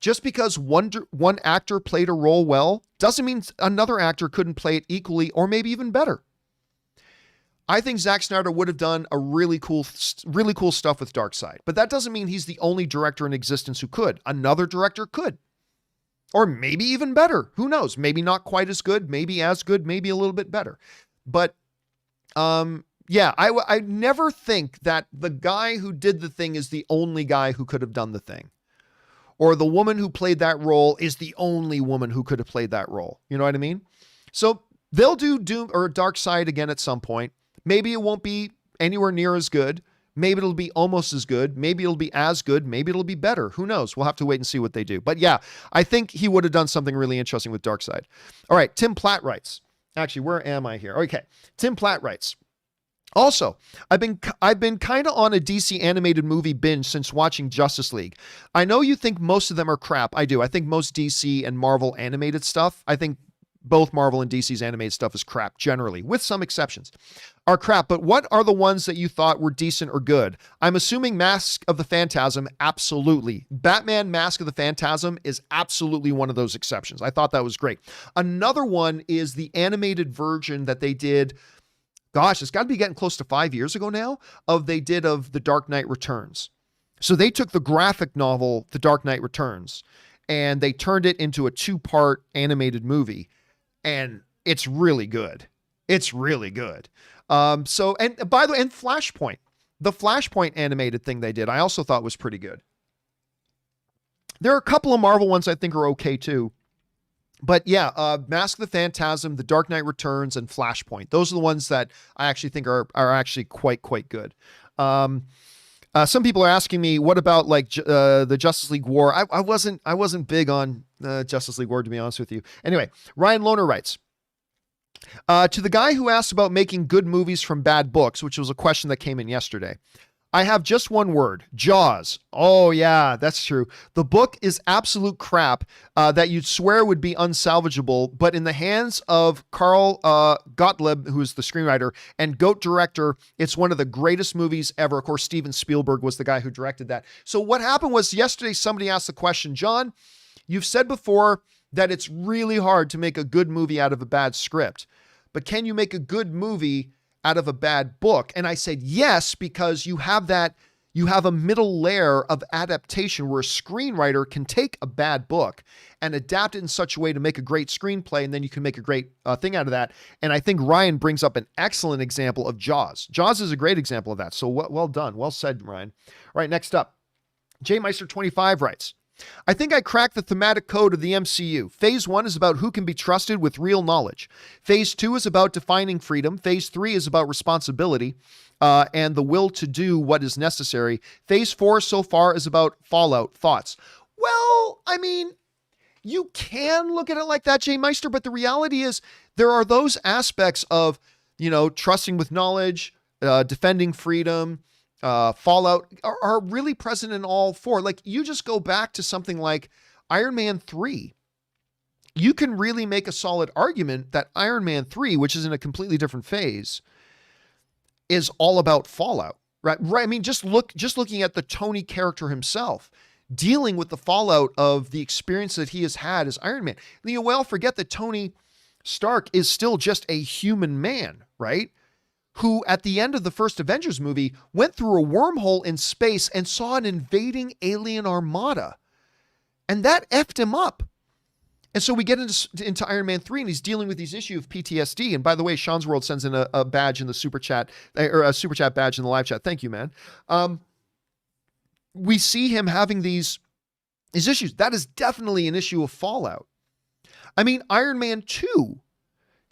just because one actor played a role well doesn't mean another actor couldn't play it equally or maybe even better. I think Zack Snyder would have done a really cool stuff with Darkseid, but that doesn't mean he's the only director in existence who could. Another director could, or maybe even better. Who knows? Maybe not quite as good, maybe as good, maybe a little bit better. But yeah, I never think that the guy who did the thing is the only guy who could have done the thing. Or the woman who played that role is the only woman who could have played that role. You know what I mean? So they'll do Doom or Darkseid again at some point. Maybe it won't be anywhere near as good. Maybe it'll be almost as good. Maybe it'll be as good. Maybe it'll be better. Who knows? We'll have to wait and see what they do. But yeah, I think he would have done something really interesting with Darkseid. All right, Tim Platt writes. Actually, where am I here? Okay, Tim Platt writes. Also, I've been kind of on a DC animated movie binge since watching Justice League. I know you think most of them are crap. I do. I think most DC and Marvel animated stuff, I think both Marvel and DC's animated stuff is crap generally, with some exceptions, are crap. But what are the ones that you thought were decent or good? I'm assuming Mask of the Phantasm, absolutely. Batman Mask of the Phantasm is absolutely one of those exceptions. I thought that was great. Another one is the animated version that they did. Gosh, it's got to be getting close to 5 years ago now, of The Dark Knight Returns. So they took the graphic novel, The Dark Knight Returns, and they turned it into a 2-part animated movie. And it's really good. It's really good. So, and by the way, and Flashpoint, the Flashpoint animated thing they did, I also thought was pretty good. There are a couple of Marvel ones I think are okay too. But yeah, Mask of the Phantasm, The Dark Knight Returns, and Flashpoint. Those are the ones that I actually think are actually quite good. Some people are asking me, what about like the Justice League War? I wasn't big on Justice League War, to be honest with you. Anyway, Ryan Lohner writes, To the guy who asked about making good movies from bad books, which was a question that came in yesterday, I have just one word: Jaws. Oh yeah, that's true. The book is absolute crap that you'd swear would be unsalvageable, but in the hands of Carl Gottlieb, who is the screenwriter and GOAT director, it's one of the greatest movies ever. Of course, Steven Spielberg was the guy who directed that. So what happened was yesterday somebody asked the question, John, you've said before that it's really hard to make a good movie out of a bad script, but can you make a good movie out of a bad book? And I said, yes, because you have a middle layer of adaptation where a screenwriter can take a bad book and adapt it in such a way to make a great screenplay. And then you can make a great thing out of that. And I think Ryan brings up an excellent example of Jaws. Jaws is a great example of that. So well done. Well said, Ryan. All right, next up, J Meister 25 writes, I think I cracked the thematic code of the MCU. Phase 1 is about who can be trusted with real knowledge. Phase 2 is about defining freedom. Phase 3 is about responsibility and the will to do what is necessary. Phase 4 so far is about fallout. Thoughts? Well, I mean, you can look at it like that, Jay Meister, but the reality is there are those aspects of, trusting with knowledge, defending freedom, fallout are really present in all four. Like, you just go back to something like Iron Man 3. You can really make a solid argument that Iron Man 3, which is in a completely different phase, is all about fallout, right? I mean, just looking at the Tony character himself, dealing with the fallout of the experience that he has had as Iron Man. We all forget that Tony Stark is still just a human man, right? Who at the end of the first Avengers movie went through a wormhole in space and saw an invading alien armada. And that effed him up. And so we get into Iron Man 3 and he's dealing with these issues of PTSD. And by the way, Sean's World sends in a badge in the super chat, or a super chat badge in the live chat. Thank you, man. We see him having these issues. That is definitely an issue of fallout. I mean, Iron Man 2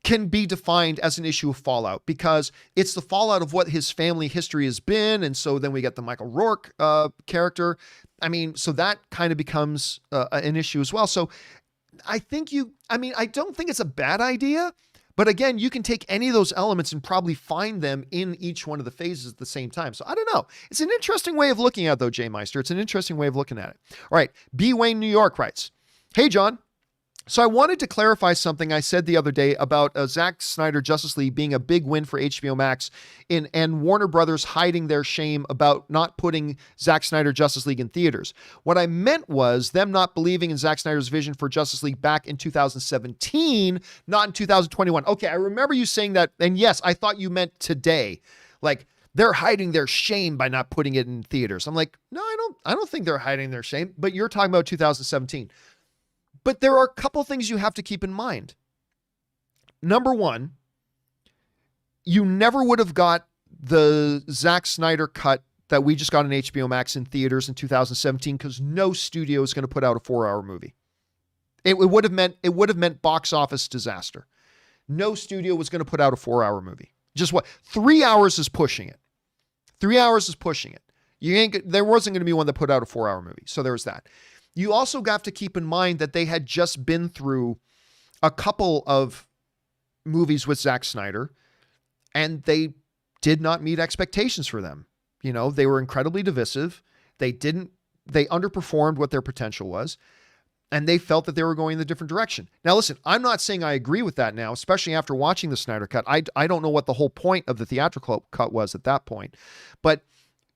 can be defined as an issue of fallout because it's the fallout of what his family history has been. And so then we get the Michael Rourke character. I mean, so that kind of becomes an issue as well. So I don't think it's a bad idea, but again, you can take any of those elements and probably find them in each one of the phases at the same time. So I don't know. It's an interesting way of looking at it though, Jay Meister. It's an interesting way of looking at it. All right. B. Wayne, New York writes, hey, John. So I wanted to clarify something I said the other day about Zack Snyder Justice League being a big win for HBO Max and Warner Brothers hiding their shame about not putting Zack Snyder Justice League in theaters. What I meant was them not believing in Zack Snyder's vision for Justice League back in 2017, not in 2021. Okay, I remember you saying that, and yes, I thought you meant today. Like, they're hiding their shame by not putting it in theaters. I'm like, no, I don't think they're hiding their shame, but you're talking about 2017. But there are a couple things you have to keep in mind. Number one, you never would have got the Zack Snyder cut that we just got on HBO Max in theaters in 2017 because no studio is going to put out a 4-hour movie. It would have meant box office disaster. No studio was going to put out a 4-hour movie. Just what? 3 hours is pushing it. 3 hours is pushing it. There wasn't going to be one that put out a 4-hour movie. So there was that. You also got to keep in mind that they had just been through a couple of movies with Zack Snyder, and they did not meet expectations for them. They were incredibly divisive. They underperformed what their potential was, and they felt that they were going in a different direction. Now, listen, I'm not saying I agree with that now, especially after watching the Snyder cut. I don't know what the whole point of the theatrical cut was at that point, but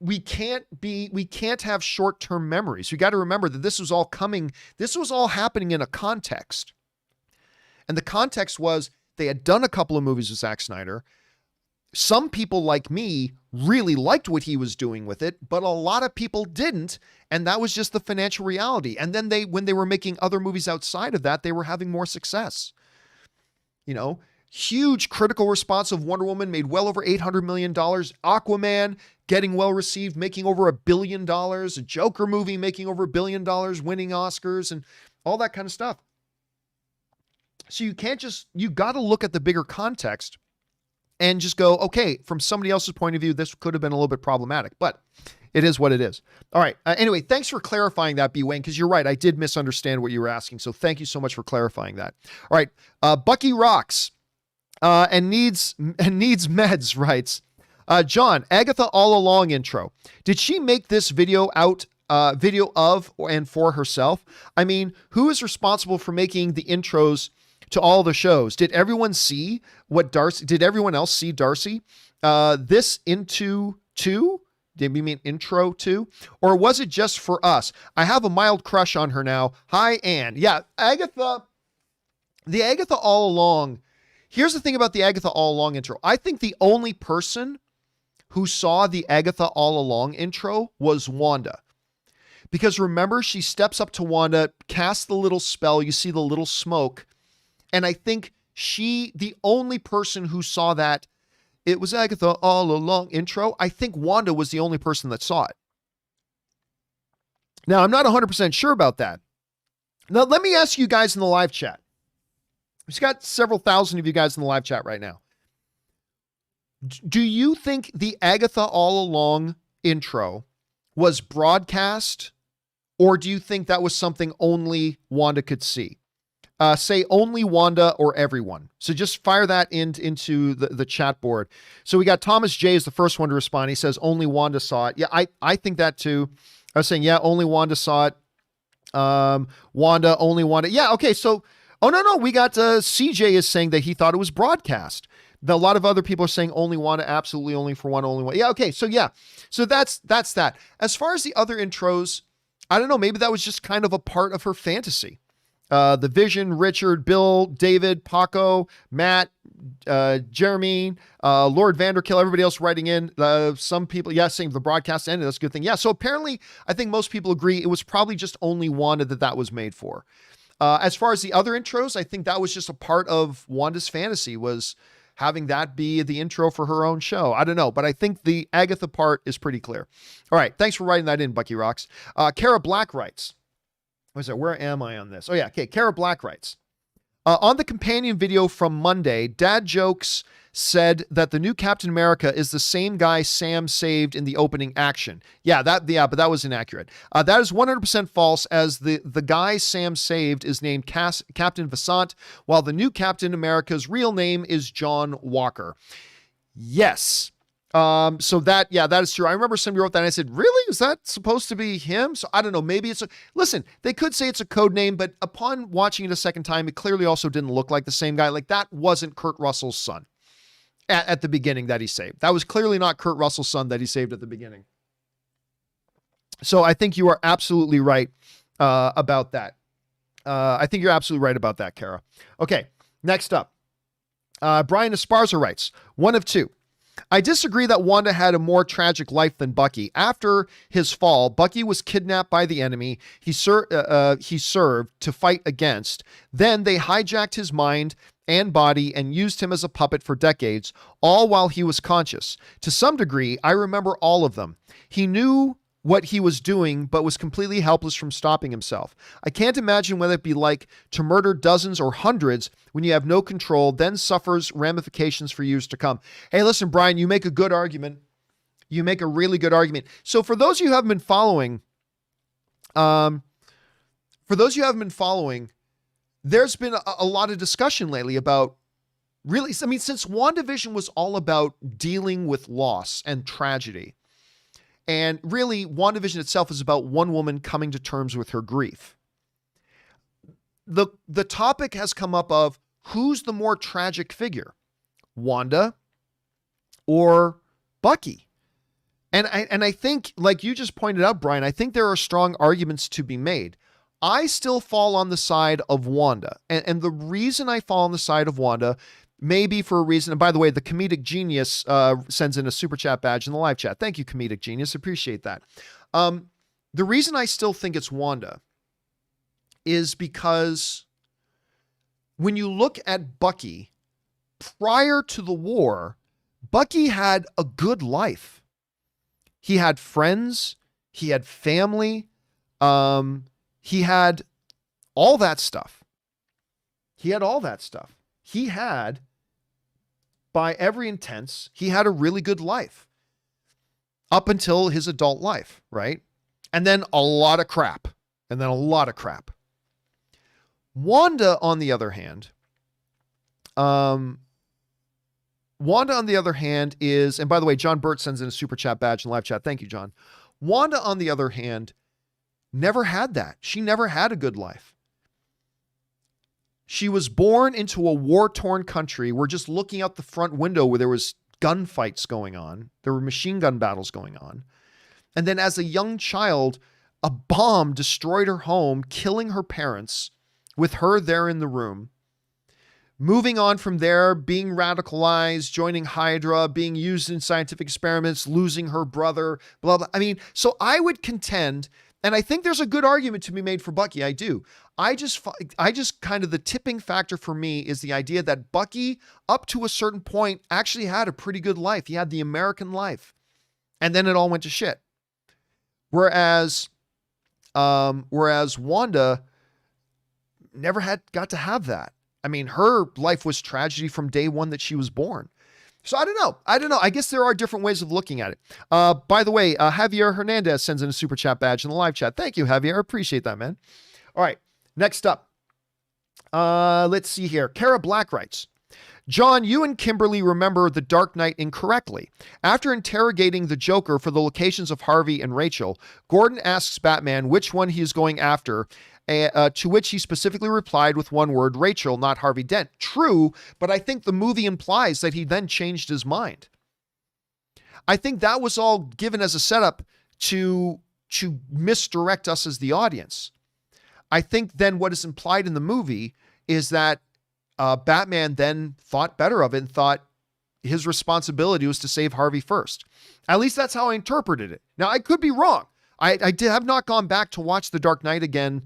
we can't have short-term memories. We got to remember that this was all happening in a context. And the context was they had done a couple of movies with Zack Snyder. Some people like me really liked what he was doing with it, but a lot of people didn't. And that was just the financial reality. And then when they were making other movies outside of that, they were having more success. Huge critical response of Wonder Woman, made well over $800 million. Aquaman getting well received, making over $1 billion. A Joker movie making over $1 billion, winning Oscars and all that kind of stuff. So you got to look at the bigger context and just go, okay, from somebody else's point of view, this could have been a little bit problematic, but it is what it is. All right. Anyway, thanks for clarifying that, B. Wayne, because you're right. I did misunderstand what you were asking. So thank you so much for clarifying that. All right. Bucky Rocks. and needs meds writes, John, Agatha all along intro. Did she make this video of and for herself? I mean, who is responsible for making the intros to all the shows? Did everyone else see Darcy? This into two? Did we mean intro to? Or was it just for us? I have a mild crush on her now. Hi, Anne. Yeah, Agatha. The Agatha all along. Here's the thing about the Agatha all along intro. I think the only person who saw the Agatha all along intro was Wanda. Because remember, she steps up to Wanda, casts the little spell, you see the little smoke, and I think the only person who saw that, it was Agatha all along intro, I think Wanda was the only person that saw it. Now, I'm not 100% sure about that. Now, let me ask you guys in the live chat. We've got several thousand of you guys in the live chat right now. Do you think the Agatha all along intro was broadcast, or do you think that was something only Wanda could see? Say only Wanda or everyone. So just fire that into the chat board. So we got Thomas J is the first one to respond. He says only Wanda saw it. Yeah, I think that too. I was saying, yeah, only Wanda saw it. Only Wanda. Yeah, okay. So, no. We got CJ is saying that he thought it was broadcast. A lot of other people are saying only Wanda, absolutely only for one, only one. Yeah, okay. So yeah. So that's that. As far as the other intros, I don't know. Maybe that was just kind of a part of her fantasy. The Vision, Richard, Bill, David, Paco, Matt, Jeremy, Lord Vanderkill, everybody else writing in. Some people, saying the broadcast ended. That's a good thing. Yeah. So apparently, I think most people agree it was probably just only Wanda that was made for. As far as the other intros, I think that was just a part of Wanda's fantasy, was having that be the intro for her own show. I don't know, but I think the Agatha part is pretty clear. All right. Thanks for writing that in, Bucky Rocks. Kara Black writes, where am I on this? Oh yeah. Okay. Kara Black writes, on the companion video from Monday, Dad Jokes said that the new Captain America is the same guy Sam saved in the opening action. But that was inaccurate. That is 100% false, as the guy Sam saved is named Captain Vasant, while the new Captain America's real name is John Walker. Yes. So that is true. I remember somebody wrote that and I said, really? Is that supposed to be him? So I don't know. Maybe listen, they could say it's a code name, but upon watching it a second time, it clearly also didn't look like the same guy. Like, that wasn't Kurt Russell's son at the beginning that he saved. That was clearly not Kurt Russell's son that he saved at the beginning. So I think you are absolutely right, about that. I think you're absolutely right about that, Kara. Okay. Next up, Brian Esparza writes, one of two. I disagree that Wanda had a more tragic life than Bucky. After his fall, Bucky was kidnapped by the enemy he served to fight against. Then they hijacked his mind and body and used him as a puppet for decades, all while he was conscious. To some degree, I remember all of them. He knew what he was doing, but was completely helpless from stopping himself. I can't imagine what it'd be like to murder dozens or hundreds when you have no control, then suffers ramifications for years to come. Hey, listen, Brian, you make a good argument. You make a really good argument. So for those of you who haven't been following, there's been a lot of discussion lately about since WandaVision was all about dealing with loss and tragedy. And really, WandaVision itself is about one woman coming to terms with her grief. The topic has come up of who's the more tragic figure, Wanda or Bucky? And I think, like you just pointed out, Brian, I think there are strong arguments to be made. I still fall on the side of Wanda. And the reason I fall on the side of Wanda, maybe for a reason, and by the way, the Comedic Genius sends in a super chat badge in the live chat. Thank you, Comedic Genius. Appreciate that. The reason I still think it's Wanda is because when you look at Bucky, prior to the war, Bucky had a good life. He had friends. He had family. He had all that stuff. He had, by every intents, he had a really good life up until his adult life, right? And then a lot of crap. Wanda, on the other hand, Wanda, on the other hand, is, and by the way, John Burt sends in a super chat badge in live chat. Thank you, John. Wanda, on the other hand, never had that. She never had a good life. She was born into a war-torn country. We're just looking out the front window where there was gunfights going on. There were machine gun battles going on. And then as a young child, a bomb destroyed her home, killing her parents, with her there in the room. Moving on from there, being radicalized, joining Hydra, being used in scientific experiments, losing her brother, blah, blah. I mean, so I would contend, and I think there's a good argument to be made for Bucky. I do. I just kind of, the tipping factor for me is the idea that Bucky, up to a certain point, actually had a pretty good life. He had the American life. And then it all went to shit. Whereas Wanda never got to have that. I mean, her life was tragedy from day one that she was born. So I don't know. I guess there are different ways of looking at it. By the way, Javier Hernandez sends in a super chat badge in the live chat. Thank you, Javier. Appreciate that, man. All right. Next up. Let's see here. Kara Black writes, John, you and Kimberly remember The Dark Knight incorrectly. After interrogating the Joker for the locations of Harvey and Rachel, Gordon asks Batman which one he is going after, to which he specifically replied with one word, Rachel, not Harvey Dent. True, but I think the movie implies that he then changed his mind. I think that was all given as a setup to misdirect us as the audience. I think then what is implied in the movie is that Batman then thought better of it and thought his responsibility was to save Harvey first. At least that's how I interpreted it. Now, I could be wrong. I have not gone back to watch The Dark Knight again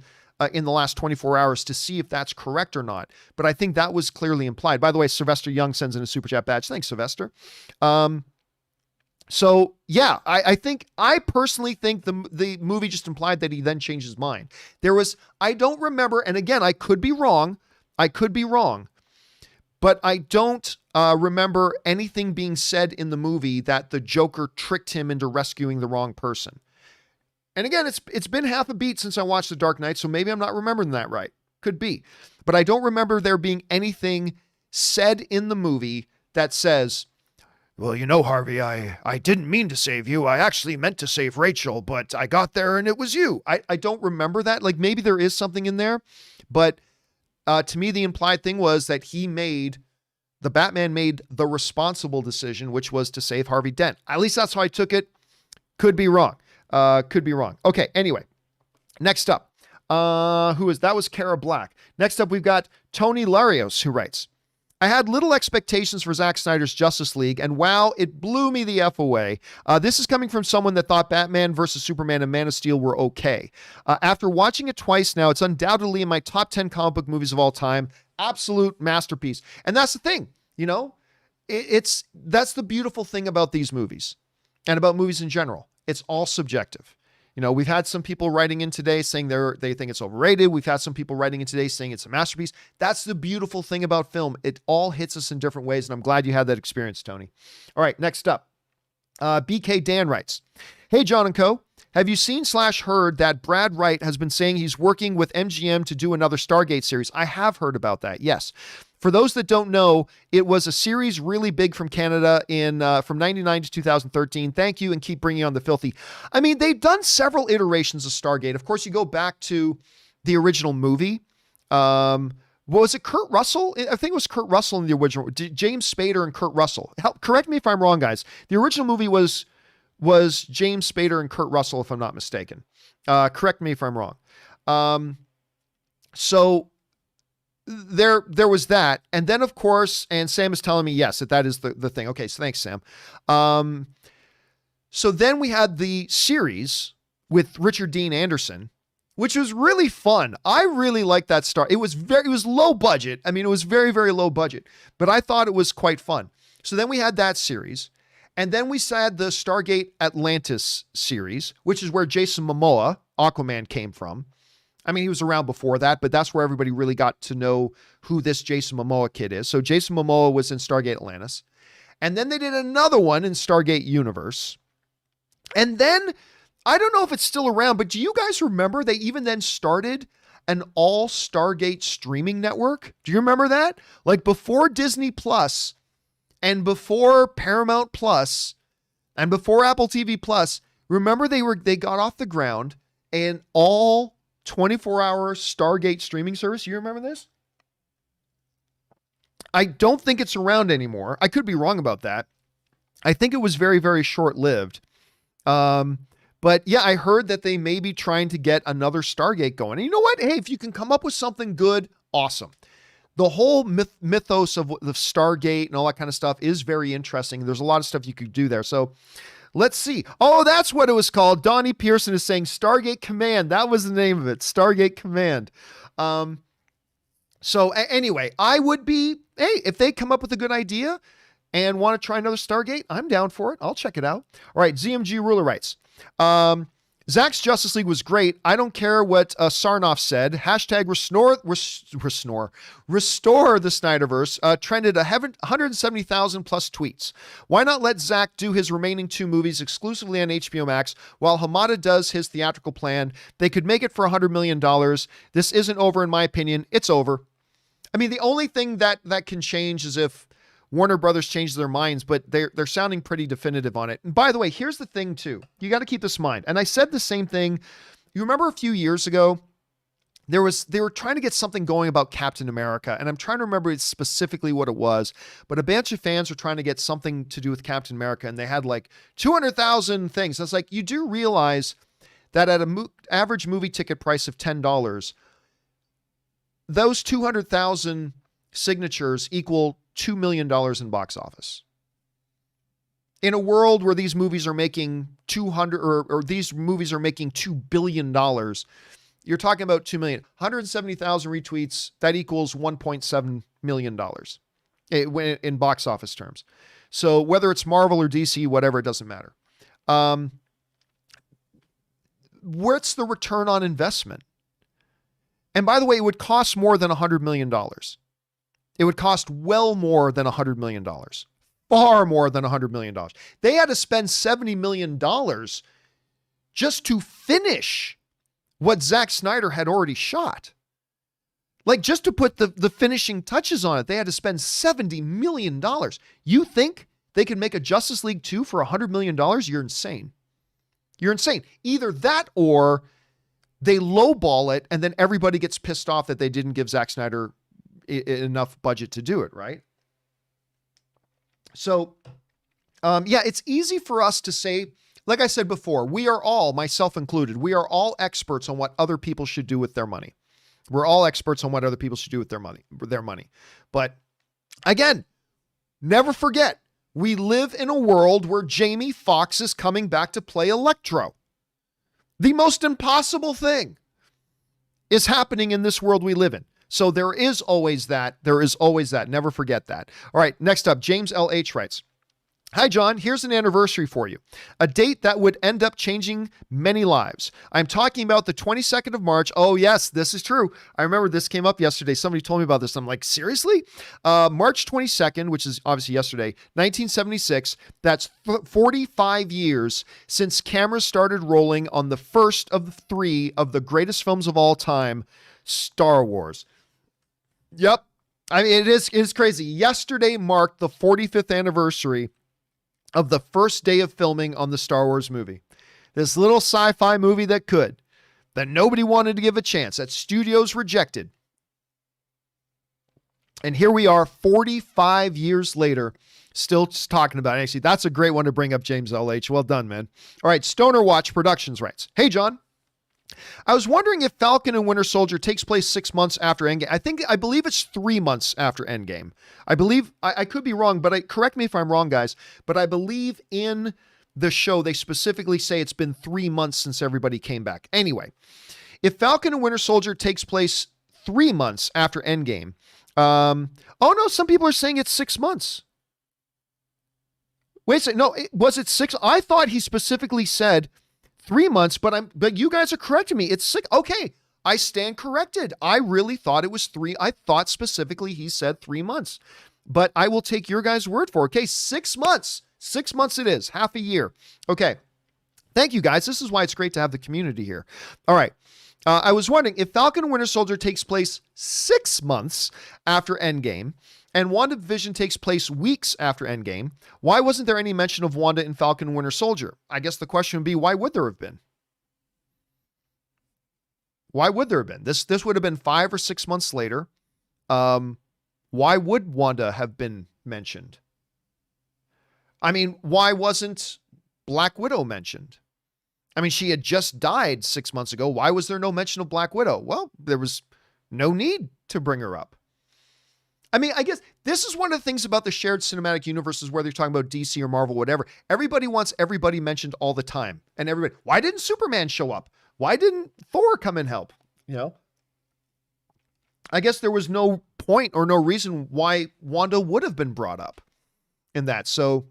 in the last 24 hours to see if that's correct or not. But I think that was clearly implied. By the way, Sylvester Young sends in a super chat badge. Thanks, Sylvester. So yeah, I personally think the movie just implied that he then changed his mind. I don't remember, and again, I could be wrong, but I don't remember anything being said in the movie that the Joker tricked him into rescuing the wrong person. And again, it's been half a beat since I watched The Dark Knight, so maybe I'm not remembering that right. Could be. But I don't remember there being anything said in the movie that says, well, you know, Harvey, I didn't mean to save you. I actually meant to save Rachel, but I got there and it was you. I don't remember that. Like, maybe there is something in there, but to me, the implied thing was that the Batman made the responsible decision, which was to save Harvey Dent. At least that's how I took it. Could be wrong. Okay. Anyway, next up, that was Kara Black. Next up, we've got Tony Larios, who writes, I had little expectations for Zack Snyder's Justice League, and wow, it blew me the F away. This is coming from someone that thought Batman vs. Superman and Man of Steel were okay. After watching it twice now, it's undoubtedly in my top 10 comic book movies of all time. Absolute masterpiece. And that's the thing, you know, that's the beautiful thing about these movies and about movies in general. It's all subjective. You know, we've had some people writing in today saying they think it's overrated. We've had some people writing in today saying it's a masterpiece. That's the beautiful thing about film. It all hits us in different ways, and I'm glad you had that experience, Tony. All right, next up. BK Dan writes, hey, John and Co. Have you seen / heard that Brad Wright has been saying he's working with MGM to do another Stargate series? I have heard about that, yes. For those that don't know, it was a series really big from Canada from 99 to 2013. Thank you, and keep bringing on the filthy. I mean, they've done several iterations of Stargate. Of course, you go back to the original movie. Was it Kurt Russell? I think it was Kurt Russell in the original. James Spader and Kurt Russell. Correct me if I'm wrong, guys. The original movie was James Spader and Kurt Russell, if I'm not mistaken. Correct me if I'm wrong. So there was that. And then, of course, and Sam is telling me, yes, that is the thing. Okay, so thanks, Sam. So then we had the series with Richard Dean Anderson, which was really fun. I really liked that It was low budget. I mean, it was very, very low budget, but I thought it was quite fun. So then we had that series. And then we had the Stargate Atlantis series, which is where Jason Momoa, Aquaman, came from. I mean, he was around before that, but that's where everybody really got to know who this Jason Momoa kid is. So Jason Momoa was in Stargate Atlantis. And then they did another one in Stargate Universe. And then, I don't know if it's still around, but do you guys remember they even then started an all Stargate streaming network? Do you remember that? Like before Disney Plus and before Paramount Plus and before Apple TV Plus, remember they got off the ground and all 24-hour Stargate streaming service. You remember this? I don't think it's around anymore. I could be wrong about that. I think it was very, very short-lived. But yeah, I heard that they may be trying to get another Stargate going. And you know what? Hey, if you can come up with something good, awesome. The whole mythos of the Stargate and all that kind of stuff is very interesting. There's a lot of stuff you could do there. So let's see. Oh, that's what it was called. Donnie Pearson is saying Stargate Command. That was the name of it. Stargate Command. So anyway, I would be, hey, if they come up with a good idea and want to try another Stargate, I'm down for it. I'll check it out. All right. ZMG Ruler writes, Zach's Justice League was great. I don't care what Sarnoff said. Hashtag restore the Snyderverse trended 170,000 plus tweets. Why not let Zach do his remaining 2 movies exclusively on HBO Max while Hamada does his theatrical plan? They could make it for $100 million. This isn't over in my opinion. It's over. I mean, the only thing that can change is if Warner Brothers changed their minds, but they're sounding pretty definitive on it. And by the way, here's the thing too. You got to keep this in mind. And I said the same thing. You remember a few years ago, they were trying to get something going about Captain America. And I'm trying to remember specifically what it was, but a bunch of fans were trying to get something to do with Captain America. And they had like 200,000 things. And it's like, you do realize that at an average movie ticket price of $10, those 200,000 signatures equal $2 million in box office. In a world where these movies are making $2 billion, you're talking about 2 million. 170,000 retweets, that equals $1.7 million in box office terms. So whether it's Marvel or DC, whatever, it doesn't matter. What's the return on investment? And by the way, it would cost more than $100 million. It would cost well more than $100 million. Far more than $100 million. They had to spend $70 million just to finish what Zack Snyder had already shot. Like just to put the finishing touches on it, they had to spend $70 million. You think they could make a Justice League 2 for $100 million? You're insane. You're insane. Either that or they lowball it and then everybody gets pissed off that they didn't give Zack Snyder enough budget to do it, right? So, yeah, it's easy for us to say, like I said before, we are all, myself included, we are all experts on what other people should do with their money. We're all experts on what other people should do with their money. But again, never forget, we live in a world where Jamie Foxx is coming back to play Electro. The most impossible thing is happening in this world we live in. So there is always that. There is always that. Never forget that. All right. Next up, James L.H. writes, Hi, John. Here's an anniversary for you. A date that would end up changing many lives. I'm talking about the 22nd of March. Oh, yes, this is true. I remember this came up yesterday. Somebody told me about this. I'm like, seriously? March 22nd, which is obviously yesterday, 1976. That's 45 years since cameras started rolling on the first of the 3 of the greatest films of all time, Star Wars. Yep. I mean, it is crazy. Yesterday marked the 45th anniversary of the first day of filming on the Star Wars movie. This little sci-fi movie that nobody wanted to give a chance, that studios rejected. And here we are 45 years later, still just talking about it. Actually, that's a great one to bring up, James L.H. Well done, man. All right, Stoner Watch Productions writes, Hey, John. I was wondering if Falcon and Winter Soldier takes place 6 months after Endgame. I believe it's 3 months after Endgame. I believe, I could be wrong, but correct me if I'm wrong, guys, but I believe in the show, they specifically say it's been 3 months since everybody came back. Anyway, if Falcon and Winter Soldier takes place 3 months after Endgame, oh no, some people are saying it's 6 months. Wait a second, no, was it 6? I thought he specifically said 3 months, but you guys are correcting me. It's 6. Okay. I stand corrected. I really thought it was 3. I thought specifically he said 3 months, but I will take your guys' word for it. Okay. 6 months, 6 months it is, half a year. Okay. Thank you guys. This is why it's great to have the community here. All right. I was wondering if Falcon and Winter Soldier takes place 6 months after Endgame, And WandaVision takes place weeks after Endgame. Why wasn't there any mention of Wanda in Falcon and Winter Soldier? I guess the question would be, why would there have been? Why would there have been? This would have been 5 or 6 months later. Why would Wanda have been mentioned? I mean, why wasn't Black Widow mentioned? I mean, she had just died 6 months ago. Why was there no mention of Black Widow? Well, there was no need to bring her up. I mean, I guess this is one of the things about the shared cinematic universes, whether you're talking about DC or Marvel, whatever. Everybody wants everybody mentioned all the time. And everybody, why didn't Superman show up? Why didn't Thor come and help? You know? I guess there was no point or no reason why Wanda would have been brought up in that. So,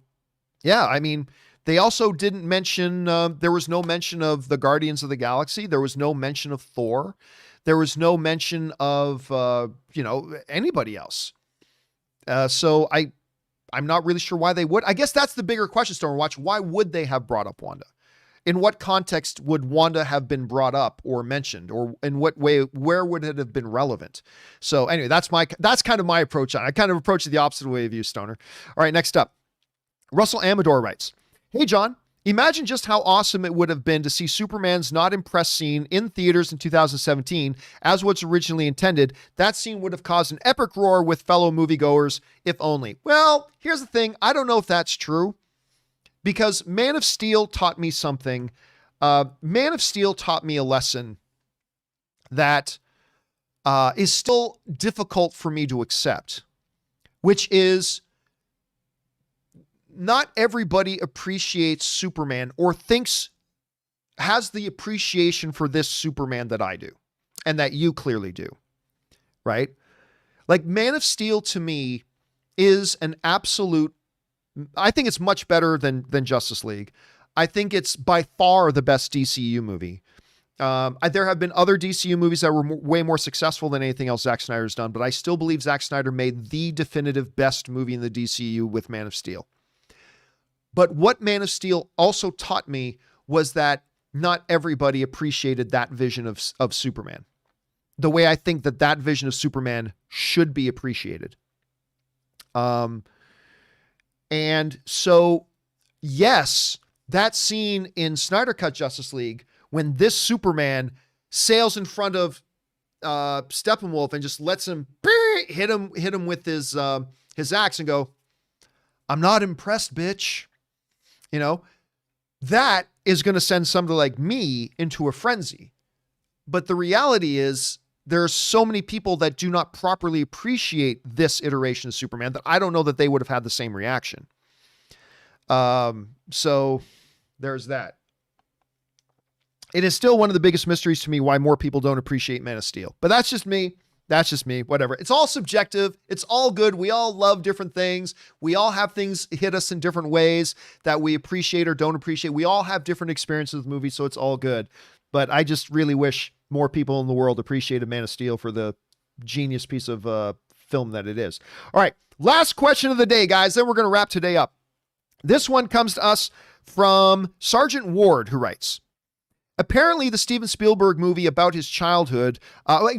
yeah, I mean, they also didn't mention, there was no mention of the Guardians of the Galaxy. There was no mention of Thor. There was no mention of, anybody else. So I'm not really sure why they would. I guess that's the bigger question, Stormwatch. Why would they have brought up Wanda? In what context would Wanda have been brought up or mentioned, or in what way, where would it have been relevant? So anyway, that's kind of my approach. I kind of approach it the opposite way of you, Stoner. All right, next up, Russell Amador writes, "Hey, John, imagine just how awesome it would have been to see Superman's not impressed scene in theaters in 2017 as what's originally intended. That scene would have caused an epic roar with fellow moviegoers, if only." Well, here's the thing. I don't know if that's true, because Man of Steel taught me something. Man of Steel taught me a lesson that is still difficult for me to accept, which is not everybody appreciates Superman or has the appreciation for this Superman that I do and that you clearly do, right? Like, Man of Steel to me is an absolute, I think it's much better than Justice League. I think it's by far the best DCU movie. There have been other DCU movies that were way more successful than anything else Zack Snyder's done, but I still believe Zack Snyder made the definitive best movie in the DCU with Man of Steel. But what Man of Steel also taught me was that not everybody appreciated that vision of Superman, the way I think that vision of Superman should be appreciated. And so, yes, that scene in Snyder Cut Justice League, when this Superman sails in front of Steppenwolf and just lets him hit him with his axe and go, "I'm not impressed, bitch." You know, that is going to send somebody like me into a frenzy. But the reality is, there are so many people that do not properly appreciate this iteration of Superman that I don't know that they would have had the same reaction. So there's that. It is still one of the biggest mysteries to me why more people don't appreciate Man of Steel. But that's just me. That's just me. Whatever. It's all subjective. It's all good. We all love different things. We all have things hit us in different ways that we appreciate or don't appreciate. We all have different experiences with movies, so it's all good. But I just really wish more people in the world appreciated Man of Steel for the genius piece of film that it is. All right. Last question of the day, guys. Then we're going to wrap today up. This one comes to us from Sergeant Ward, who writes, "Apparently the Steven Spielberg movie about his childhood, I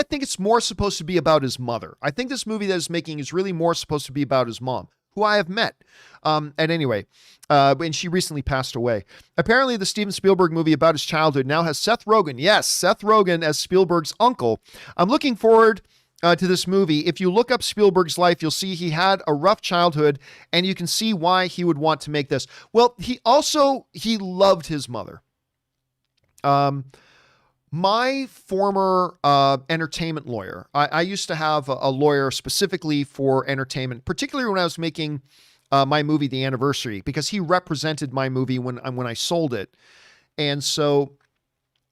think it's more supposed to be about his mother. I think this movie that he's making is really more supposed to be about his mom, who I have met. And anyway, and she recently passed away. Apparently the Steven Spielberg movie about his childhood now has Seth Rogen. Yes, Seth Rogen as Spielberg's uncle. I'm looking forward to this movie. If you look up Spielberg's life, you'll see he had a rough childhood, and you can see why he would want to make this. Well, he loved his mother. My former entertainment lawyer, I used to have a lawyer specifically for entertainment, particularly when I was making my movie, The Anniversary, because he represented my movie when I sold it. And so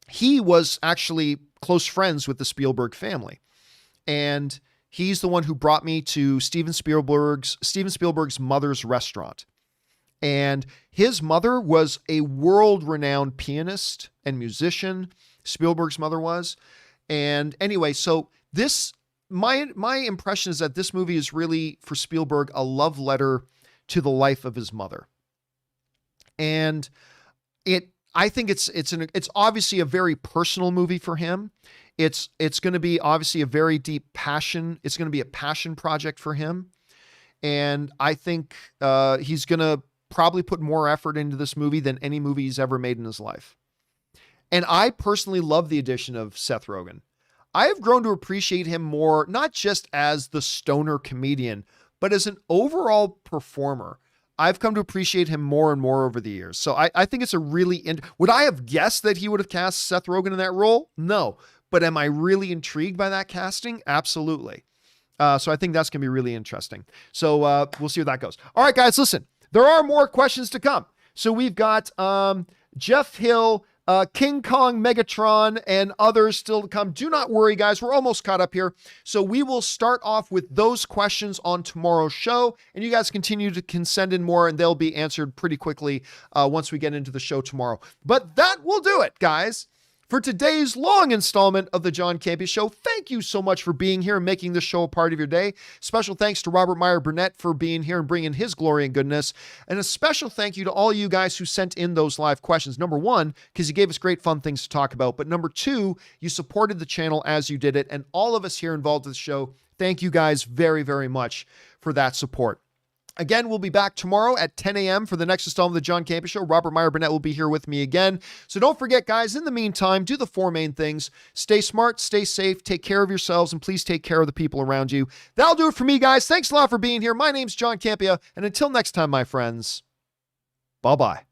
he was actually close friends with the Spielberg family. And he's the one who brought me to Steven Spielberg's mother's restaurant. And his mother was a world-renowned pianist and musician. Spielberg's mother was. And anyway, so my impression is that this movie is really, for Spielberg, a love letter to the life of his mother. And I think it's obviously a very personal movie for him. It's going to be obviously a very deep passion. It's going to be a passion project for him. And I think he's going to probably put more effort into this movie than any movie he's ever made in his life. And I personally love the addition of Seth Rogen. I have grown to appreciate him more, not just as the stoner comedian, but as an overall performer. I've come to appreciate him more and more over the years. So I think it's a really, would I have guessed that he would have cast Seth Rogen in that role? No. But am I really intrigued by that casting? Absolutely. So I think that's going to be really interesting. So we'll see where that goes. All right, guys, listen, there are more questions to come. So we've got Jeff Hill, King Kong, Megatron, and others still to come. Do not worry, guys. We're almost caught up here. So we will start off with those questions on tomorrow's show, and you guys continue to send in more, and they'll be answered pretty quickly once we get into the show tomorrow. But that will do it, guys, for today's long installment of the John Campea Show. Thank you so much for being here and making this show a part of your day. Special thanks to Robert Meyer Burnett for being here and bringing his glory and goodness. And a special thank you to all you guys who sent in those live questions. Number one, because you gave us great fun things to talk about. But number two, you supported the channel as you did it. And all of us here involved with the show, thank you guys very, very much for that support. Again, we'll be back tomorrow at 10 a.m. for the next installment of the John Campea Show. Robert Meyer Burnett will be here with me again. So don't forget, guys, in the meantime, do the four main things. Stay smart, stay safe, take care of yourselves, and please take care of the people around you. That'll do it for me, guys. Thanks a lot for being here. My name's John Campea, and until next time, my friends, bye-bye.